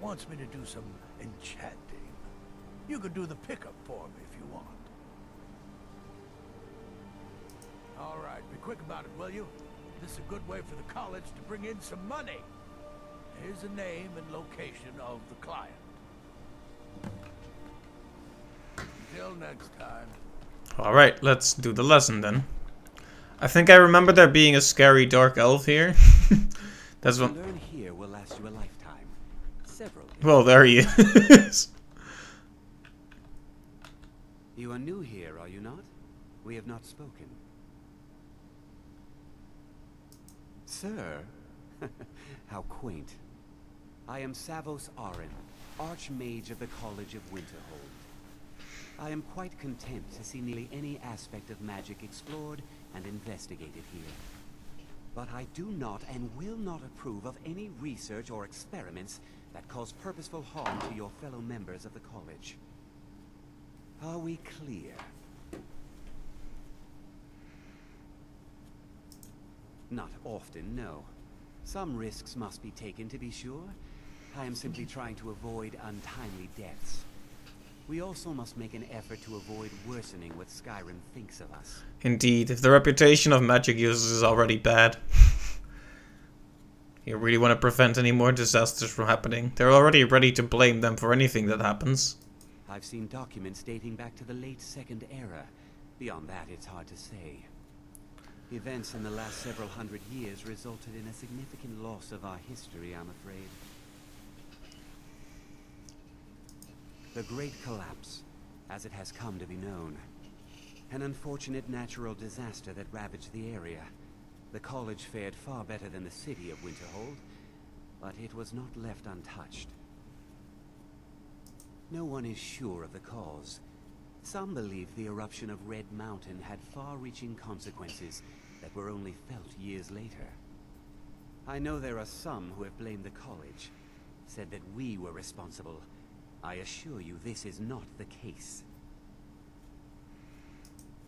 Q: Wants me to do some enchanting. You can do the pickup for me if you want. All right, be quick about it, will you? This is a good way for the college to bring in some money. Here's the name and location of the client. Until next time.
A: Alright, let's do the lesson then. I think I remember there being a scary dark elf here. That's what...
R: Learn here will last you a lifetime. Several.
A: Well, there he is.
R: You are new here, are you not? We have not spoken. Sir? How quaint. I am Savos Arin, Archmage of the College of Winterhold. I am quite content to see nearly any aspect of magic explored and investigated here. But I do not and will not approve of any research or experiments that cause purposeful harm to your fellow members of the college. Are we clear? Not often, no. Some risks must be taken to be sure. I am simply trying to avoid untimely deaths. We also must make an effort to avoid worsening what Skyrim thinks of us.
A: Indeed, if the reputation of magic users is already bad, you really want to prevent any more disasters from happening. They're already ready to blame them for anything that happens.
R: I've seen documents dating back to the late Second Era. Beyond that, it's hard to say. Events in the last several hundred years resulted in a significant loss of our history, I'm afraid. The Great Collapse, as it has come to be known. An unfortunate natural disaster that ravaged the area. The college fared far better than the city of Winterhold, but it was not left untouched. No one is sure of the cause. Some believe the eruption of Red Mountain had far-reaching consequences that were only felt years later. I know there are some who have blamed the college, said that we were responsible. I assure you this is not the case.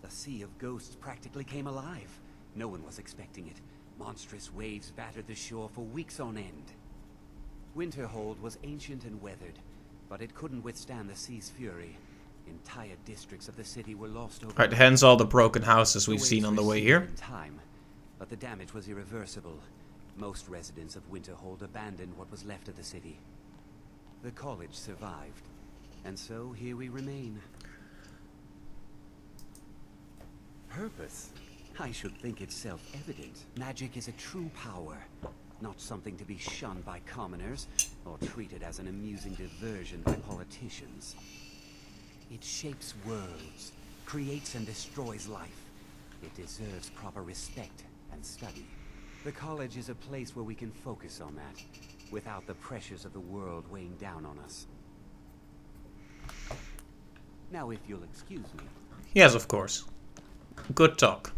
R: The Sea of Ghosts practically came alive. No one was expecting it. Monstrous waves battered the shore for weeks on end. Winterhold was ancient and weathered, but it couldn't withstand the sea's fury. Entire districts of the city were lost over.
A: Right, hence all the broken houses we've seen on the way here.
R: In time, but the damage was irreversible. Most residents of Winterhold abandoned what was left of the city. The college survived, and so here we remain. Purpose? I should think it's self-evident. Magic is a true power, not something to be shunned by commoners, or treated as an amusing diversion by politicians. It shapes worlds, creates and destroys life. It deserves proper respect and study. The college is a place where we can focus on that, without the pressures of the world weighing down on us. Now, if you'll excuse me.
A: Yes, of course. Good talk.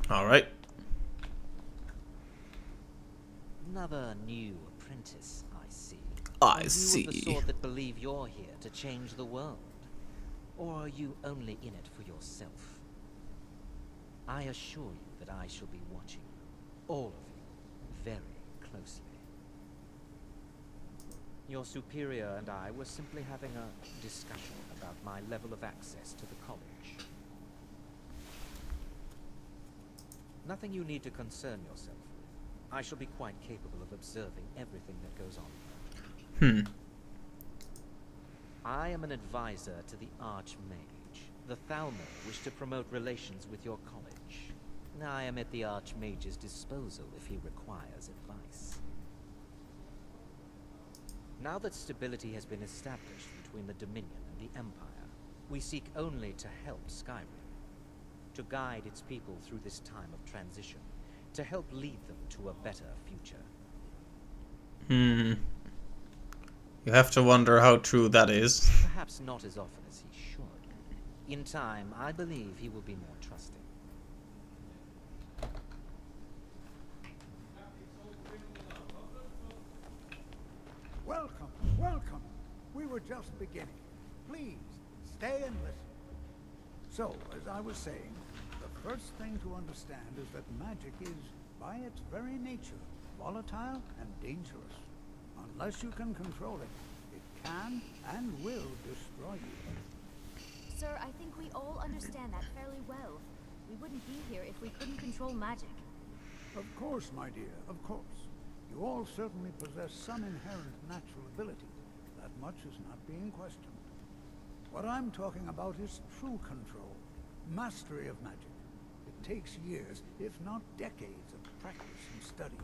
A: All right.
P: Another new apprentice, I see.
A: I
P: Are
A: see.
P: you of the sort that believe you're here to change the world? Or are you only in it for yourself? I assure you that I shall be watching all of you very closely. Your superior and I were simply having a discussion about my level of access to the college. Nothing you need to concern yourself with. I shall be quite capable of observing everything that goes on. I am an advisor to the Archmage. The Thalmor wish to promote relations with your college. I am at the Archmage's disposal if he requires advice. Now that stability has been established between the Dominion and the Empire, we seek only to help Skyrim. To guide its people through this time of transition, to help lead them to a better future.
A: You have to wonder how true that is.
P: Perhaps not as often as he should. In time, I believe he will be more trusting.
Q: Welcome, welcome. We were just beginning. Please, stay and listen. So, as I was saying, the first thing to understand is that magic is, by its very nature, volatile and dangerous. Unless you can control it, it can and will destroy you.
C: Sir, I think we all understand that fairly well. We wouldn't be here if we couldn't control magic.
Q: Of course, my dear, of course. You all certainly possess some inherent natural ability. That much is not being questioned. What I'm talking about is true control, mastery of magic. It takes years, if not decades, of practice and study.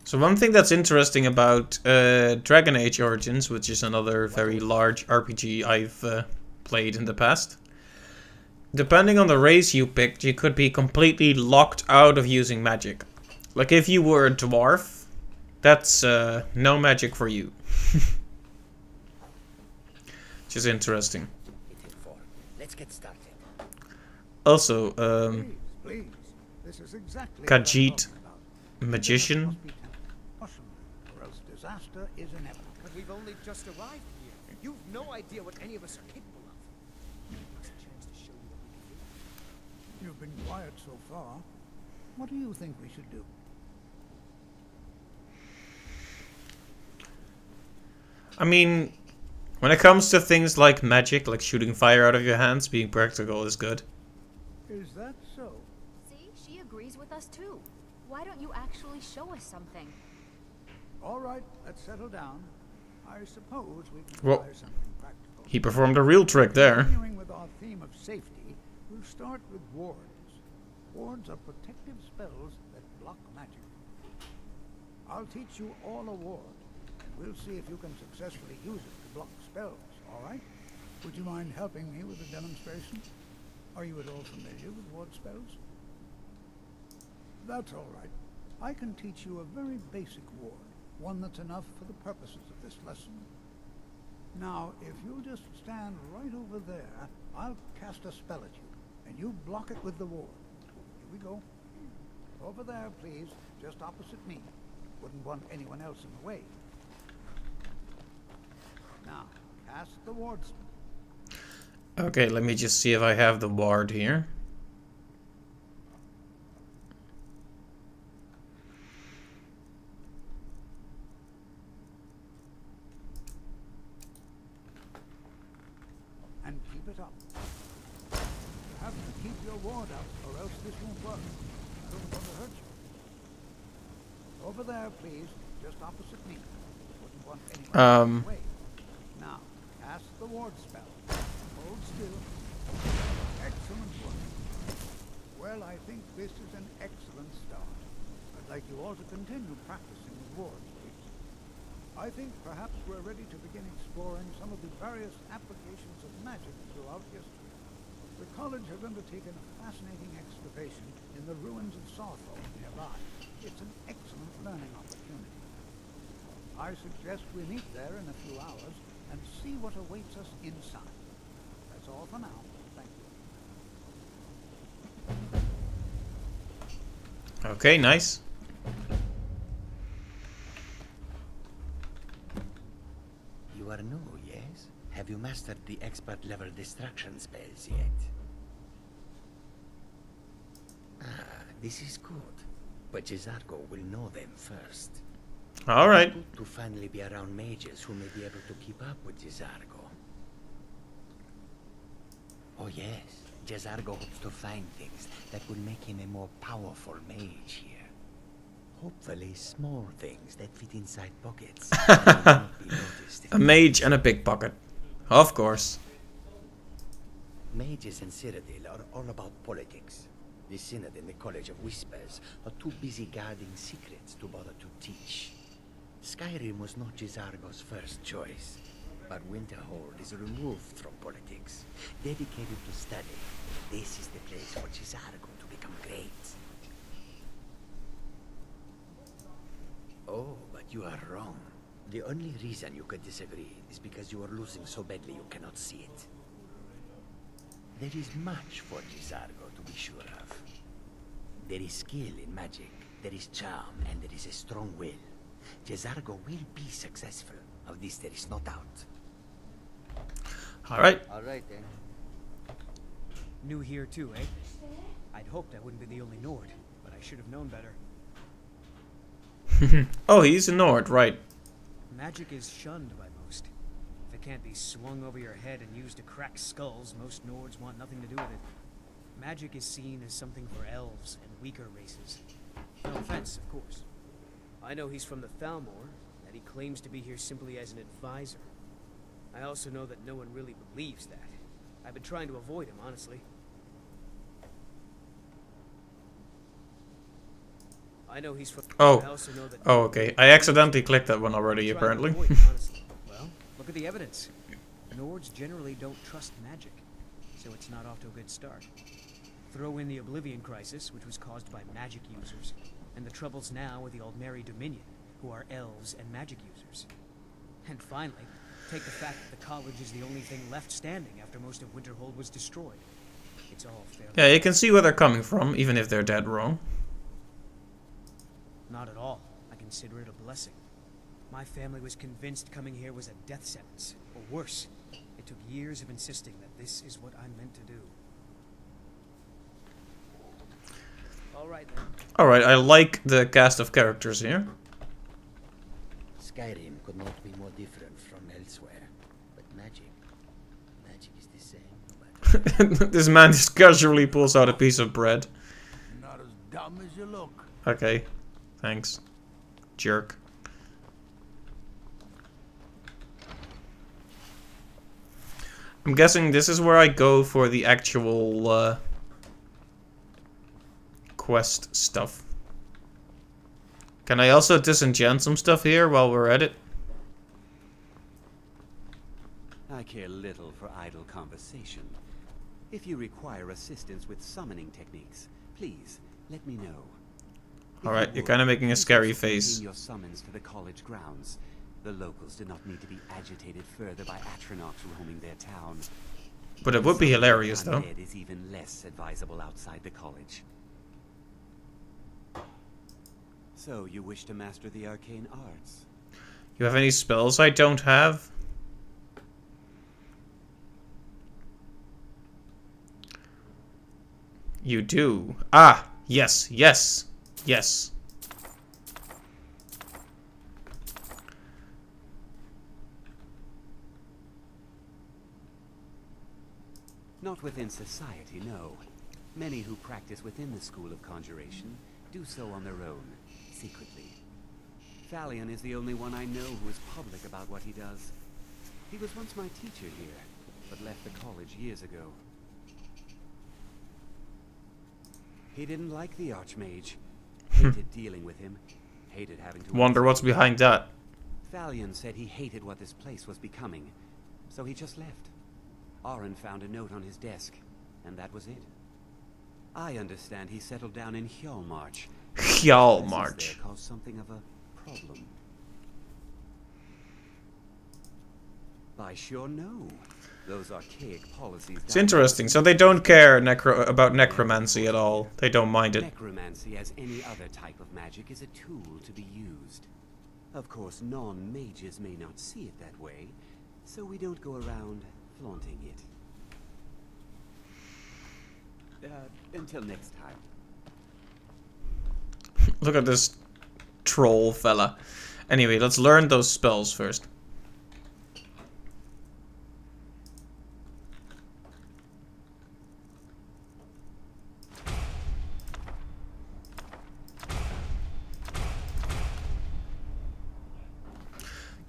A: So one thing that's interesting about Dragon Age Origins, which is another very large RPG I've played in the past, depending on the race you picked, you could be completely locked out of using magic. Like if you were a dwarf, that's no magic for you. Which is interesting.
L: Let's get started.
A: Also,
Q: Please. This is exactly
A: Khajiit, magician.
Q: or else disaster is inevitable.
B: But we've only just arrived here. You've no idea what any of us are capable of. Give us a chance to show you what we can do.
Q: You've been quiet so far. What do you think we should do?
A: I mean, when it comes to things like magic, like shooting fire out of your hands, being practical is good.
Q: Is that so?
N: See, she agrees with us too. Why don't you actually show us something?
Q: All right, let's settle down. I suppose we can
A: Well,
Q: try something practical.
A: he performed a real trick there.
Q: Continuing with our theme of safety, we'll start with wards. Wards are protective spells that block magic. I'll teach you all a ward, and we'll see if you can successfully use it to block spells, all right? Would you mind helping me with a demonstration? Are you at all familiar with ward spells? That's all right. I can teach you a very basic ward, one that's enough for the purposes of this lesson. Now, if you'll just stand right over there, I'll cast a spell at you, and you block it with the ward. Here we go. Over there, please, just opposite me. Wouldn't want anyone else in the way. Now, cast the ward spell.
A: Okay, let me just see if I have the ward here.
Q: And keep it up. You have to keep your ward up, or else this won't work. I don't want to hurt you. Over there, please, just opposite me. Wouldn't want anyone in the way. Now, cast the ward spell. Hold still. Excellent work. Well, I think this is an excellent start. I'd like you all to continue practicing with wards, please. I think perhaps we're ready to begin exploring some of the various applications of magic throughout history. The college has undertaken a fascinating excavation in the ruins of Sawthorne nearby. It's an excellent learning opportunity. I suggest we meet there in a few hours and see what awaits us inside. That's all for now. Thank you.
A: Okay, nice.
L: You are new, yes? Have you mastered the expert level distraction spells yet? Ah, this is good. But Jezargo will know them first.
A: Alright.
L: It's good to finally be around mages who may be able to keep up with Jezargo. Oh yes, Jezargo hopes to find things that will make him a more powerful mage here. Hopefully small things that fit inside pockets. That will not be noticed.
A: A mage and a pickpocket. Of course.
L: Mages in Cyrodiil are all about politics. The Synod and the College of Whispers are too busy guarding secrets to bother to teach. Skyrim was not Jezargo's first choice, but Winterhold is removed from politics, dedicated to study. This is the place for Jezargo to become great. Oh, but you are wrong. The only reason you could disagree is because you are losing so badly you cannot see it. There is much for Jezargo to be sure of. There is skill in magic, there is charm, and there is a strong will. Jezargo will be successful. Of this there is no doubt.
A: Alright.
S: Alright then. New here too, eh? I'd hoped I wouldn't be the only Nord, but I should have known better.
A: Oh, he's a Nord, right.
S: Magic is shunned by most. If it can't be swung over your head and used to crack skulls, most Nords want nothing to do with it. Magic is seen as something for elves and weaker races. No offense, of course. I know he's from the Thalmor, that he claims to be here simply as an advisor. I also know that no one really believes that. I've been trying to avoid him, honestly. I know he's from.
A: Oh.
S: I also know that.
A: Oh, okay. I accidentally clicked that one already, apparently.
S: Well, look at the evidence. Nords generally don't trust magic, so it's not off to a good start. Throw in the Oblivion Crisis, which was caused by magic users, and the troubles now with the Aldmeri Dominion, who are elves and magic users. And finally, take the fact that the college is the only thing left standing after most of Winterhold was destroyed. It's all fairly...
A: Yeah, you can see where they're coming from, even if they're dead wrong.
S: Not at all. I consider it a blessing. My family was convinced coming here was a death sentence, or worse. It took years of insisting that this is what I'm meant to do. Alright then.
A: Alright, I like the cast of characters here.
T: Skyrim could not be more different from elsewhere, but magic is the same.
A: This man just casually pulls out a piece of bread.
Q: Not as dumb as you look.
A: Okay, thanks. Jerk. I'm guessing this is where I go for the actual quest stuff. Can I also disenchant some stuff here while we're at it?
R: I care little for idle conversation. If you require assistance with summoning techniques, please let me know.
A: Alright, you're kind of making a scary face.
R: Your summons to the college grounds. The locals do not need to be agitated further by Atronachs roaming their town.
A: But it would be hilarious, though.
R: It is even less advisable outside the college. So, you wish to master the arcane arts?
A: You have any spells I don't have? You do. Ah, yes, yes, yes.
R: Not within society, no. Many who practice within the school of conjuration do so on their own, secretly. Thalion is the only one I know who is public about what he does. He was once my teacher here, but left the college years ago. He didn't like the Archmage. Hated dealing with him. Hated having to...
A: Wonder what's behind that.
R: Thalion said he hated what this place was becoming, so he just left. Arin found a note on his desk, and that was it. I understand he settled down in Hjalmarch.
A: Hjalmarch.
R: There caused something of a problem. I sure know. Those archaic policies...
A: It's interesting. So they don't care about necromancy at all. They don't mind it.
R: Necromancy, as any other type of magic, is a tool to be used. Of course, non-mages may not see it that way, so we don't go around flaunting it. Until next time.
A: Look at this troll fella. Anyway, let's learn those spells first.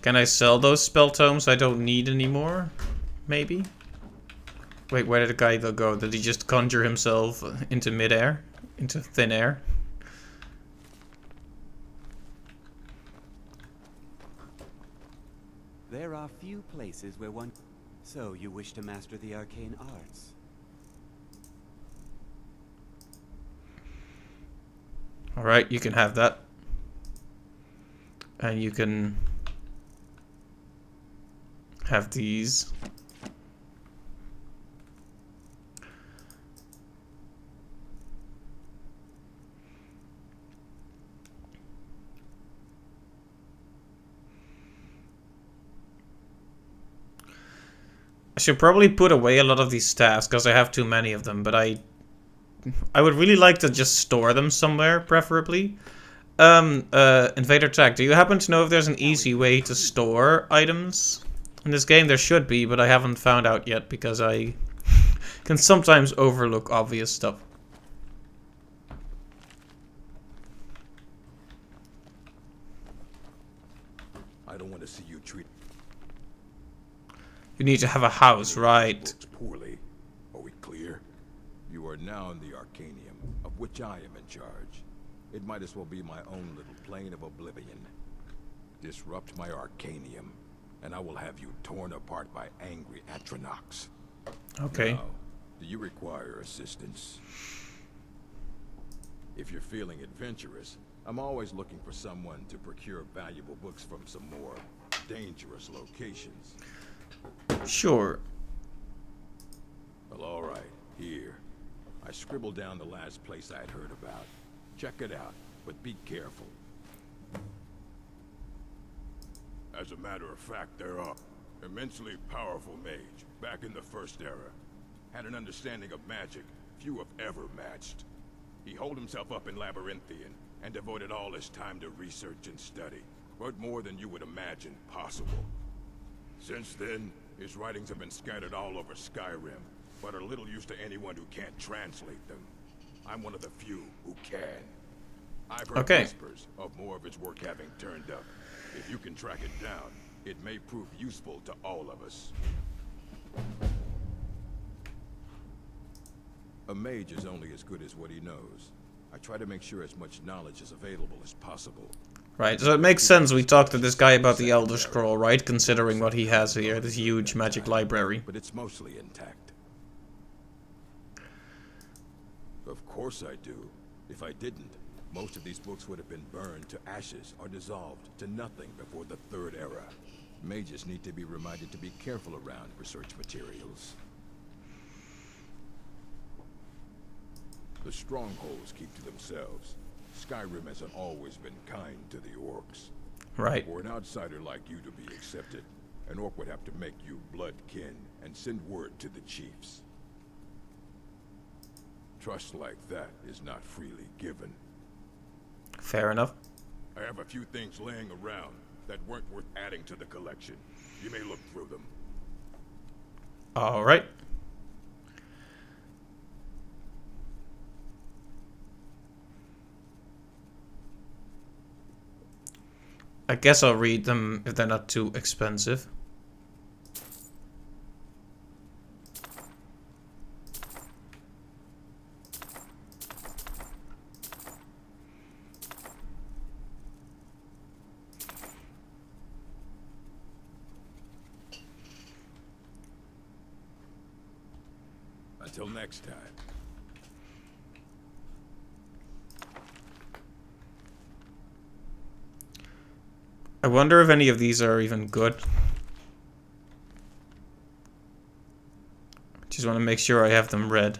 A: Can I sell those spell tomes I don't need anymore? Maybe? Wait, where did the guy go? Did he just conjure himself into midair? Into thin air?
R: There are few places where one... So, you wish to master the arcane arts?
A: Alright, you can have that. And you can... have these. I should probably put away a lot of these staffs because I have too many of them, but I would really like to just store them somewhere, preferably. Invader Tech, do you happen to know if there's an easy way to store items? In this game there should be, but I haven't found out yet because I can sometimes overlook obvious stuff.
Q: I don't want to see you treat...
A: You need to have a house, right?
Q: Poorly. Are we clear? You are now in the Arcanium, of which I am in charge.
U: it might as well be my own little plane of oblivion. Disrupt my Arcanium, and I will have you torn apart by angry Atronachs.
A: Okay.
U: Now, do you require assistance? If you're feeling adventurous, I'm always looking for someone to procure valuable books from some more dangerous locations.
A: Sure.
U: Well, all right. Here. I scribbled down the last place I'd heard about. Check it out, but be careful. As a matter of fact, there are immensely powerful mage back in the First Era. Had an understanding of magic few have ever matched. He holed himself up in Labyrinthian and devoted all his time to research and study. But more than you would imagine possible. Since then, his writings have been scattered all over Skyrim, but are little use to anyone who can't translate them. I'm one of the few who can. I've heard whispers of more of his work having turned up. If you can track it down, it may prove useful to all of us. A mage is only as good as what he knows. I try to make sure as much knowledge is available as possible.
A: Right, so it makes sense we talked to this guy about the Elder Scroll, right? Considering what he has here, this huge magic library.
U: But it's mostly intact. Of course I do. If I didn't, most of these books would have been burned to ashes or dissolved to nothing before the Third Era. Mages need to be reminded to be careful around research materials. The strongholds keep to themselves. Skyrim hasn't always been kind to the orcs.
A: Right.
U: For an outsider like you to be accepted, an orc would have to make you blood kin and send word to the chiefs. Trust like that is not freely given.
A: Fair enough.
U: I have a few things laying around that weren't worth adding to the collection. You may look through them.
A: All right. I guess I'll read them if they're not too expensive.
U: Until next time.
A: I wonder if any of these are even good. Just want to make sure I have them read.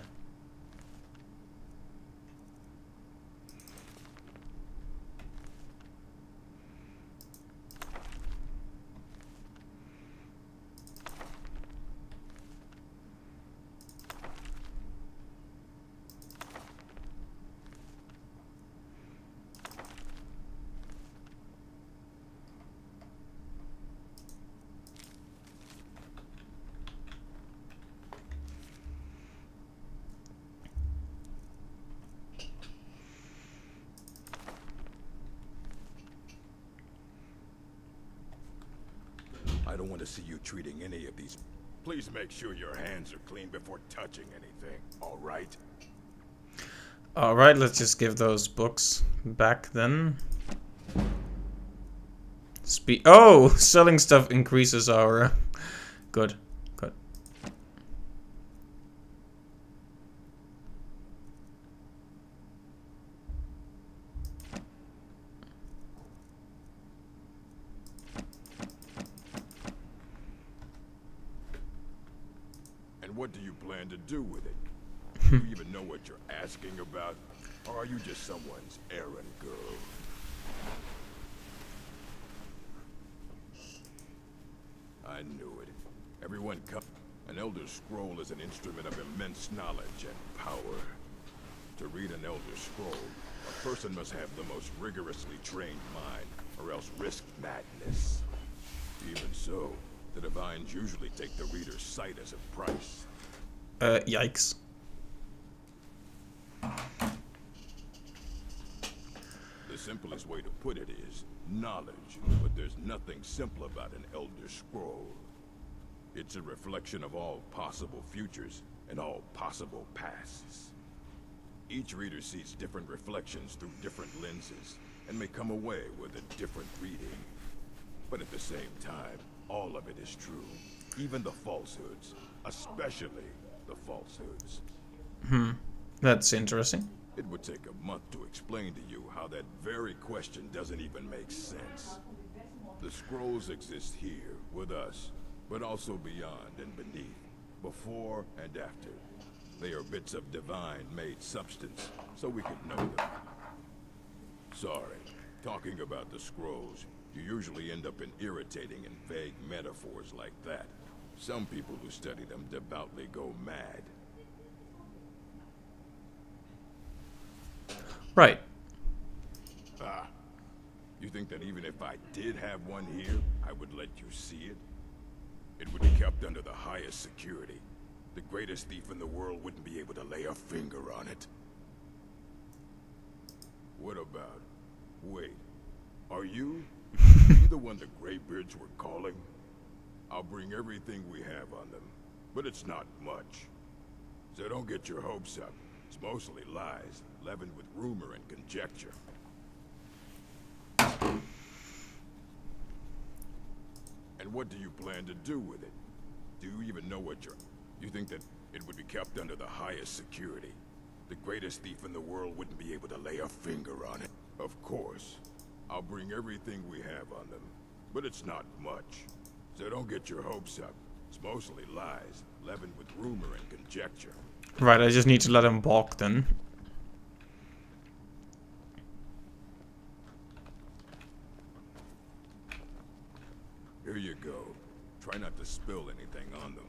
U: I don't want to see you treating any of these. Please make sure your hands are clean before touching anything, all right?
A: All right, let's just give those books back then. Oh, selling stuff increases our... Good, good.
U: And what do you plan to do with it? Do you even know what you're asking about? Or are you just someone's errand girl? I knew it. Everyone come. An Elder Scroll is an instrument of immense knowledge and power. To read an Elder Scroll, a person must have the most rigorously trained mind, or else risk madness. Even so, the Divines usually take the reader's sight as a price.
A: Yikes.
U: The simplest way to put it is knowledge, but there's nothing simple about an Elder Scroll. It's a reflection of all possible futures and all possible pasts. Each reader sees different reflections through different lenses, and may come away with a different reading. But at the same time, all of it is true. Even the falsehoods. Especially the falsehoods.
A: That's interesting.
U: It would take a month to explain to you how that very question doesn't even make sense. The scrolls exist here, with us, but also beyond and beneath, before and after. They are bits of divine-made substance, so we can know them. Sorry, talking about the scrolls, you usually end up in irritating and vague metaphors like that. Some people who study them devoutly go mad.
A: Right.
U: Ah, you think that even if I did have one here, I would let you see it? It would be kept under the highest security. The greatest thief in the world wouldn't be able to lay a finger on it. What about... Wait, are you the one the Greybeards were calling? I'll bring everything we have on them, but it's not much. So don't get your hopes up. It's mostly lies, leavened with rumor and conjecture. And what do you plan to do with it? Do you even know what you're... You think that it would be kept under the highest security? The greatest thief in the world wouldn't be able to lay a finger on it. Of course. I'll bring everything we have on them, but it's not much. So don't get your hopes up. It's mostly lies, leavened with rumor and conjecture.
A: Right, I just need to let him walk then.
U: Here you go. Try not to spill anything on them.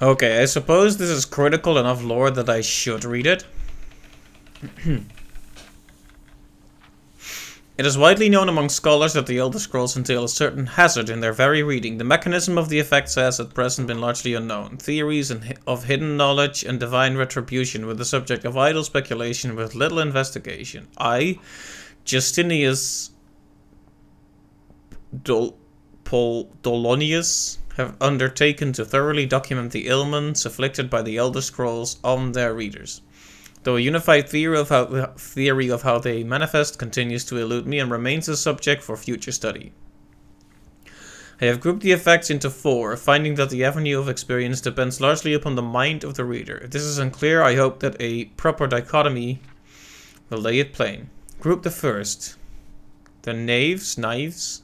A: Okay, I suppose this is critical enough lore that I should read it. It is widely known among scholars that the Elder Scrolls entail a certain hazard in their very reading. The mechanism of the effects has at present been largely unknown. Theories of hidden knowledge and divine retribution were the subject of idle speculation with little investigation. I, Justinius Dolonius, have undertaken to thoroughly document the ailments afflicted by the Elder Scrolls on their readers. Though a unified theory of how they manifest continues to elude me and remains a subject for future study. I have grouped the effects into 4, finding that the avenue of experience depends largely upon the mind of the reader. If this is unclear, I hope that a proper dichotomy will lay it plain. Group the first. The knives.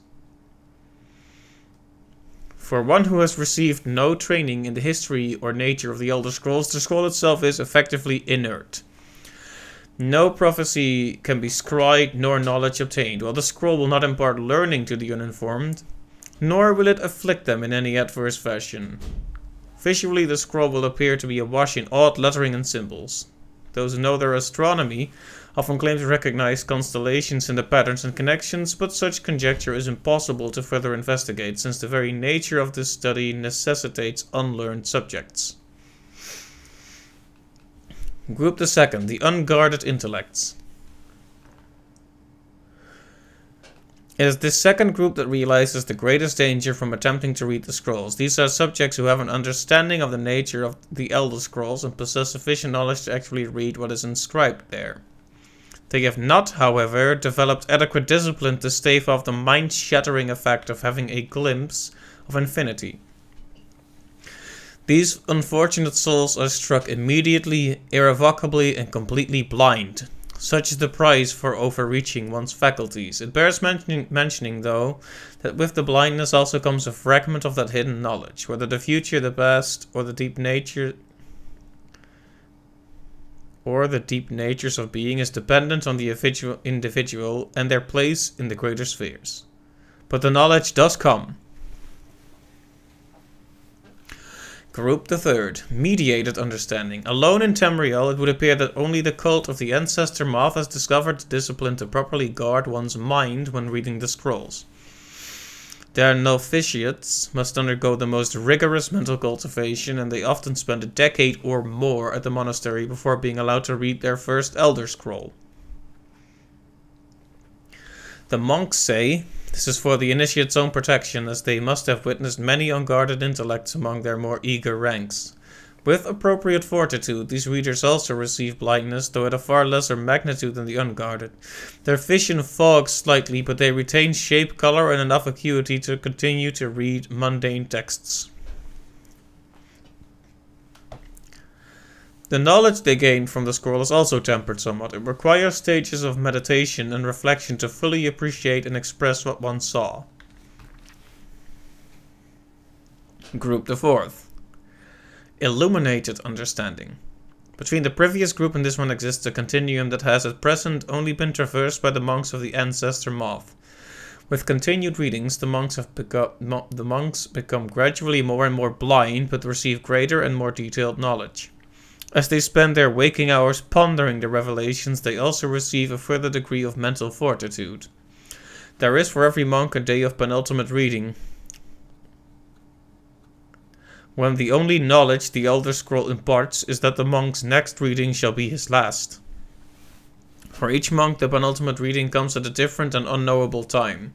A: For one who has received no training in the history or nature of the Elder Scrolls, the scroll itself is effectively inert. No prophecy can be scried, nor knowledge obtained, while the scroll will not impart learning to the uninformed, nor will it afflict them in any adverse fashion. Visually, the scroll will appear to be awash in odd lettering and symbols. Those who know their astronomy often claim to recognize constellations in the patterns and connections, but such conjecture is impossible to further investigate, since the very nature of this study necessitates unlearned subjects. Group the second, the unguarded intellects. It is this second group that realizes the greatest danger from attempting to read the scrolls. These are subjects who have an understanding of the nature of the Elder Scrolls and possess sufficient knowledge to actually read what is inscribed there. They have not, however, developed adequate discipline to stave off the mind-shattering effect of having a glimpse of infinity. These unfortunate souls are struck immediately, irrevocably, and completely blind. Such is the price for overreaching one's faculties. It bears mentioning, though, that with the blindness also comes a fragment of that hidden knowledge, whether the future, the past, or the deep natures of being is dependent on the individual and their place in the greater spheres. But the knowledge does come. Group the third, mediated understanding. Alone in Tamriel, it would appear that only the cult of the ancestor moth has discovered the discipline to properly guard one's mind when reading the scrolls. Their novitiates must undergo the most rigorous mental cultivation, and they often spend a decade or more at the monastery before being allowed to read their first Elder Scroll. The monks say this is for the initiate's own protection, as they must have witnessed many unguarded intellects among their more eager ranks. With appropriate fortitude, these readers also receive blindness, though at a far lesser magnitude than the unguarded. Their vision fogs slightly, but they retain shape, color, and enough acuity to continue to read mundane texts. The knowledge they gain from the scroll is also tempered somewhat. It requires stages of meditation and reflection to fully appreciate and express what one saw. Group the fourth. Illuminated understanding. Between the previous group and this one exists a continuum that has at present only been traversed by the monks of the ancestor Moth. With continued readings, the monks become gradually more and more blind, but receive greater and more detailed knowledge. As they spend their waking hours pondering the revelations, they also receive a further degree of mental fortitude. There is for every monk a day of penultimate reading, when the only knowledge the Elder Scroll imparts is that the monk's next reading shall be his last. For each monk, the penultimate reading comes at a different and unknowable time.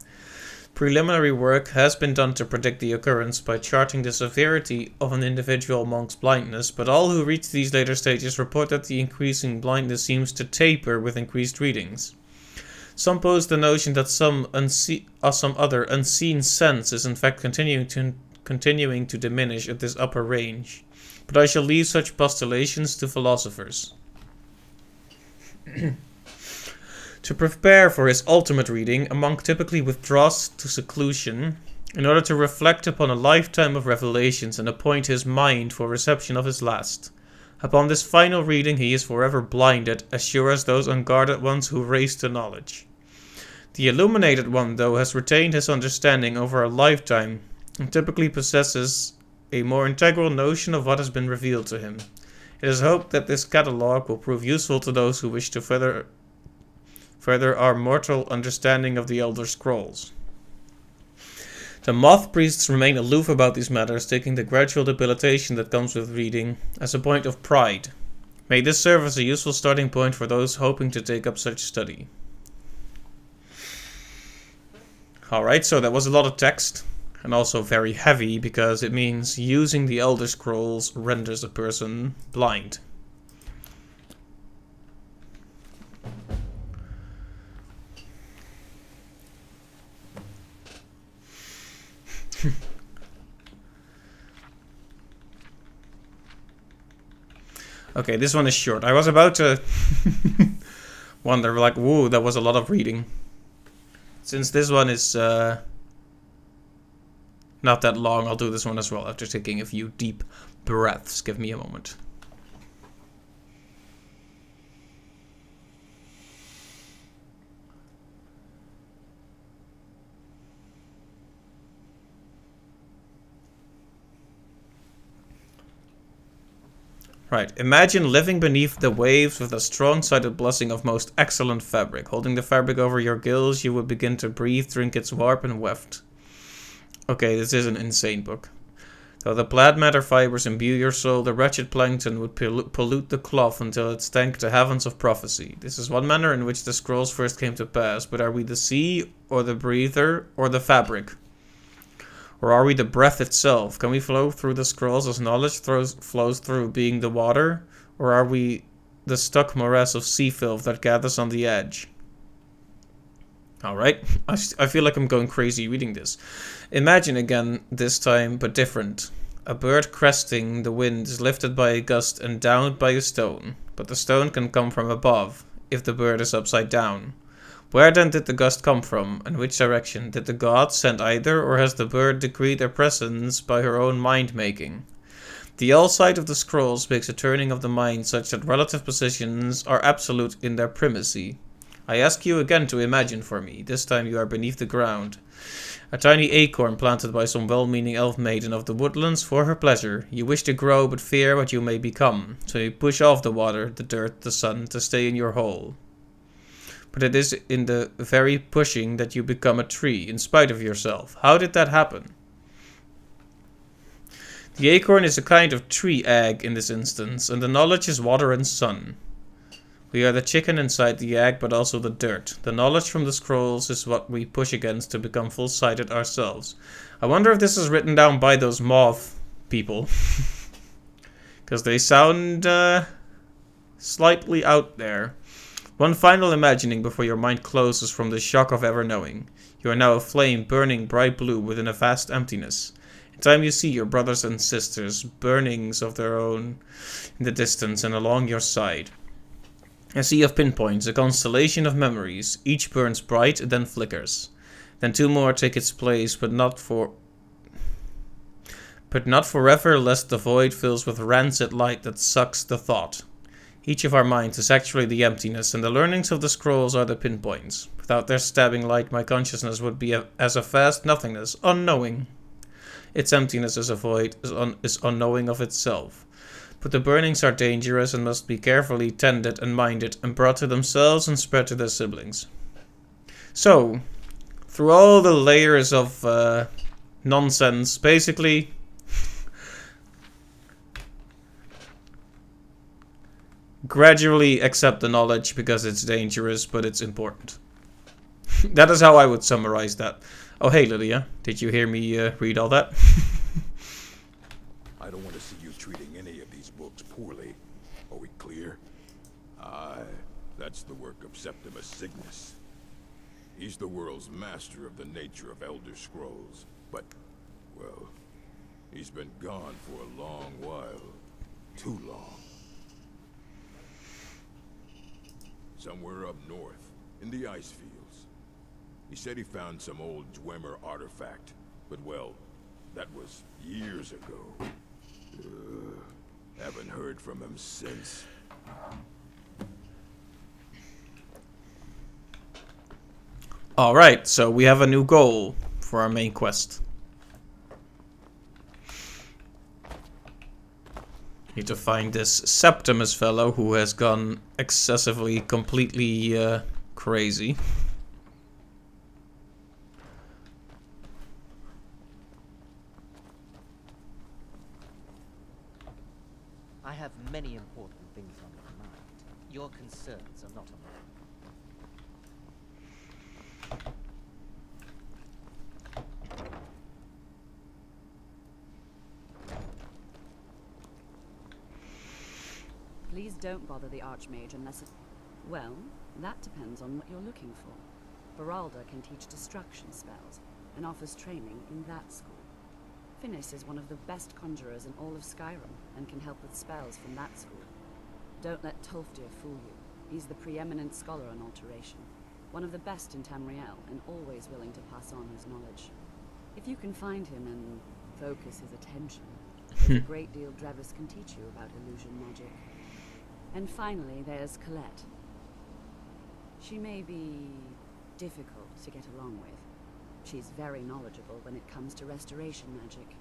A: Preliminary work has been done to predict the occurrence by charting the severity of an individual monk's blindness, but all who reach these later stages report that the increasing blindness seems to taper with increased readings. Some pose the notion that some other unseen sense is in fact continuing to diminish at this upper range, but I shall leave such postulations to philosophers. To prepare for his ultimate reading, a monk typically withdraws to seclusion in order to reflect upon a lifetime of revelations and appoint his mind for reception of his last. Upon this final reading he is forever blinded, as sure as those unguarded ones who race to knowledge. The illuminated one, though, has retained his understanding over a lifetime, and typically possesses a more integral notion of what has been revealed to him. It is hoped that this catalogue will prove useful to those who wish to further our mortal understanding of the Elder Scrolls. The Moth priests remain aloof about these matters, taking the gradual debilitation that comes with reading as a point of pride. May this serve as a useful starting point for those hoping to take up such study. Alright, so that was a lot of text. And also very heavy, because it means using the Elder Scrolls renders a person blind. Okay, this one is short. I was about to wonder, like, whoa, that was a lot of reading. Since this one is not that long, I'll do this one as well after taking a few deep breaths. Give me a moment. Right, imagine living beneath the waves with a strong-sided blessing of most excellent fabric. Holding the fabric over your gills, you would begin to breathe, drink its warp and weft. Okay, this is an insane book. Though the plant matter fibers imbue your soul, the wretched plankton would pollute the cloth until it stank the heavens of prophecy. This is one manner in which the scrolls first came to pass, but are we the sea, or the breather, or the fabric? Or are we the breath itself? Can we flow through the scrolls as knowledge flows through being the water? Or are we the stuck morass of sea filth that gathers on the edge? Alright, I feel like I'm going crazy reading this. Imagine again, this time, but different. A bird cresting the wind is lifted by a gust and downed by a stone. But the stone can come from above, if the bird is upside down. Where then did the gust come from, and which direction? Did the gods send either, or has the bird decreed their presence by her own mind-making? The all-sight of the scrolls makes a turning of the mind such that relative positions are absolute in their primacy. I ask you again to imagine for me. This time you are beneath the ground. A tiny acorn planted by some well-meaning elf maiden of the woodlands for her pleasure. You wish to grow, but fear what you may become. So you push off the water, the dirt, the sun, to stay in your hole. but it is in the very pushing that you become a tree, in spite of yourself. How did that happen? The acorn is a kind of tree egg in this instance, and the knowledge is water and sun. We are the chicken inside the egg, but also the dirt. The knowledge from the scrolls is what we push against to become full-sighted ourselves. I wonder if this is written down by those moth people. Because they sound slightly out there. One final imagining before your mind closes from the shock of ever knowing. You are now a flame burning bright blue within a vast emptiness. In time you see your brothers and sisters, burnings of their own in the distance and along your side. A sea of pinpoints, a constellation of memories. Each burns bright, then flickers. Then two more take its place, but not forever, lest the void fills with rancid light that sucks the thought. Each of our minds is actually the emptiness, and the learnings of the scrolls are the pinpoints. Without their stabbing light, my consciousness would be as a vast nothingness, unknowing. Its emptiness as a void is unknowing of itself. But the burnings are dangerous and must be carefully tended and minded and brought to themselves and spread to their siblings. So, through all the layers of nonsense, basically, gradually accept the knowledge because it's dangerous, but it's important. That is how I would summarize that. Oh, hey, Lydia. Did you hear me read all that?
U: I don't want to see you treating any of these books poorly. Are we clear? Aye, that's the work of Septimus Cygnus. He's the world's master of the nature of Elder Scrolls. But, well, he's been gone for a long while. Too long. Somewhere up north, in the ice fields. He said he found some old Dwemer artifact, but well, that was years ago. Haven't heard from him since.
A: Alright, so we have a new goal for our main quest. Need to find this Septimus fellow who has gone excessively, completely crazy.
P: I have many important things on my mind. Your concerns are not on mine.
O: Please don't bother the Archmage unless it... Well, that depends on what you're looking for. Beralda can teach destruction spells, and offers training in that school. Finis is one of the best conjurers in all of Skyrim, and can help with spells from that school. Don't let Tolfdir fool you. He's the preeminent scholar on alteration, one of the best in Tamriel, and always willing to pass on his knowledge. If you can find him and focus his attention, there's a great deal Drevis can teach you about illusion magic. And finally, there's Colette. She may be difficult to get along with. She's very knowledgeable when it comes to restoration magic.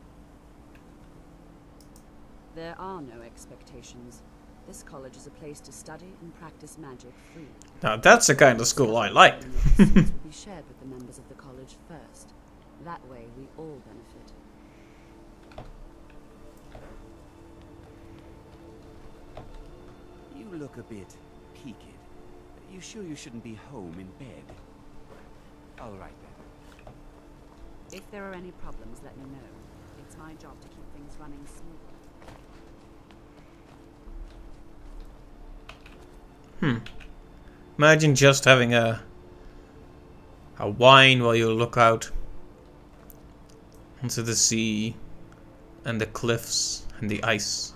O: There are no expectations. This college is a place to study and practice magic freely.
A: Now that's the kind of school I like.
O: will be shared with the members of the college first. That way we all benefit.
R: You look a bit peaked. You sure you shouldn't be home in bed? All right then.
O: If there are any problems, let me know. It's my job to keep things running smoothly.
A: Imagine just having a wine while you look out onto the sea and the cliffs and the ice.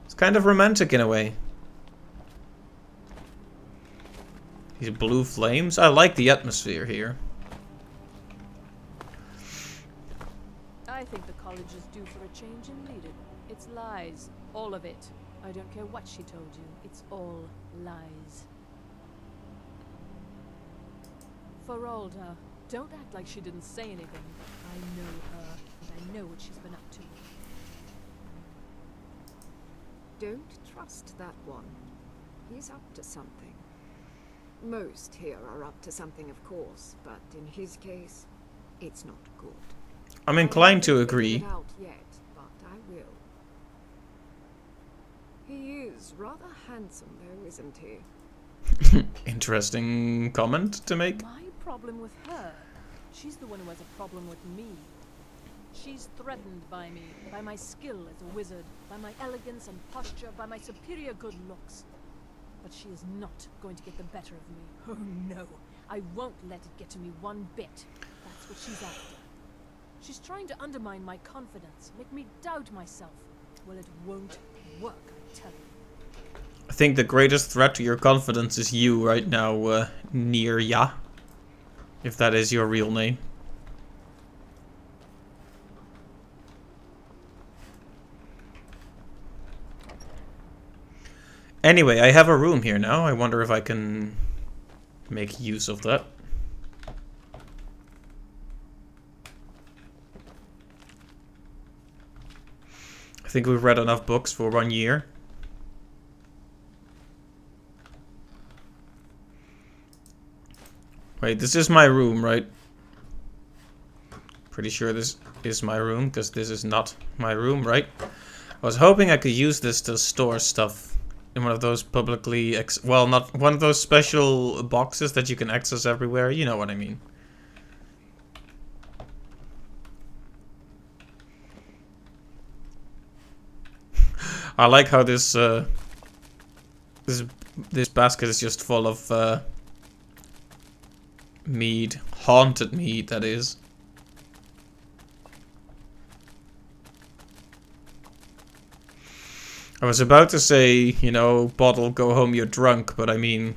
A: It's kind of romantic in a way. These blue flames. I like the atmosphere here.
H: I think the college is due for a change and needed. It's lies. All of it. I don't care what she told you. It's all lies. Feralda, don't act like she didn't say anything. I know her, and I know what she's been up to.
E: Don't trust that one. He's up to something. Most here are up to something, of course, but in his case, it's not good.
A: I'm inclined to
E: I haven't
A: agree.
E: figured it out yet, but I will. He is rather handsome, though, isn't he?
A: Interesting comment to make.
H: My problem with her, she's the one who has a problem with me. She's threatened by me, by my skill as a wizard, by my elegance and posture, by my superior good looks. But she is not going to get the better of me. Oh no, I won't let it get to me one bit. That's what she's after. She's trying to undermine my confidence, make me doubt myself. Well, it won't work, I tell you.
A: I think the greatest threat to your confidence is you right now, Nirya. If that is your real name. Anyway, I have a room here now. I wonder if I can make use of that. I think we've read enough books for 1 year. Wait, this is my room, right? Pretty sure this is my room, because this is not my room, right? I was hoping I could use this to store stuff in one of those publicly... well, not one of those special boxes that you can access everywhere. You know what I mean. I like how this this basket is just full of mead, haunted mead, that is. I was about to say, you know, bottle, go home, you're drunk, but I mean,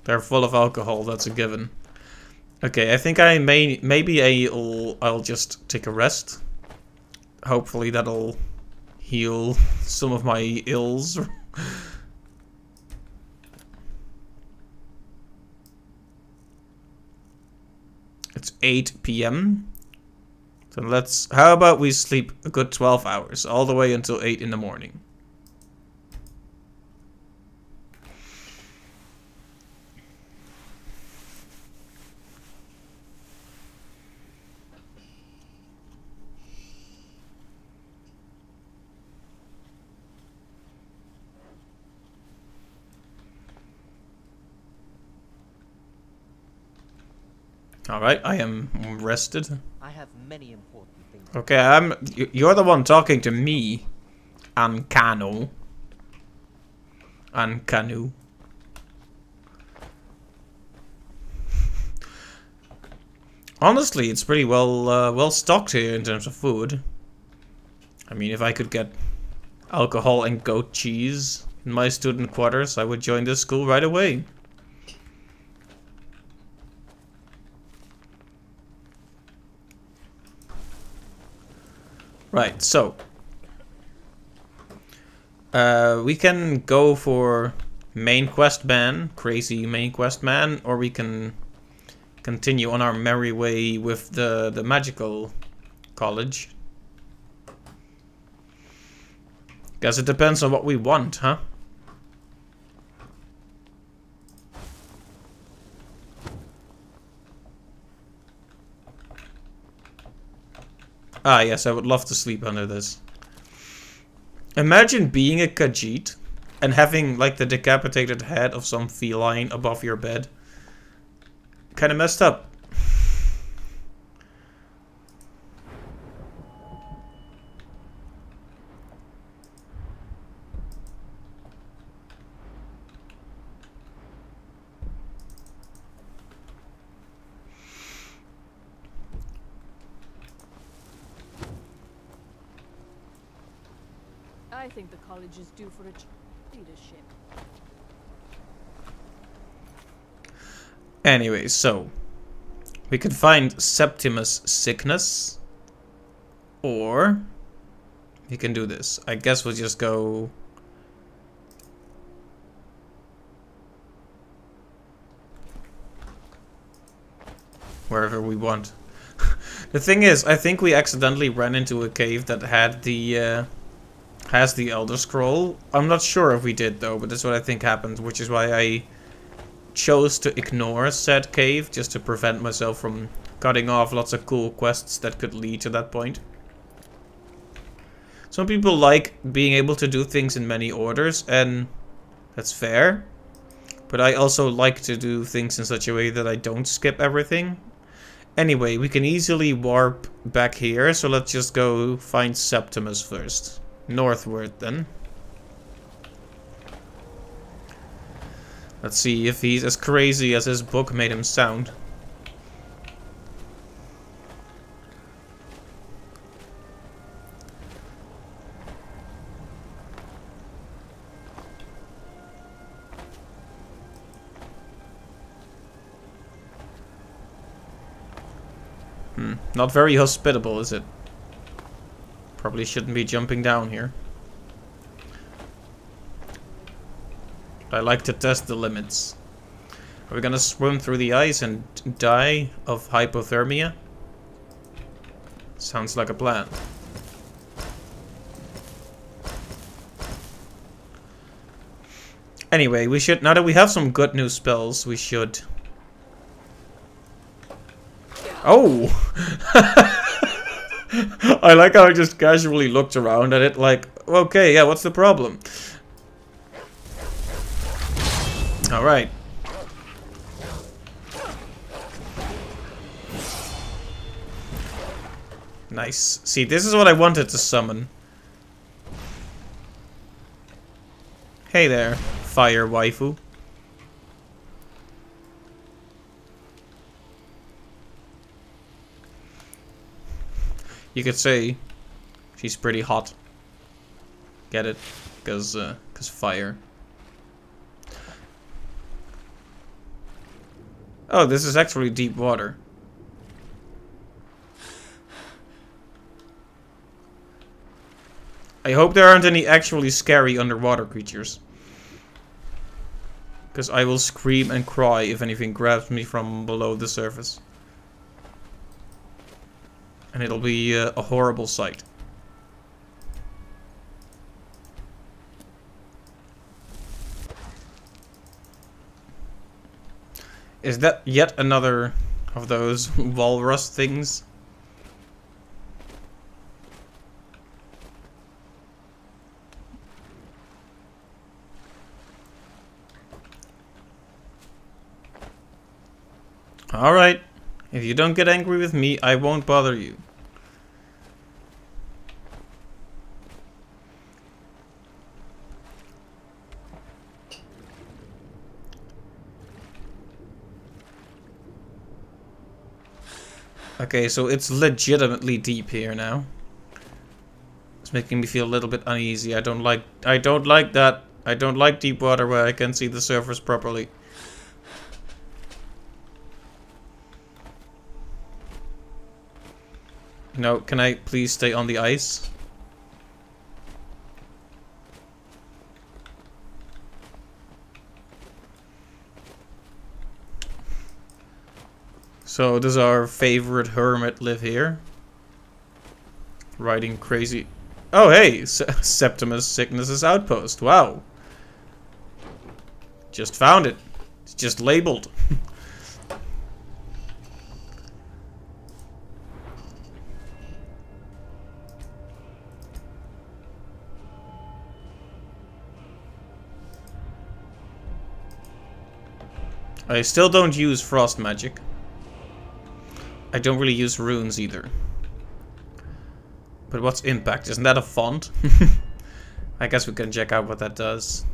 A: they're full of alcohol, that's a given. Okay, I think I maybe I'll just take a rest. Hopefully that'll heal some of my ills. It's 8 PM. So how about we sleep a good 12 hours, all the way until 8 in the morning. Alright, I am rested.
P: I have many important things.
A: Okay, you're the one talking to me. Ancano. Ancanu. Honestly, it's pretty well stocked here in terms of food. I mean, if I could get alcohol and goat cheese in my student quarters, I would join this school right away. Right, so we can go for main quest man, crazy main quest man, or we can continue on our merry way with the magical college. Guess it depends on what we want, huh? Ah, yes, I would love to sleep under this. Imagine being a Khajiit and having, like, the decapitated head of some feline above your bed. Kinda messed up.
H: I think the college is due for a leadership.
A: Anyway, so we could find Septimus' sickness, or we can do this. I guess we'll just go wherever we want. The thing is, I think we accidentally ran into a cave that had the has the Elder Scroll. I'm not sure if we did though, but that's what I think happened, which is why I chose to ignore said cave just to prevent myself from cutting off lots of cool quests that could lead to that point. Some people like being able to do things in many orders, and that's fair. But I also like to do things in such a way that I don't skip everything. Anyway, we can easily warp back here, so let's just go find Septimus first. Northward then. Let's see if he's as crazy as his book made him sound. Not very hospitable, is it? Probably shouldn't be jumping down here. I like to test the limits. Are we gonna swim through the ice and die of hypothermia? Sounds like a plan. Anyway, we should, now that we have some good new spells, we should... Oh! I like how I just casually looked around at it like, okay, yeah, what's the problem? Alright. Nice. See, this is what I wanted to summon. Hey there, fire waifu. You could say she's pretty hot. Get it? Because fire. Oh, this is actually deep water. I hope there aren't any actually scary underwater creatures. Because I will scream and cry if anything grabs me from below the surface. And it'll be a horrible sight. Is that yet another of those walrus things? Alright. If you don't get angry with me, I won't bother you. Okay, so it's legitimately deep here now. It's making me feel a little bit uneasy. I don't like that. I don't like deep water where I can see the surface properly. No, can I please stay on the ice? So does our favorite hermit live here? Riding crazy... Oh hey! Septimus Sickness's outpost. Wow. Just found it. It's just labeled. I still don't use frost magic. I don't really use runes either. But what's impact? Isn't that a font? I guess we can check out what that does.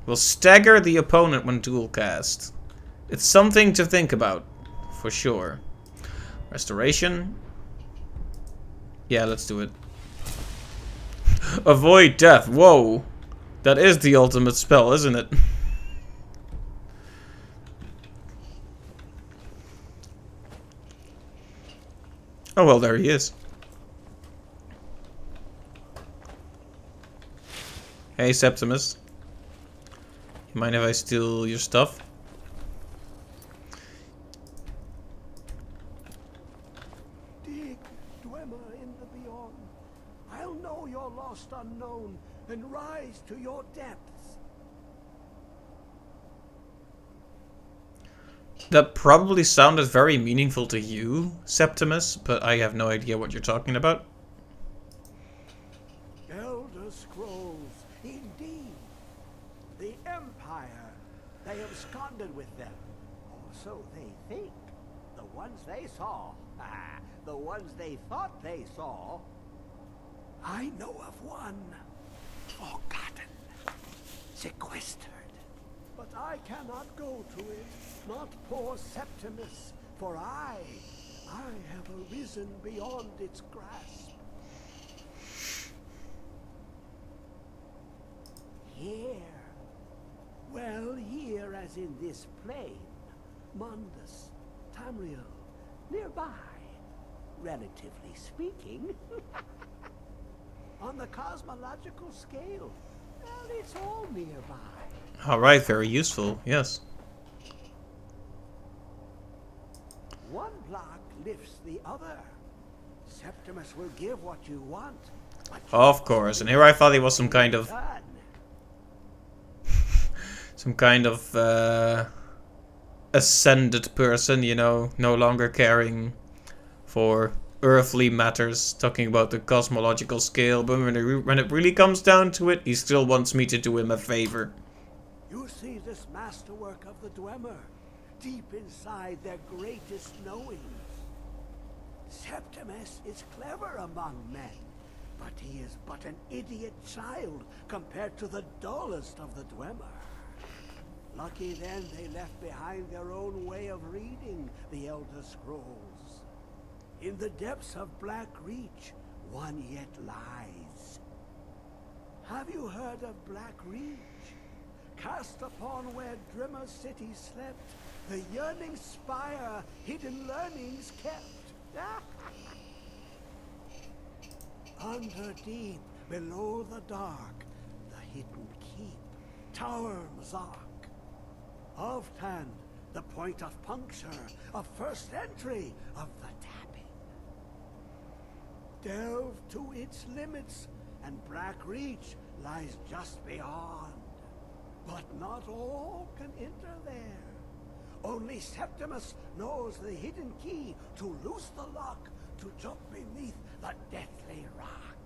A: Will stagger the opponent when dual cast. It's something to think about, for sure. Restoration. Yeah, let's do it. Avoid death. Whoa. That is the ultimate spell, isn't it? Oh well, there he is. Hey Septimus. You mind if I steal your stuff?
Q: Dig, dweller in the beyond. I'll know your lost unknown and rise to your depths.
A: That probably sounded very meaningful to you, Septimus, but I have no idea what you're talking about.
Q: Elder Scrolls, indeed. The Empire. They absconded with them. Or so they think. The ones they saw. The ones they thought they saw. I know of one. Forgotten. Sequestered. But I cannot go to it. Not poor Septimus. For I have arisen beyond its grasp. Here. Well, here as in this plane. Mundus, Tamriel, nearby. Relatively speaking. On the cosmological scale, well, it's all nearby.
A: Alright, very useful, yes.
Q: One block lifts the other. Septimus will give what you want.
A: Of course, and here I thought he was some kind of... ascended person, you know, no longer caring for earthly matters, talking about the cosmological scale, but when it really comes down to it, he still wants me to do him a favor.
Q: You see this masterwork of the Dwemer, deep inside their greatest knowing. Septimus is clever among men, but he is but an idiot child compared to the dullest of the Dwemer. Lucky then they left behind their own way of reading the Elder Scrolls. In the depths of Black Reach, one yet lies. Have you heard of Black Reach? Cast upon where Drimmer City slept, the yearning spire, hidden learnings kept. Under deep, below the dark, the hidden keep, Tower Mazark. Oftan, the point of puncture, of first entry, of the tapping. Delve to its limits, and Black Reach lies just beyond. But not all can enter there. Only Septimus knows the hidden key to loose the lock, to jump beneath the deathly rock.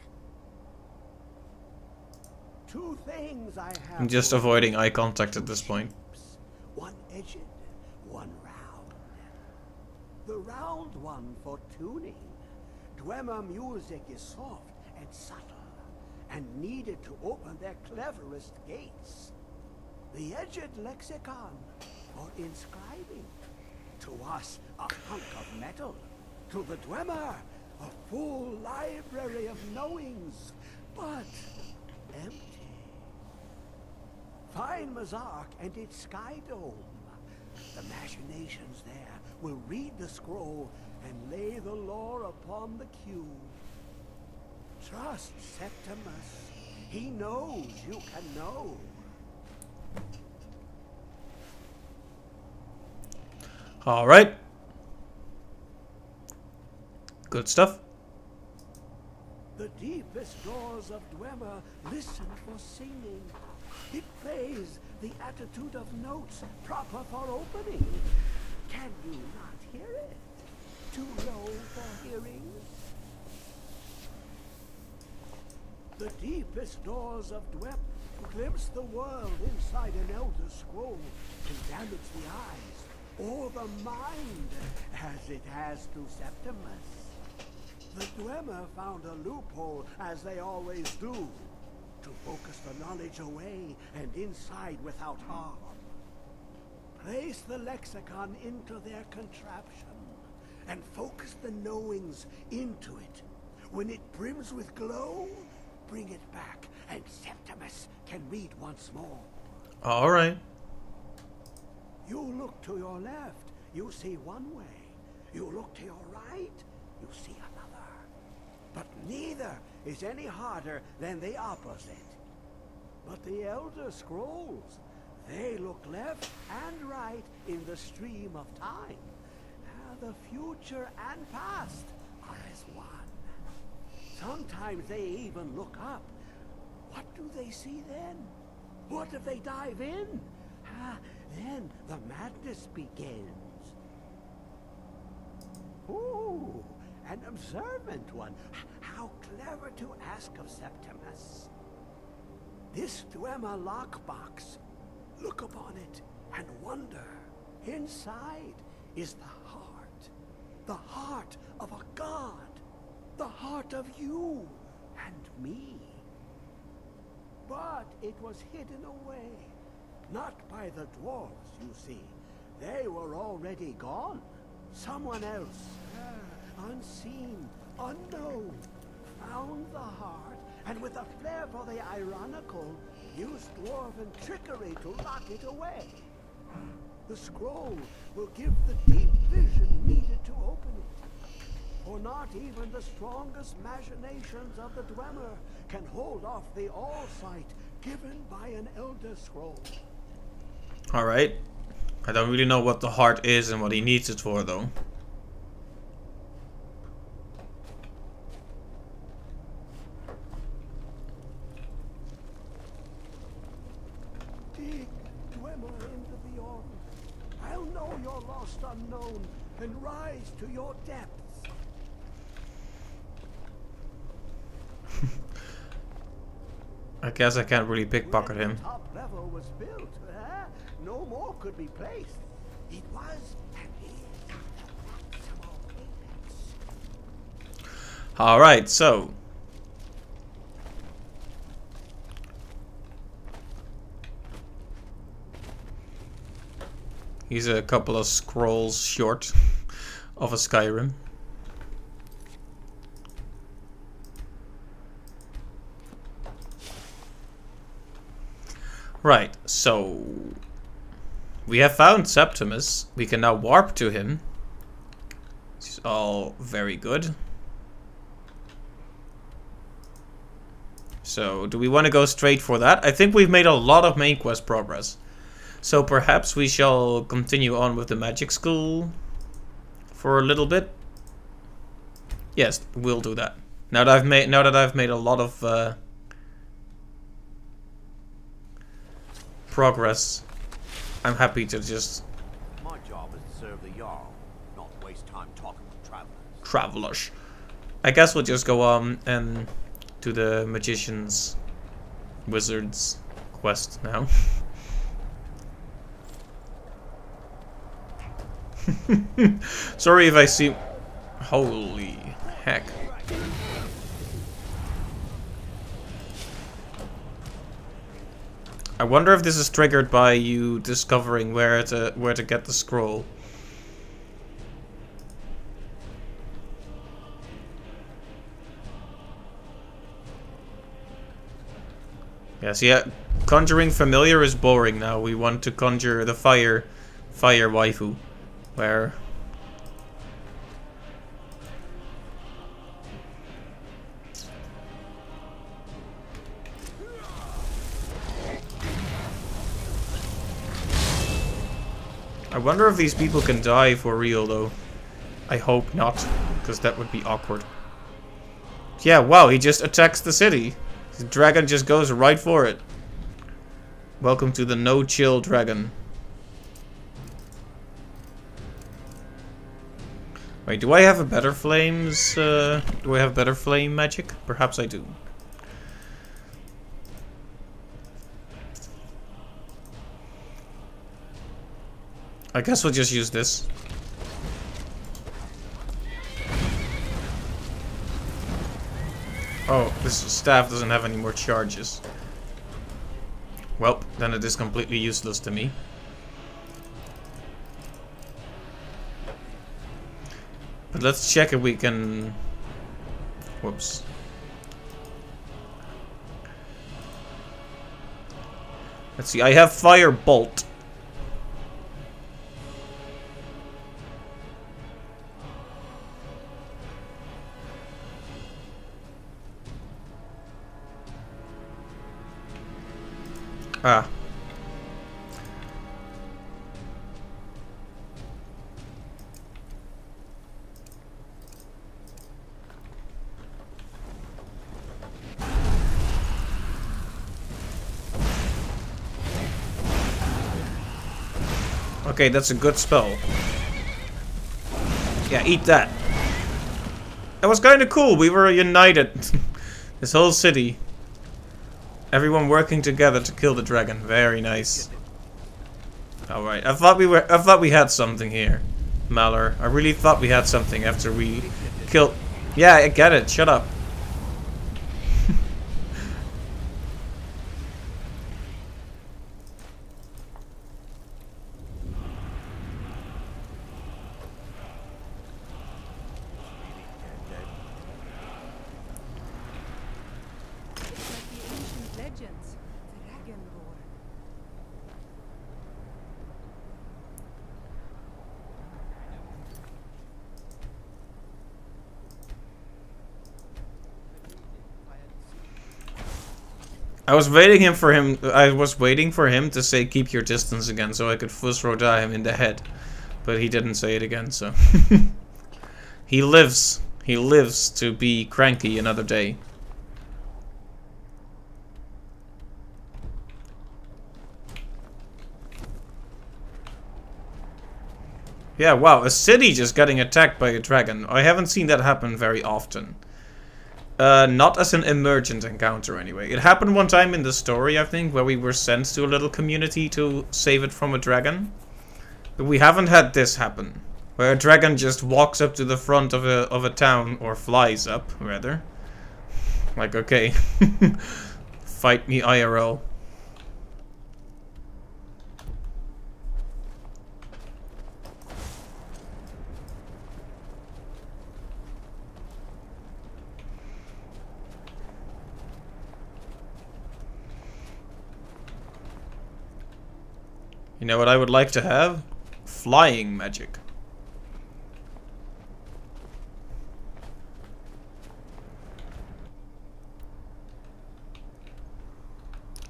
Q: Two things I have.
A: I'm just avoiding eye contact at this point.
Q: One edged, one round. The round one for tuning. Dwemer music is soft and subtle, and needed to open their cleverest gates. The edged lexicon for inscribing. To us, a hunk of metal. To the Dwemer, a full library of knowings, but empty. Find Mazark and its sky dome. The machinations there will read the scroll and lay the lore upon the cube. Trust Septimus. He knows you can know.
A: Alright. Good stuff.
Q: The deepest doors of Dwemer listen for singing. It plays the attitude of notes proper for opening. Can you not hear it? Too low for hearing? The deepest doors of Dwemer glimpse the world inside an Elder Scroll can damage the eyes or the mind as it has to Septimus. The Dwemer found a loophole, as they always do, to focus the knowledge away and inside without harm. Place the lexicon into their contraption, and focus the knowings into it. When it brims with glow, bring it back, and Septimus can read once more.
A: Alright.
Q: You look to your left, you see one way. You look to your right, you see another. But neither is any harder than the opposite. But the Elder Scrolls, they look left and right in the stream of time. The future and past are as one. Sometimes they even look up. What do they see then? What if they dive in?
I: then the madness begins. Ooh, an observant one. How clever to ask of Septimus. This Dwemer lockbox. Look upon it and wonder. Inside is the heart of a god, the heart of you and me. But it was hidden away, not by the dwarves, you see. They were already gone. Someone else, unseen, unknown, found the heart, and with a flair for the ironical, used dwarven trickery to lock it away. The scroll will give the deep vision needed to open it. For not even the strongest machinations of the Dwemer can hold off the all-sight given by an Elder Scroll.
A: Alright. I don't really know what the heart is and what he needs it for, though.
I: Dig, Dwemer, into the Order. I'll know your lost unknown and rise to your depths.
A: I guess I can't really pickpocket him.
I: Top level was built, no more could be placed. It was and is the maximal apex.
A: Alright, so. He's a couple of scrolls short of a Skyrim. Right, so we have found Septimus. We can now warp to him. This is all very good. So, do we want to go straight for that? I think we've made a lot of main quest progress. So perhaps we shall continue on with the magic school for a little bit. Yes, we'll do that. Now that I've made a lot of progress, I'm happy to just...
L: My job is to serve the Jarl, not waste time talking with travelers.
A: Travelers. I guess we'll just go on and do the magician's wizard's quest now. Sorry if I seem... Holy heck. I wonder if this is triggered by you discovering where to get the scroll. Yes, yeah. Conjuring familiar is boring now. We want to conjure the fire waifu, where I wonder if these people can die for real, though. I hope not, because that would be awkward. Yeah, wow, he just attacks the city. The dragon just goes right for it. Welcome to the no-chill dragon. Wait, do I have a better flames? Do I have better flame magic? Perhaps I do. I guess we'll just use this. Oh, this staff doesn't have any more charges. Well, then it is completely useless to me. But let's check if we can... Whoops. Let's see, I have Fire Bolt. Ah. Okay, that's a good spell. Yeah, eat that. That was kind of cool. We were united. This whole city. Everyone working together to kill the dragon. Very nice. Alright, I thought we had something here. Malor. I really thought we had something after we killed... Yeah, I get it. Shut up. I was waiting for him to say keep your distance again so I could Fusro him in the head. But he didn't say it again, so he lives to be cranky another day. Yeah, wow, a city just getting attacked by a dragon. I haven't seen that happen very often. Not as an emergent encounter, anyway. It happened one time in the story, I think, where we were sent to a little community to save it from a dragon. But we haven't had this happen, where a dragon just walks up to the front of a town, or flies up, rather. Like, okay, fight me IRL. You know what I would like to have? Flying magic.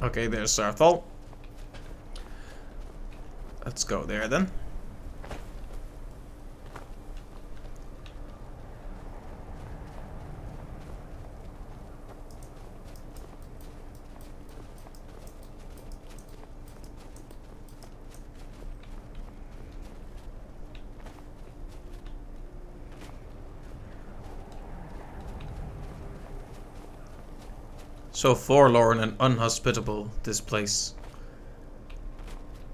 A: Okay, there's Sarthal. Let's go there then. So forlorn and unhospitable, this place.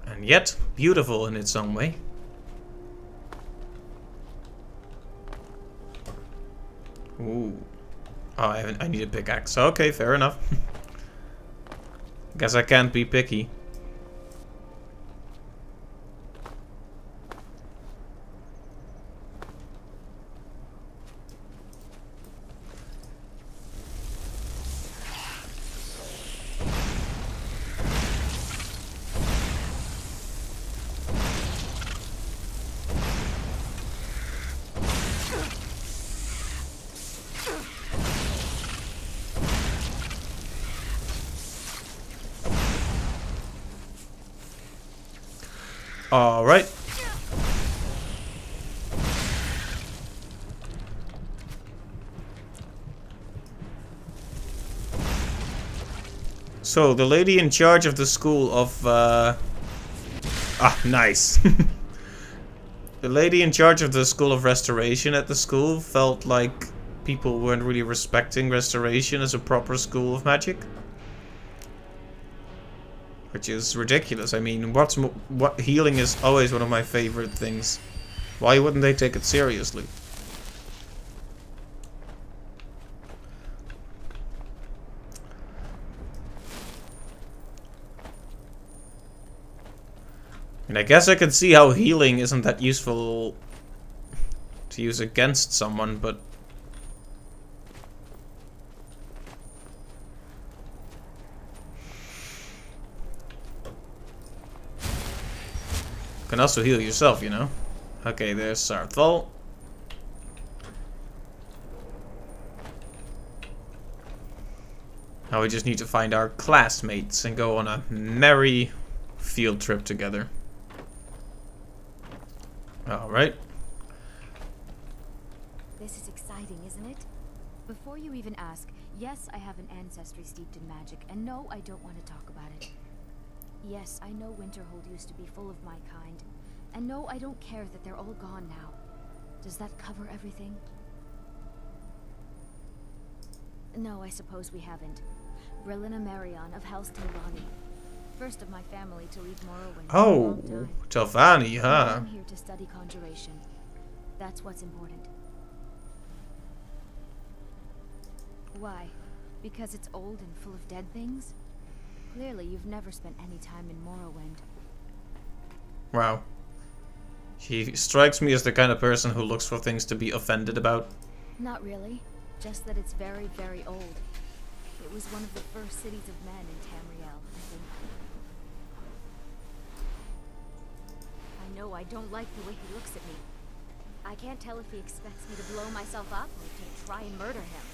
A: And yet, beautiful in its own way. Ooh. Oh, I need a pickaxe. Okay, fair enough. Guess I can't be picky. All right. So the lady in charge of the school of nice. The lady in charge of the school of restoration at the school felt like people weren't really respecting restoration as a proper school of magic. Which is ridiculous. I mean, what healing is always one of my favorite things. Why wouldn't they take it seriously? And I guess I could see how healing isn't that useful to use against someone, but you can also heal yourself, you know. Okay, there's Sarthal. Now we just need to find our classmates and go on a merry field trip together. Alright.
N: This is exciting, isn't it? Before you even ask, yes, I have an ancestry steeped in magic, and no, I don't want to talk about it. Yes, I know Winterhold used to be full of my kind,
C: And no, I don't care that they're all gone now. Does that cover everything? No, I suppose we haven't. Berlina Marion of House Telvanni. First of my family to leave Morrowind for a
A: Oh,
C: long time.
A: Telvanni, huh?
C: I'm here to study conjuration. That's what's important. Why? Because it's old and full of dead things? Clearly, you've never spent any time in Morrowind.
A: Wow. She strikes me as the kind of person who looks for things to be offended about.
C: Not really. Just that it's very, very old. It was one of the first cities of men in Tamriel, I think. I know I don't like the way he looks at me. I can't tell if he expects me to blow myself up or to try and murder him.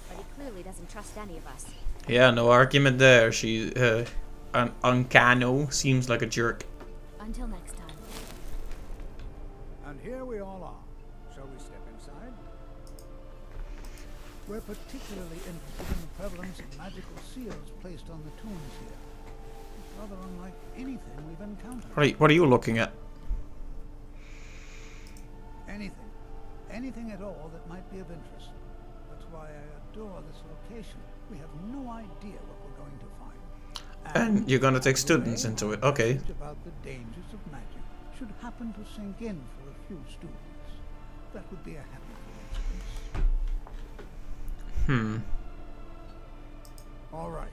C: But he clearly doesn't trust any of us.
A: Yeah, no argument there. She, Uncano seems like a jerk.
C: Until next time.
Q: And here we all are. Shall we step inside? We're particularly interested in the prevalence of magical seals placed on the tombs here. It's rather unlike anything we've encountered.
A: What are you looking at?
Q: Anything. Anything at all that might be of interest. That's why I adore this location. We have no idea what we're going to find.
A: And you're gonna take students into it. Okay.
Q: About the dangers of magic should happen to sink in for a few students. That would be a happy coincidence. All right.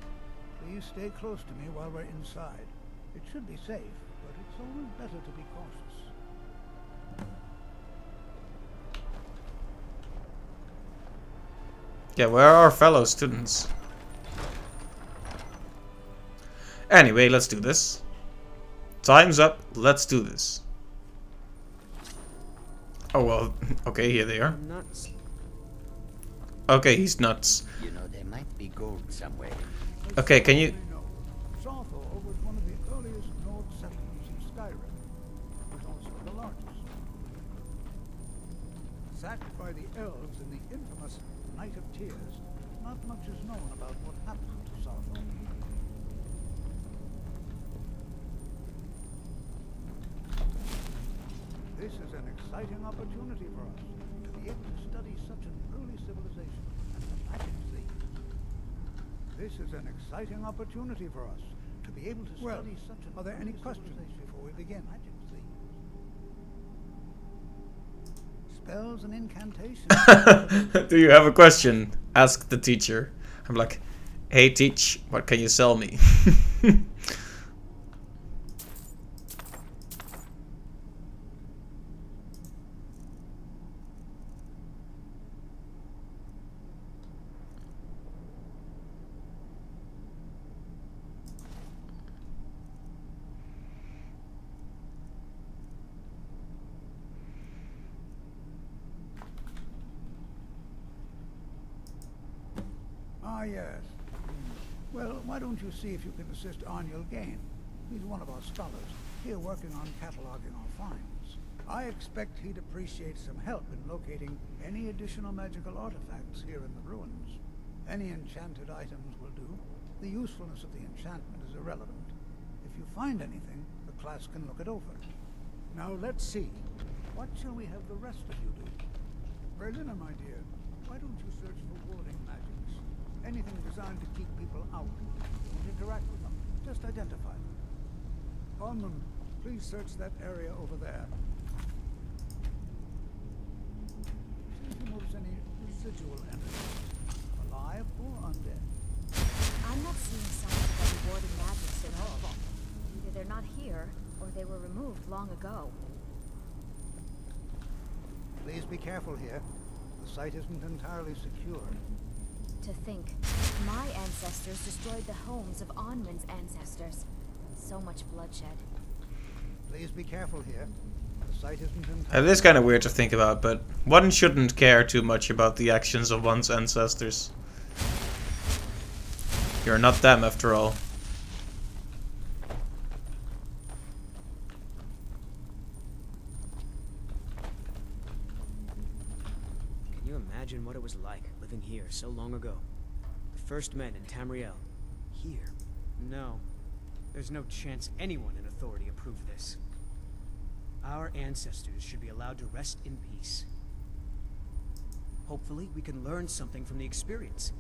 Q: Please stay close to me while we're inside. It should be safe, but it's always better to be cautious.
A: Yeah, where are our fellow students? Anyway, let's do this. Time's up. Let's do this. Oh well. Okay, here they are. Okay, he's nuts.
T: You know, there might be gold somewhere.
A: Okay, can you...
Q: Sarthor was one of the earliest Nord settlements in Skyrim. It was also the largest. Sacked by the elves in the infamous Night of Tears, not much is known about what happened to Sarthor. This is an exciting opportunity for us to be able to study such an early civilization and the magic things. This is an exciting opportunity for us to be able to study such an are there any questions before we begin? Magic things. Spells and incantations.
A: Do you have a question? Ask the teacher. I'm like, hey teach, what can you sell me?
Q: Ah, yes. Well, why don't you see if you can assist Arniel Gain? He's one of our scholars, here working on cataloging our finds. I expect he'd appreciate some help in locating any additional magical artifacts here in the ruins. Any enchanted items will do. The usefulness of the enchantment is irrelevant. If you find anything, the class can look it over. Now let's see. What shall we have the rest of you do? Berlina, my dear, why don't you search for warding magics? Anything designed to keep people out. Don't interact with them. Just identify them. Onman, please search that area over there. See if you notice any residual energy. Alive or undead.
C: I'm not seeing signs of any warding magics at all. Either they're not here, or they were removed long ago.
Q: Please be careful here. The site isn't entirely secure.
C: To think, my ancestors destroyed the homes of Onman's ancestors. So much bloodshed.
Q: Please be careful here. The site isn't entirely...
A: It is kind of weird to think about, but one shouldn't care too much about the actions of one's ancestors. You're not them, after all.
S: Can you imagine what it was like living here so long ago? The first men in Tamriel. Here. No. There's no chance anyone in authority approved this. Our ancestors should be allowed to rest in peace. Hopefully, we can learn something from the experience.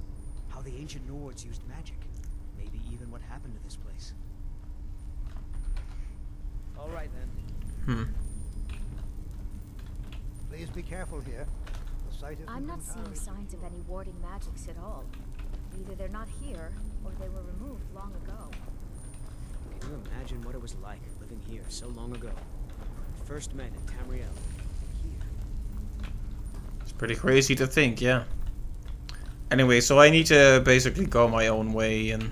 S: How the ancient Nords used magic. Maybe even what happened to this place.
B: All right then.
Q: Please be careful here. The site isn't
G: I'm not seeing
Q: entirely
G: signs of any warding magics at all. Either they're not here, or they were removed long ago.
S: Can you imagine what it was like living here so long ago? First met in Tamriel.
A: It's pretty crazy to think, yeah. Anyway, so I need to basically go my own way and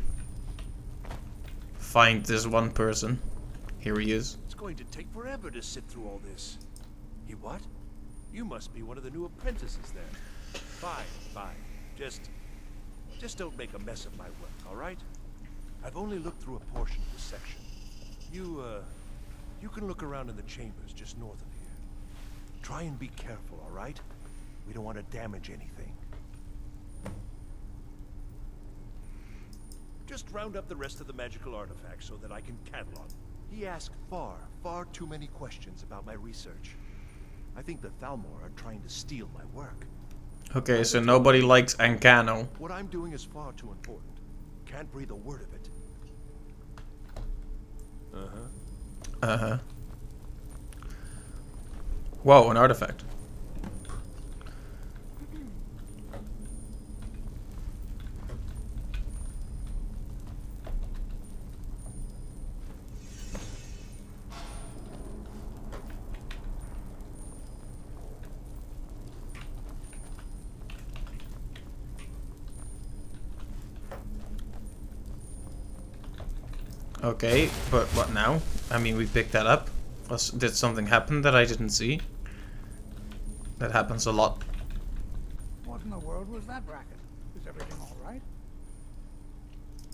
A: find this one person. Here he is.
V: It's going to take forever to sit through all this. You what? You must be one of the new apprentices then. Fine. Just don't make a mess of my work, all right? I've only looked through a portion of this section. You can look around in the chambers just north of here. Try and be careful, all right? We don't want to damage anything. Just round up the rest of the magical artifacts so that I can catalog. He asked far too many questions about my research. I think the Thalmor are trying to steal my work.
A: Okay, so nobody likes Ancano.
V: What I'm doing is far too important. Can't breathe a word of it.
A: Whoa, an artifact. Okay, but what now? I mean, we picked that up. Did something happen that I didn't see? That happens a lot.
Q: What in the world was that racket? Is everything all right?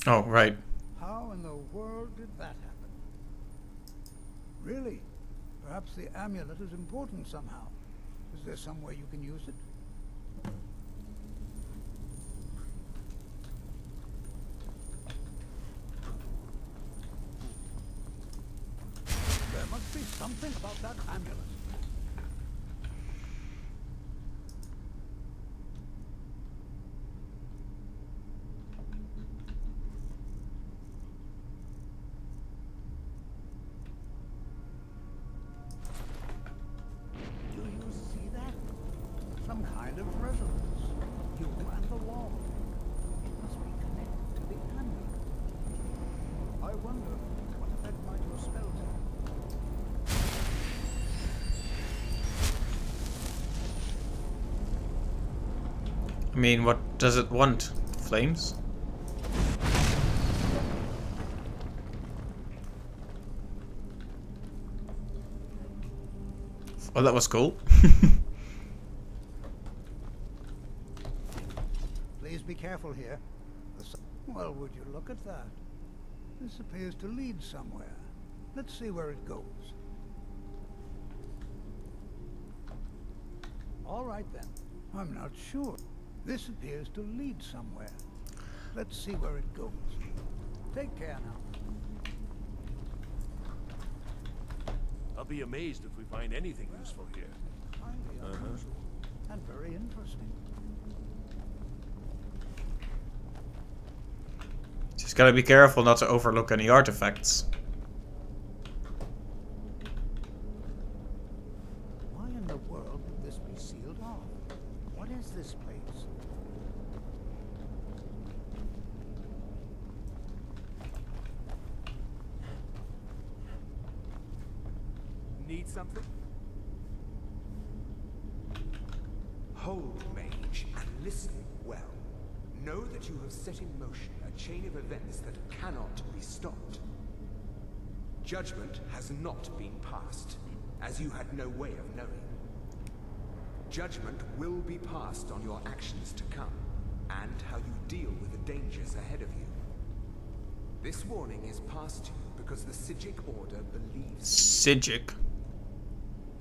A: Oh, right.
Q: How in the world did that happen? Really? Perhaps the amulet is important somehow. Is there some way you can use it? There must be something about that amulet. Do you see that? Some kind of resonance. You and the wall. It must be connected to the amulet. I wonder what effect might your spells have.
A: I mean, what does it want? Flames? Oh, that was cool.
Q: Please be careful here. Well, would you look at that? This appears to lead somewhere. Let's see where it goes. All right then. I'm not sure. This appears to lead somewhere. Let's see where it goes. Take care now.
V: I'll be amazed if we find anything useful here.
Q: Highly unusual and very interesting.
A: Just gotta be careful not to overlook any artifacts.
Q: Why in the world would this be sealed off? What is this place?
W: Need something? Hold, mage, and listen well. Know that you have set in motion a chain of events that cannot be stopped. Judgment has not been passed, as you had no way of knowing. Judgment will be passed on your actions to come, and how you deal with the dangers ahead of you. This warning is passed to you because the Psijic Order believes...
A: Psijic?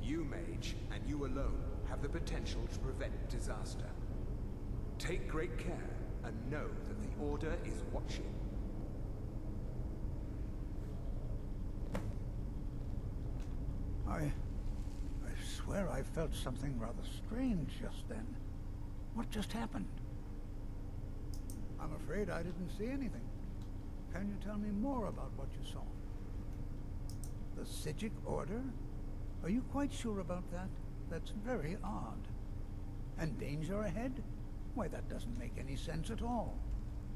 W: You, mage, and you alone, have the potential to prevent disaster. Take great care, and know that the Order is watching.
Q: swear I felt something rather strange just then. What just happened? I'm afraid I didn't see anything. Can you tell me more about what you saw? The Psijic Order? Are you quite sure about that? That's very odd. And danger ahead? Why, that doesn't make any sense at all.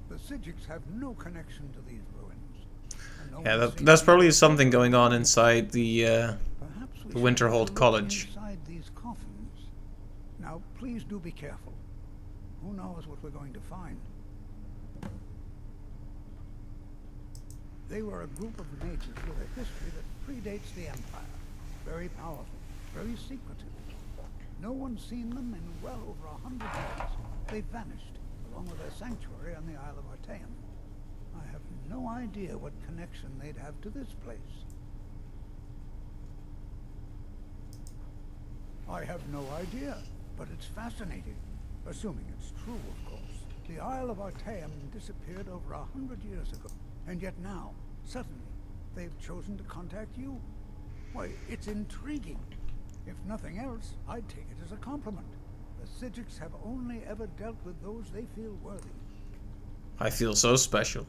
Q: The Psijics have no connection to these ruins.
A: Yeah, that's probably something going on inside the Winterhold College.
Q: Inside these coffins. Now, please do be careful. Who knows what we're going to find? They were a group of mages with a history that predates the Empire. Very powerful, very secretive. No one's seen them in well over 100 years. They vanished, along with their sanctuary on the Isle of Artaeum. I have no idea what connection they'd have to this place. I have no idea, but it's fascinating. Assuming it's true, of course. The Isle of Artaeum disappeared over 100 years ago. And yet now, suddenly, they've chosen to contact you. Why, it's intriguing. If nothing else, I'd take it as a compliment. The Psijics have only ever dealt with those they feel worthy.
A: I feel so special.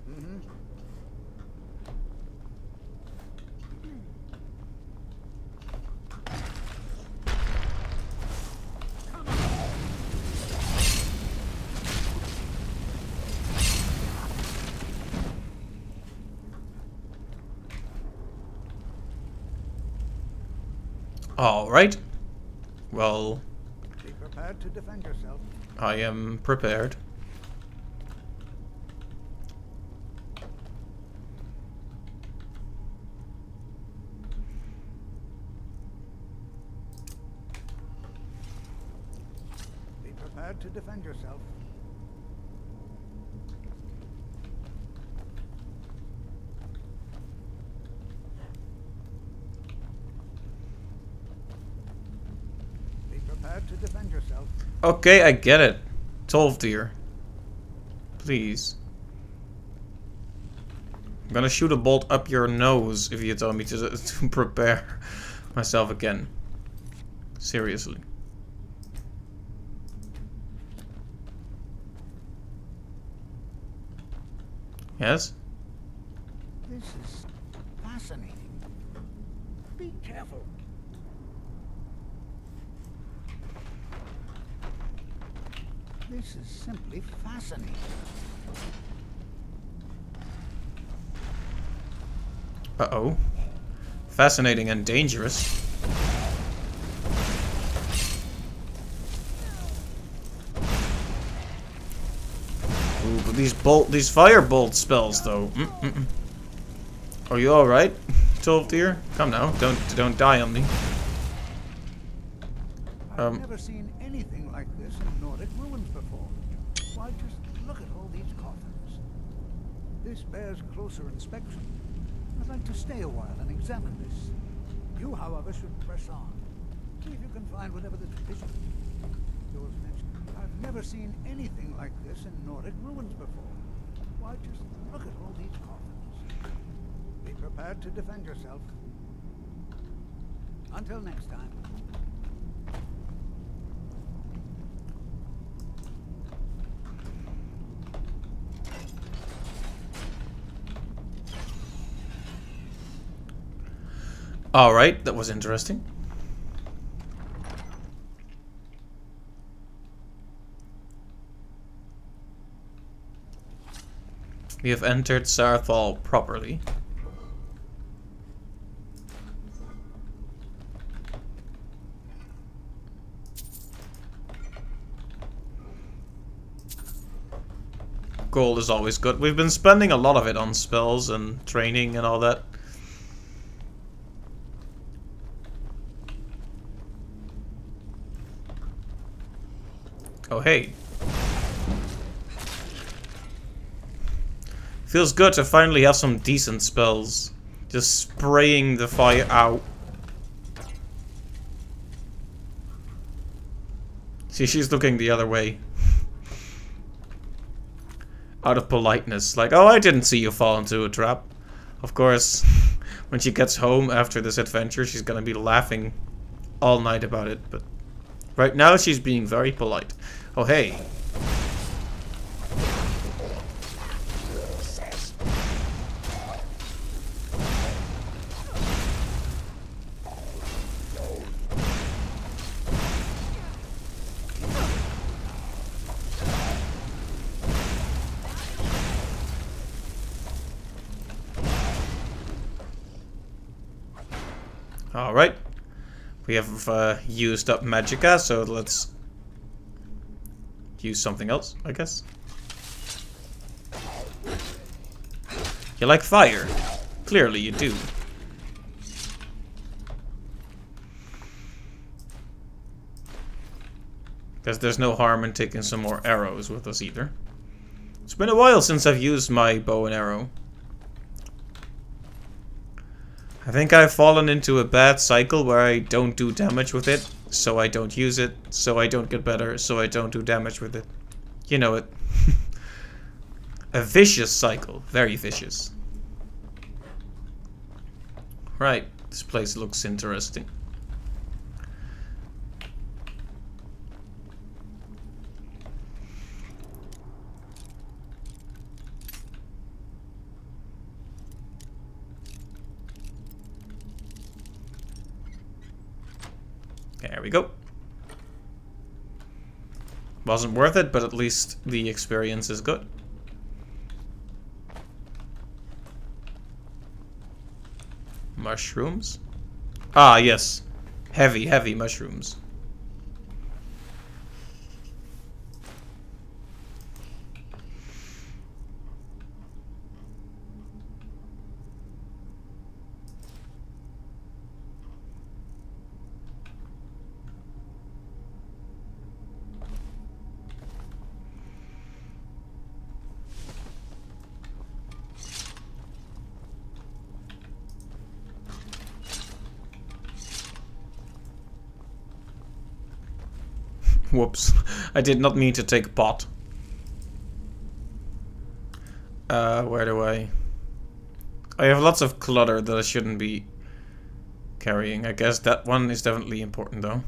A: All right. Well,
Q: be prepared to defend yourself.
A: I am prepared.
Q: Be prepared to defend yourself. To defend yourself.
A: Okay, I get it. 12 dear. Please. I'm gonna shoot a bolt up your nose if you tell me to prepare myself again. Seriously. Yes?
Q: This is fascinating. Be careful. This is simply fascinating.
A: Uh-oh. Fascinating and dangerous. Ooh, but these firebolt spells though. Are you alright, 12 dear? Come now, don't die on me.
Q: I've never seen anything like this in Nordic ruins before. Why, just look at all these coffins. This bears closer inspection. I'd like to stay a while and examine this. You, however, should press on. See if you can find whatever the tradition yours mentioned. I've never seen anything like this in Nordic ruins before. Why, just look at all these coffins. Be prepared to defend yourself. Until next time.
A: Alright, that was interesting. We have entered Saarthal properly. Gold is always good. We've been spending a lot of it on spells and training and all that. Oh, hey. Feels good to finally have some decent spells. Just spraying the fire out. See, she's looking the other way. Out of politeness. Like, oh, I didn't see you fall into a trap. Of course, when she gets home after this adventure, she's gonna be laughing all night about it, but right now she's being very polite. Oh, hey. Alright. We have used up Magicka, so let's use something else, I guess. You like fire? Clearly you do. Guess there's no harm in taking some more arrows with us either. It's been a while since I've used my bow and arrow. I think I've fallen into a bad cycle where I don't do damage with it, so I don't use it, so I don't get better, so I don't do damage with it. You know it. A vicious cycle. Very vicious. Right, this place looks interesting. There we go. Wasn't worth it, but at least the experience is good. Mushrooms? Ah, yes. Heavy, heavy mushrooms. Whoops. I did not mean to take pot. Where do I have lots of clutter that I shouldn't be carrying. I guess that one is definitely important though.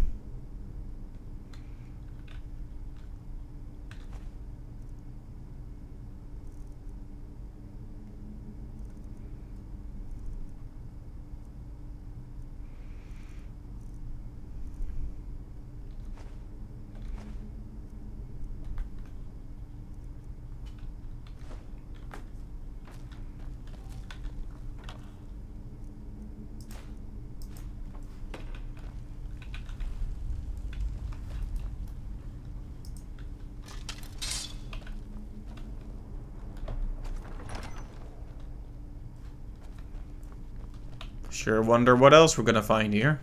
A: Sure wonder what else we're gonna find here.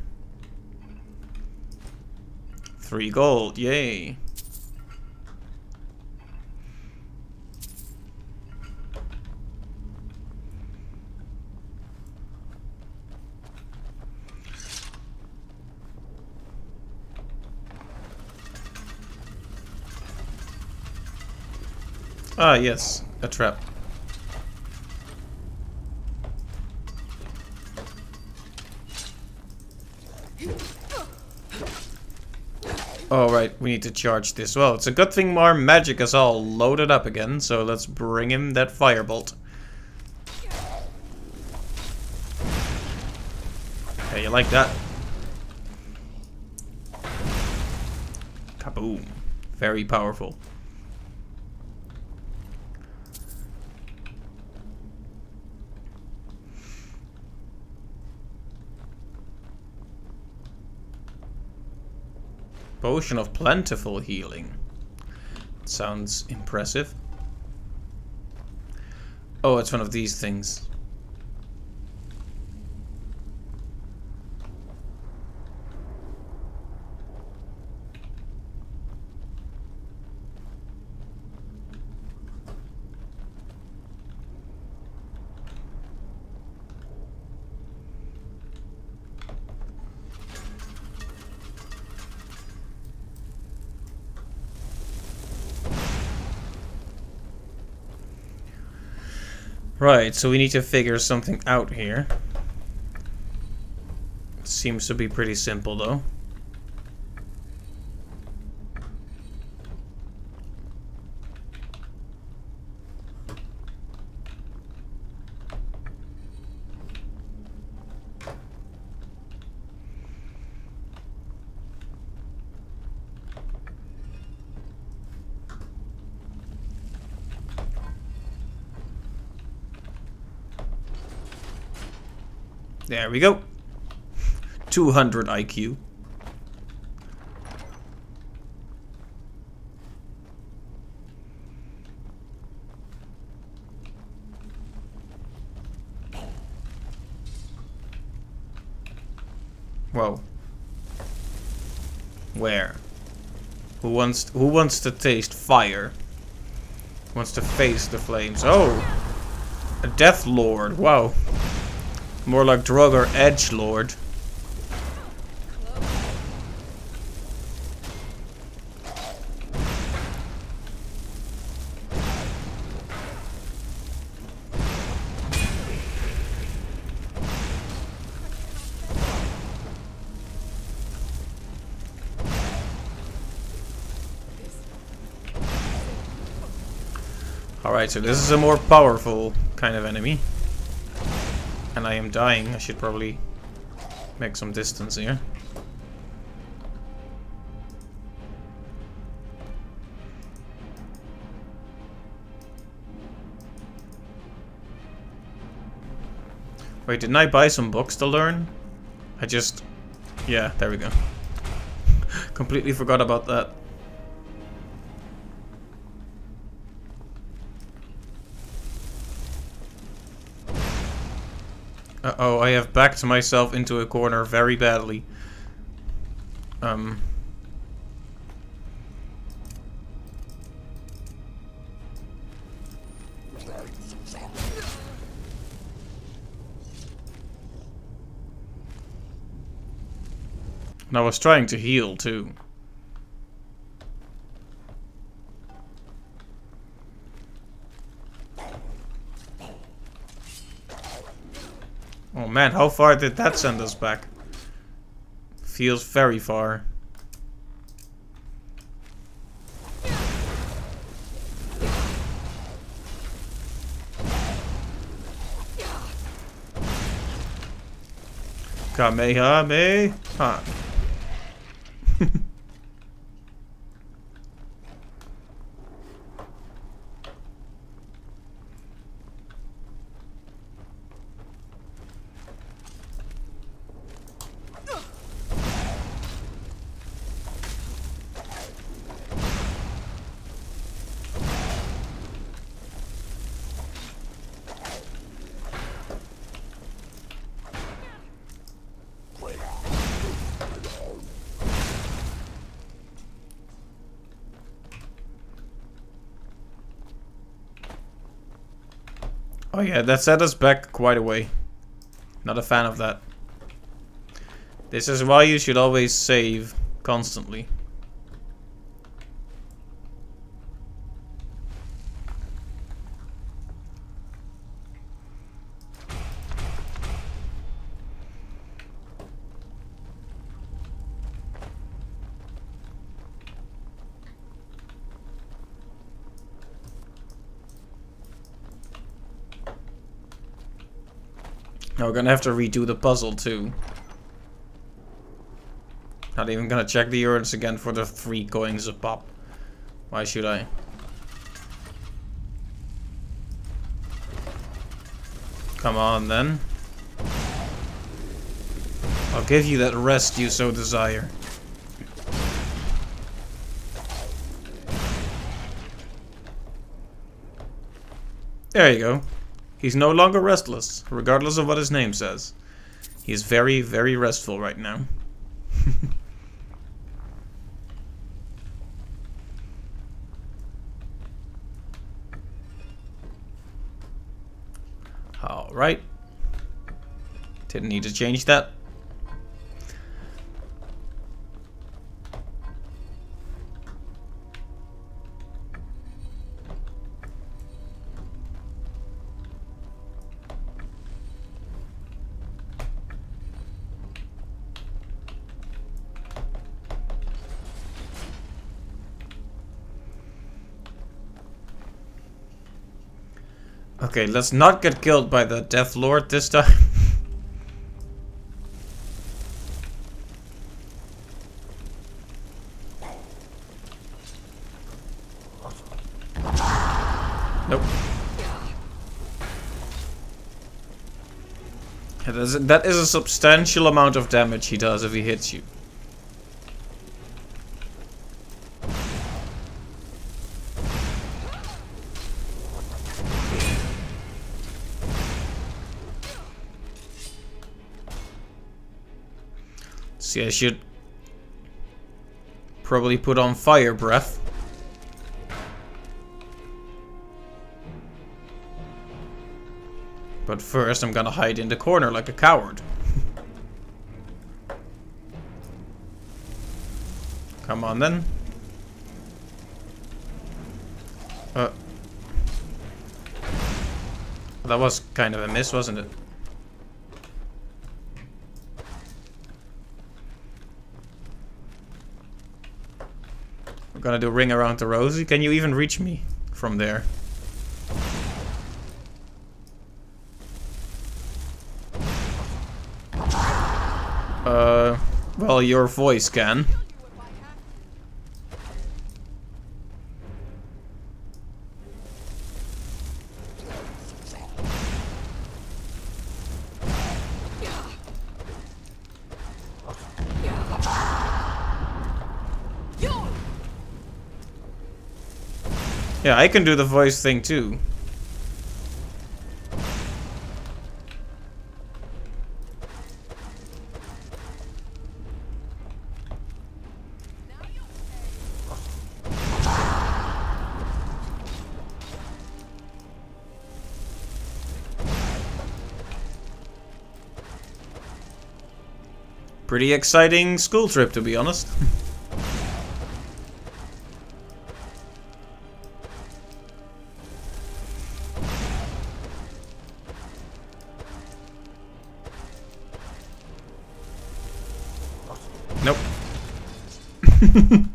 A: 3 gold, yay. Ah, yes, a trap. Oh, right, we need to charge this. Well, it's a good thing our magic is all loaded up again, so let's bring him that firebolt. Hey, you like that? Kaboom. Very powerful. Potion of plentiful healing. Sounds impressive. Oh, it's one of these things. Right, so we need to figure something out here. Seems to be pretty simple though. There we go. 200 IQ. Whoa. Where? Who wants to taste fire? Wants to face the flames. Oh! A Death Lord. Wow. More like Draugr Edge Lord. Alright, so this is a more powerful kind of enemy. And I am dying. I should probably make some distance here. Wait, didn't I buy some books to learn? I just... Yeah, there we go. Completely forgot about that. Uh-oh, I have backed myself into a corner very badly. And I was trying to heal, too. Oh man, how far did that send us back? Feels very far. Kamehameha. Oh yeah, that set us back quite a way. Not a fan of that. This is why you should always save constantly. Now we're gonna have to redo the puzzle too. Not even gonna check the urns again for the 3 coins a pop. Why should I? Come on then. I'll give you that rest you so desire. There you go. He's no longer restless, regardless of what his name says. He's very, very restful right now. Alright. Didn't need to change that. Okay, let's not get killed by the Death Lord this time. Nope. That is a substantial amount of damage he does if he hits you. See, I should probably put on fire breath. But first I'm gonna hide in the corner like a coward. Come on then. That was kind of a miss, wasn't it? I'm gonna do a ring around the rosy. Can you even reach me from there? Well, your voice can. Yeah, I can do the voice thing too. Pretty exciting school trip, to be honest. Nope.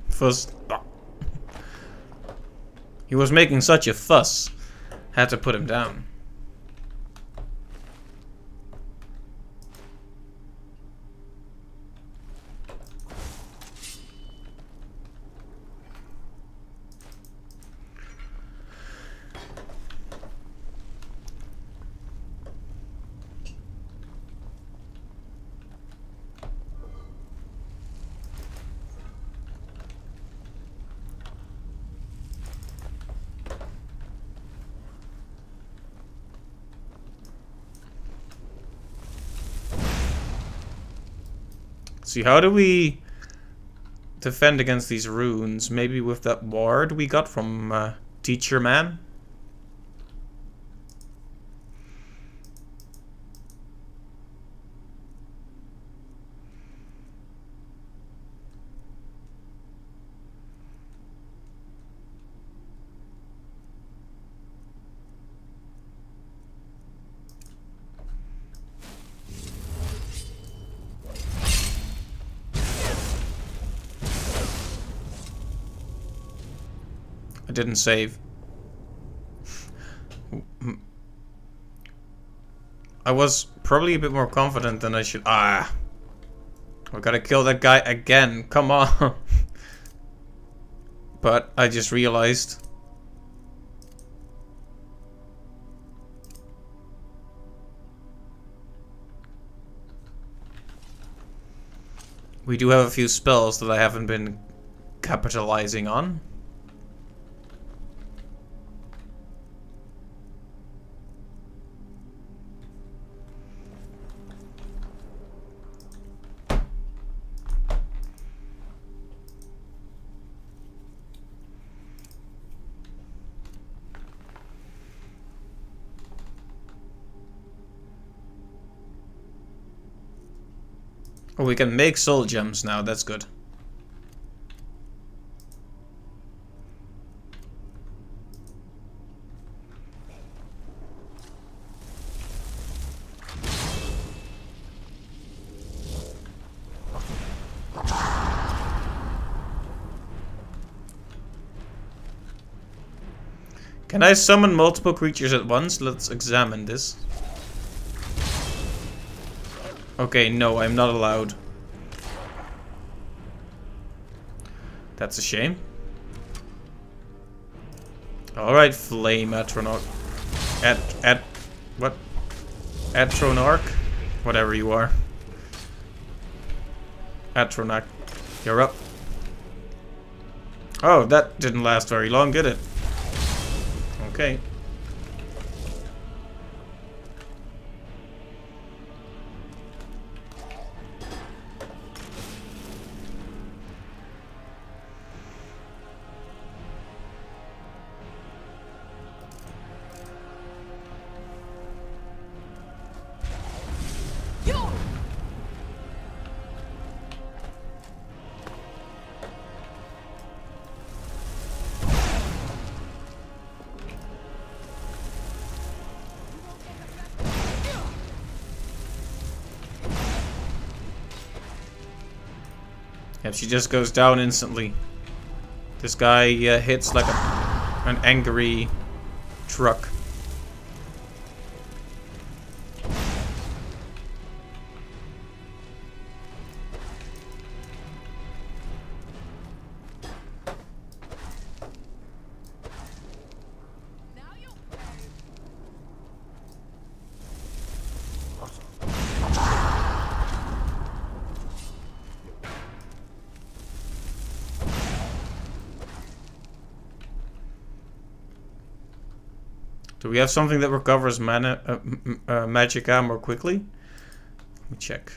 A: Fuss. He was making such a fuss. Had to put him down. See, how do we defend against these runes? Maybe with that ward we got from Teacher Man? I didn't save. I was probably a bit more confident than I should. Ah! I gotta kill that guy again. Come on. But I just realized. We do have a few spells that I haven't been capitalizing on. Oh, we can make soul gems now, that's good. Can I summon multiple creatures at once? Let's examine this. Okay, no, I'm not allowed. That's a shame. Alright, Flame Atronach. What? Atronarch? Whatever you are. Atronak, you're up. Oh, that didn't last very long, did it? Okay. Yep, she just goes down instantly. This guy hits like an angry truck. Do we have something that recovers mana, magic armor quickly? Let me check.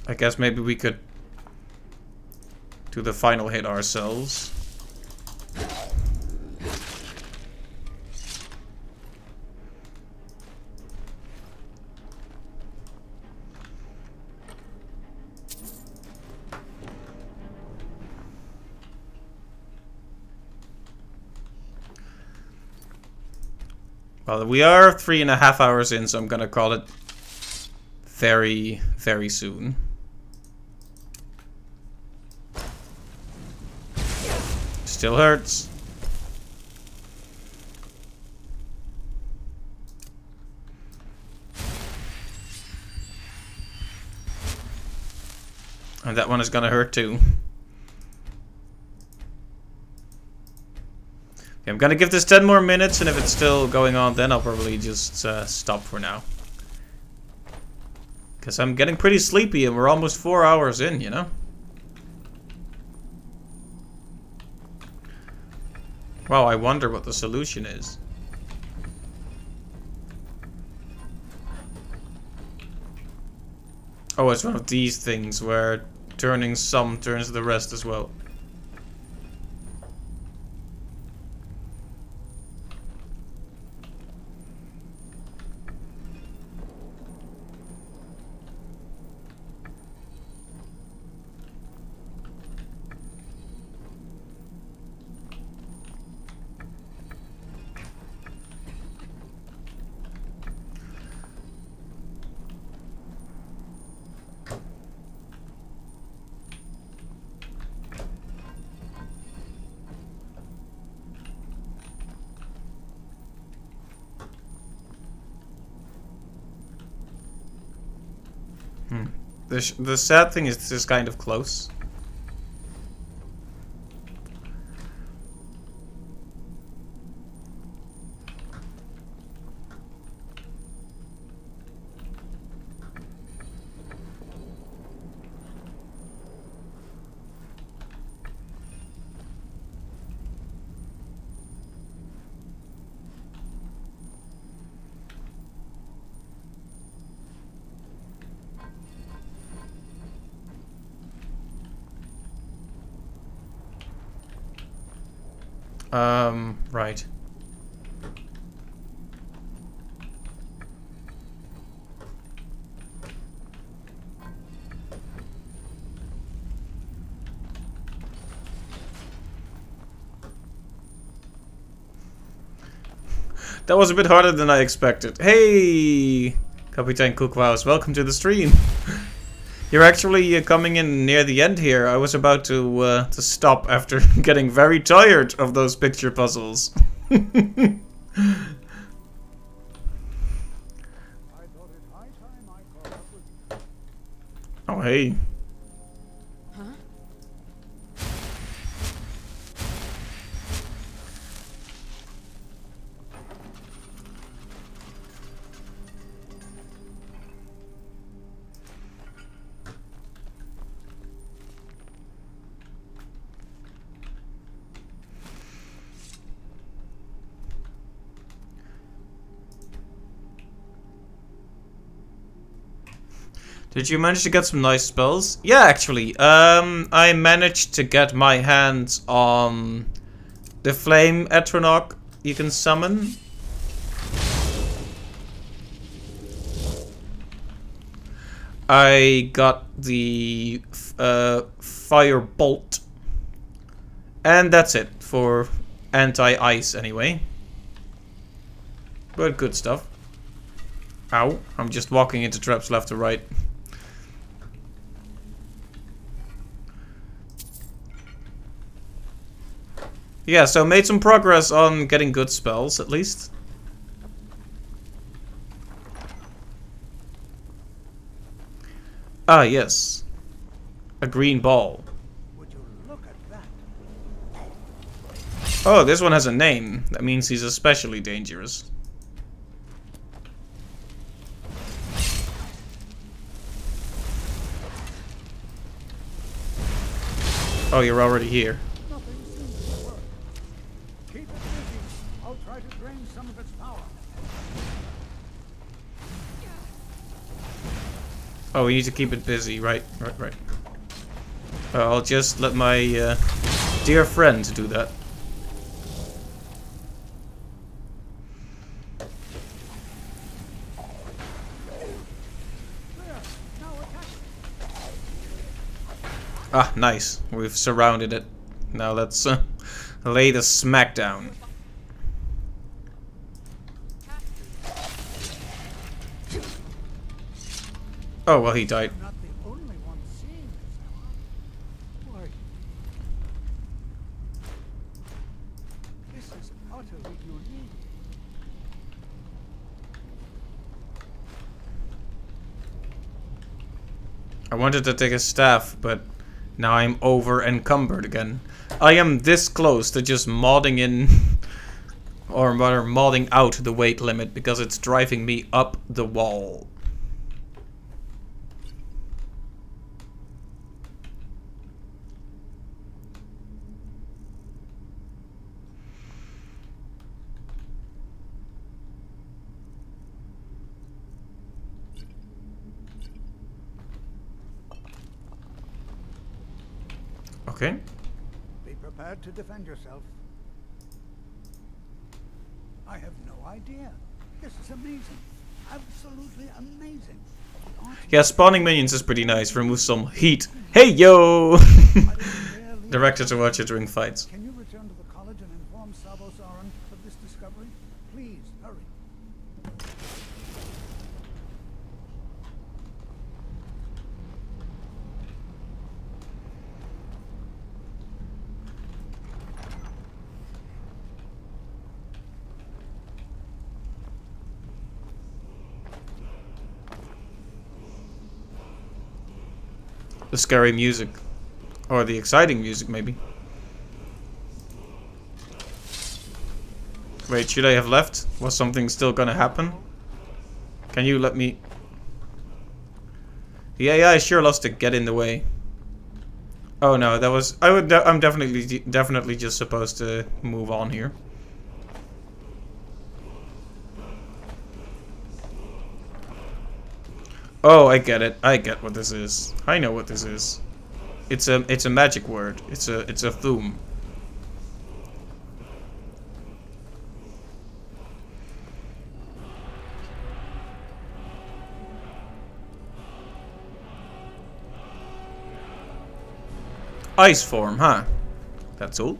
A: I guess maybe we could do the final hit ourselves. Well, we are 3.5 hours in, so I'm gonna call it very, very soon. Still hurts. And that one is gonna hurt too. Okay, I'm gonna give this 10 more minutes, and if it's still going on, then I'll probably just stop for now. Because I'm getting pretty sleepy, and we're almost 4 hours in, you know? Wow, I wonder what the solution is. Oh, it's one of these things where turning some turns the rest as well. The sad thing is this is kind of close. Right. That was a bit harder than I expected. Hey, Kapitan Cookwaus, welcome to the stream. You're actually coming in near the end here. I was about to stop after getting very tired of those picture puzzles. Oh, hey.
E: Huh?
A: Did you manage to get some nice spells? Yeah, actually. I managed to get my hands on the Flame Etronach you can summon. I got the Fire Bolt. And that's it for anti-ice anyway. But good stuff. Ow. I'm just walking into traps left to right. Yeah, so made some progress on getting good spells, at least. Ah, yes. A green ball. Oh, this one has a name. That means he's especially dangerous. Oh, you're already here.
Q: I'll try to drain some of its power.
A: Oh, we need to keep it busy, right? Right. I'll just let my dear friend do that. Ah, nice. We've surrounded it. Now let's lay the smackdown. Oh, well, he died.
Q: Not the only one seeing this. Why? This is utterly unique.
A: I wanted to take a staff, but now I'm over encumbered again. I am this close to just modding in, or rather modding out the weight limit because it's driving me up the wall. Okay.
Q: Be prepared to defend yourself. I have no idea. This is amazing. Absolutely amazing.
A: Yeah, spawning minions is pretty nice. Remove some heat. Hey, yo! Directed to watch it during fights.
Q: Can you return to the college and inform Savos Aran of this discovery? Please, hurry.
A: The scary music. Or the exciting music, maybe. Wait, should I have left? Was something still gonna happen? Can you let me... The AI sure loves to get in the way. Oh no, that was... I'm definitely just supposed to move on here. Oh, I get it. I get what this is. I know what this is. It's a magic word. It's a thum. Ice form, huh? That's all.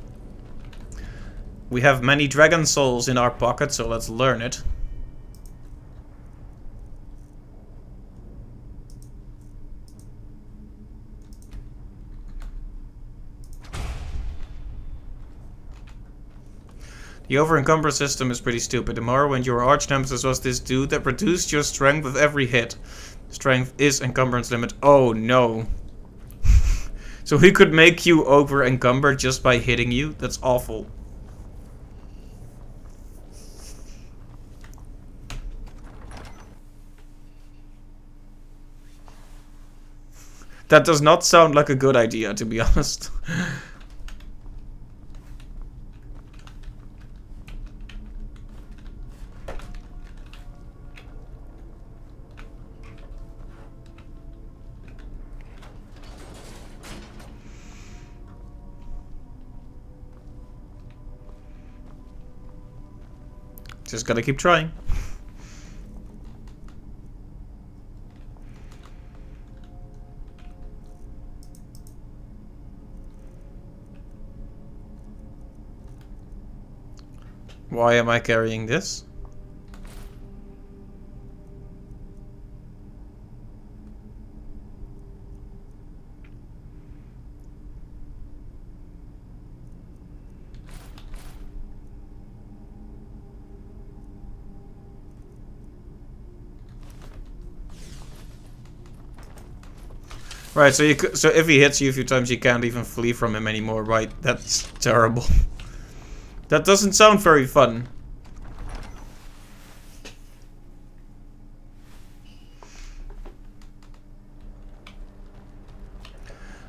A: We have many dragon souls in our pocket, so let's learn it. The over-encumber system is pretty stupid. Tomorrow when your arch nemesis was this dude that reduced your strength with every hit. Strength is encumbrance limit. Oh no. So he could make you over-encumber just by hitting you? That's awful. That does not sound like a good idea, to be honest. Just gotta keep trying. Why am I carrying this? Right, so so if he hits you a few times, you can't even flee from him anymore, right? That's terrible. That doesn't sound very fun.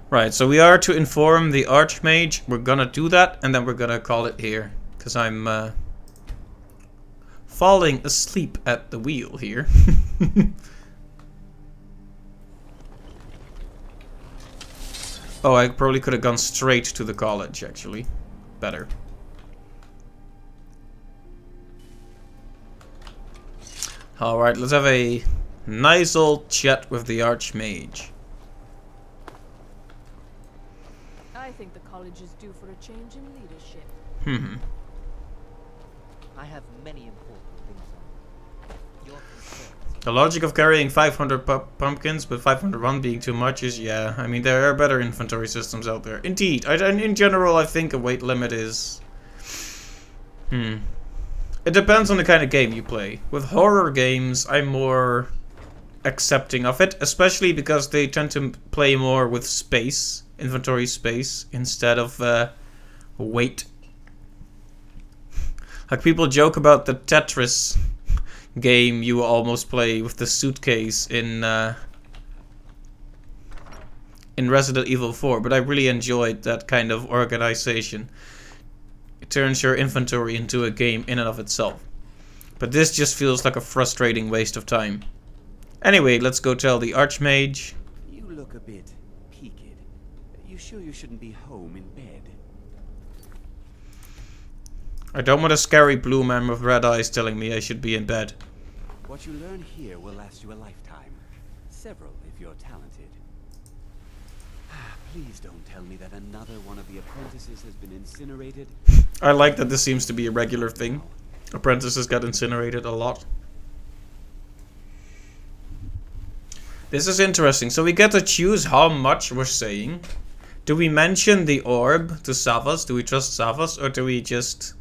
A: Right, so we are to inform the Archmage. We're gonna do that, and then we're gonna call it here. Because I'm falling asleep at the wheel here. Oh, I probably could have gone straight to the college, actually. Better. Alright, let's have a nice old chat with the Archmage.
H: I think the college is due for a change in leadership.
P: I have many important things on. Your concerns.
A: The logic of carrying 500 pumpkins, but 501 being too much is, yeah. I mean, there are better inventory systems out there. Indeed. In general, I think a weight limit is... It depends on the kind of game you play. With horror games, I'm more accepting of it, especially because they tend to play more with space, inventory space, instead of weight. Like, people joke about the Tetris game you almost play with the suitcase in Resident Evil 4, but I really enjoyed that kind of organization. It turns your inventory into a game in and of itself. But this just feels like a frustrating waste of time. Anyway, let's go tell the Archmage.
R: You look a bit peaked. You sure you shouldn't be home in bed?
A: I don't want a scary blue man with red eyes telling me I should be in bed.
R: What you learn here will last you a lifetime. Several, if you're talented. Please don't tell me that another one of the apprentices has been incinerated.
A: I like that this seems to be a regular thing. Apprentices got incinerated a lot. This is interesting. So we get to choose how much we're saying. Do we mention the orb to Savas? Do we trust Savas? Or do we just...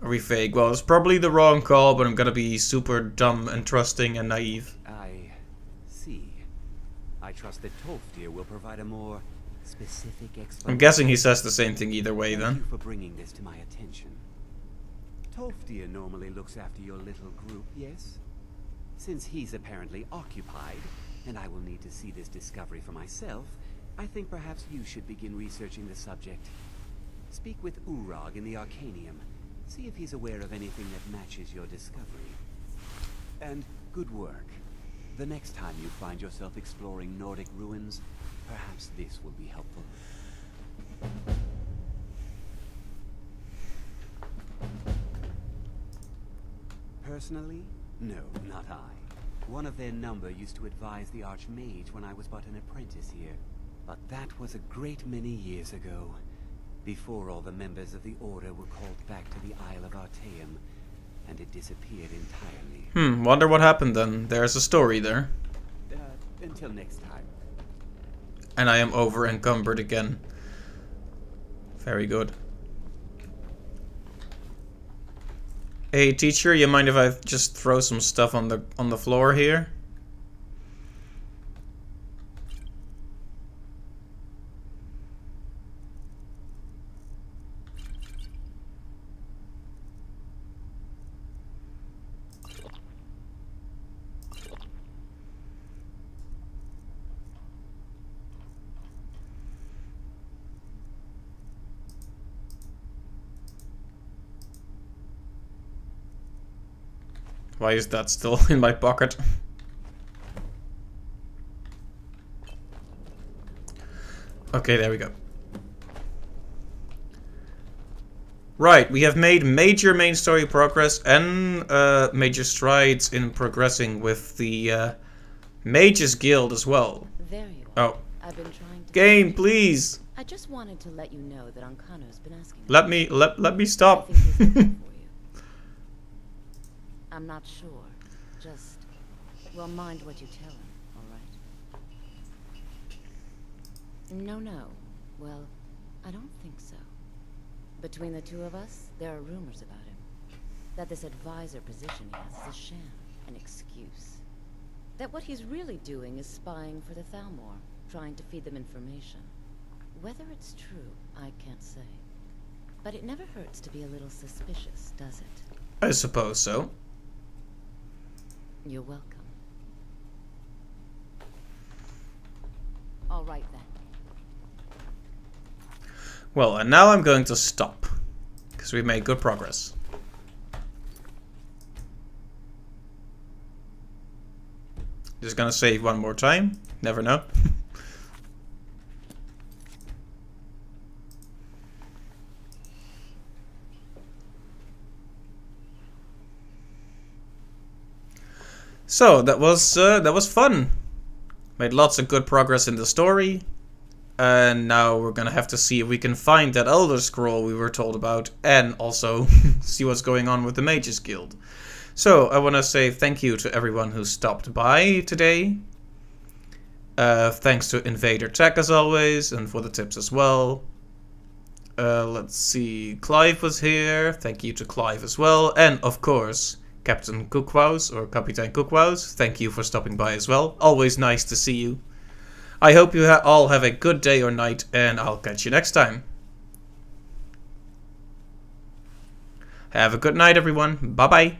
A: Are we fake? Well, it's probably the wrong call, but I'm gonna be super dumb and trusting and naive.
R: I see. I trust that Tolfdir will provide a more specific explanation.
A: I'm guessing he says the same thing either way, then.
R: Thank you for bringing this to my attention. Tolfdir normally looks after your little group, yes? Since he's apparently occupied, and I will need to see this discovery for myself, I think perhaps you should begin researching the subject. Speak with Urag in the Arcanium. See if he's aware of anything that matches your discovery. And good work. The next time you find yourself exploring Nordic ruins, perhaps this will be helpful. Personally, no, not I. One of their number used to advise the Archmage when I was but an apprentice here. But that was a great many years ago. Before all the members of the Order were called back to the Isle of Artaeum, and it disappeared entirely.
A: Wonder what happened then. There's a story there.
R: Until next time.
A: And I am over encumbered again. Very good. Hey teacher, you mind if I just throw some stuff on the floor here? Why is that still in my pocket? Okay, there we go. Right, we have made major main story progress and major strides in progressing with the Mages Guild as well.
N: There you are.
A: Oh.
N: I've been trying to
A: Game, please.
N: I just wanted to let you know that Ankano's been asking.
A: Let me stop.
N: I'm not sure. Just, well, mind what you tell him, all right? No. Well, I don't think so. Between the two of us, there are rumors about him. That this advisor position he has is a sham, an excuse. That what he's really doing is spying for the Thalmor, trying to feed them information. Whether it's true, I can't say. But it never hurts to be a little suspicious, does it?
A: I suppose so.
N: You're welcome. All right then.
A: Well, and now I'm going to stop, because we made good progress. Just gonna save one more time. Never know. So that was fun. Made lots of good progress in the story. And now we're gonna have to see if we can find that Elder Scroll we were told about, and also see what's going on with the Mages Guild. So I want to say thank you to everyone who stopped by today. Thanks to Invader Tech as always, and for the tips as well. Let's see, Clive was here. Thank you to Clive as well, and of course Captain Cookwaus or Kapitein Cookwaus. Thank you for stopping by as well. Always nice to see you. I hope you all have a good day or night, and I'll catch you next time. Have a good night, everyone. Bye-bye.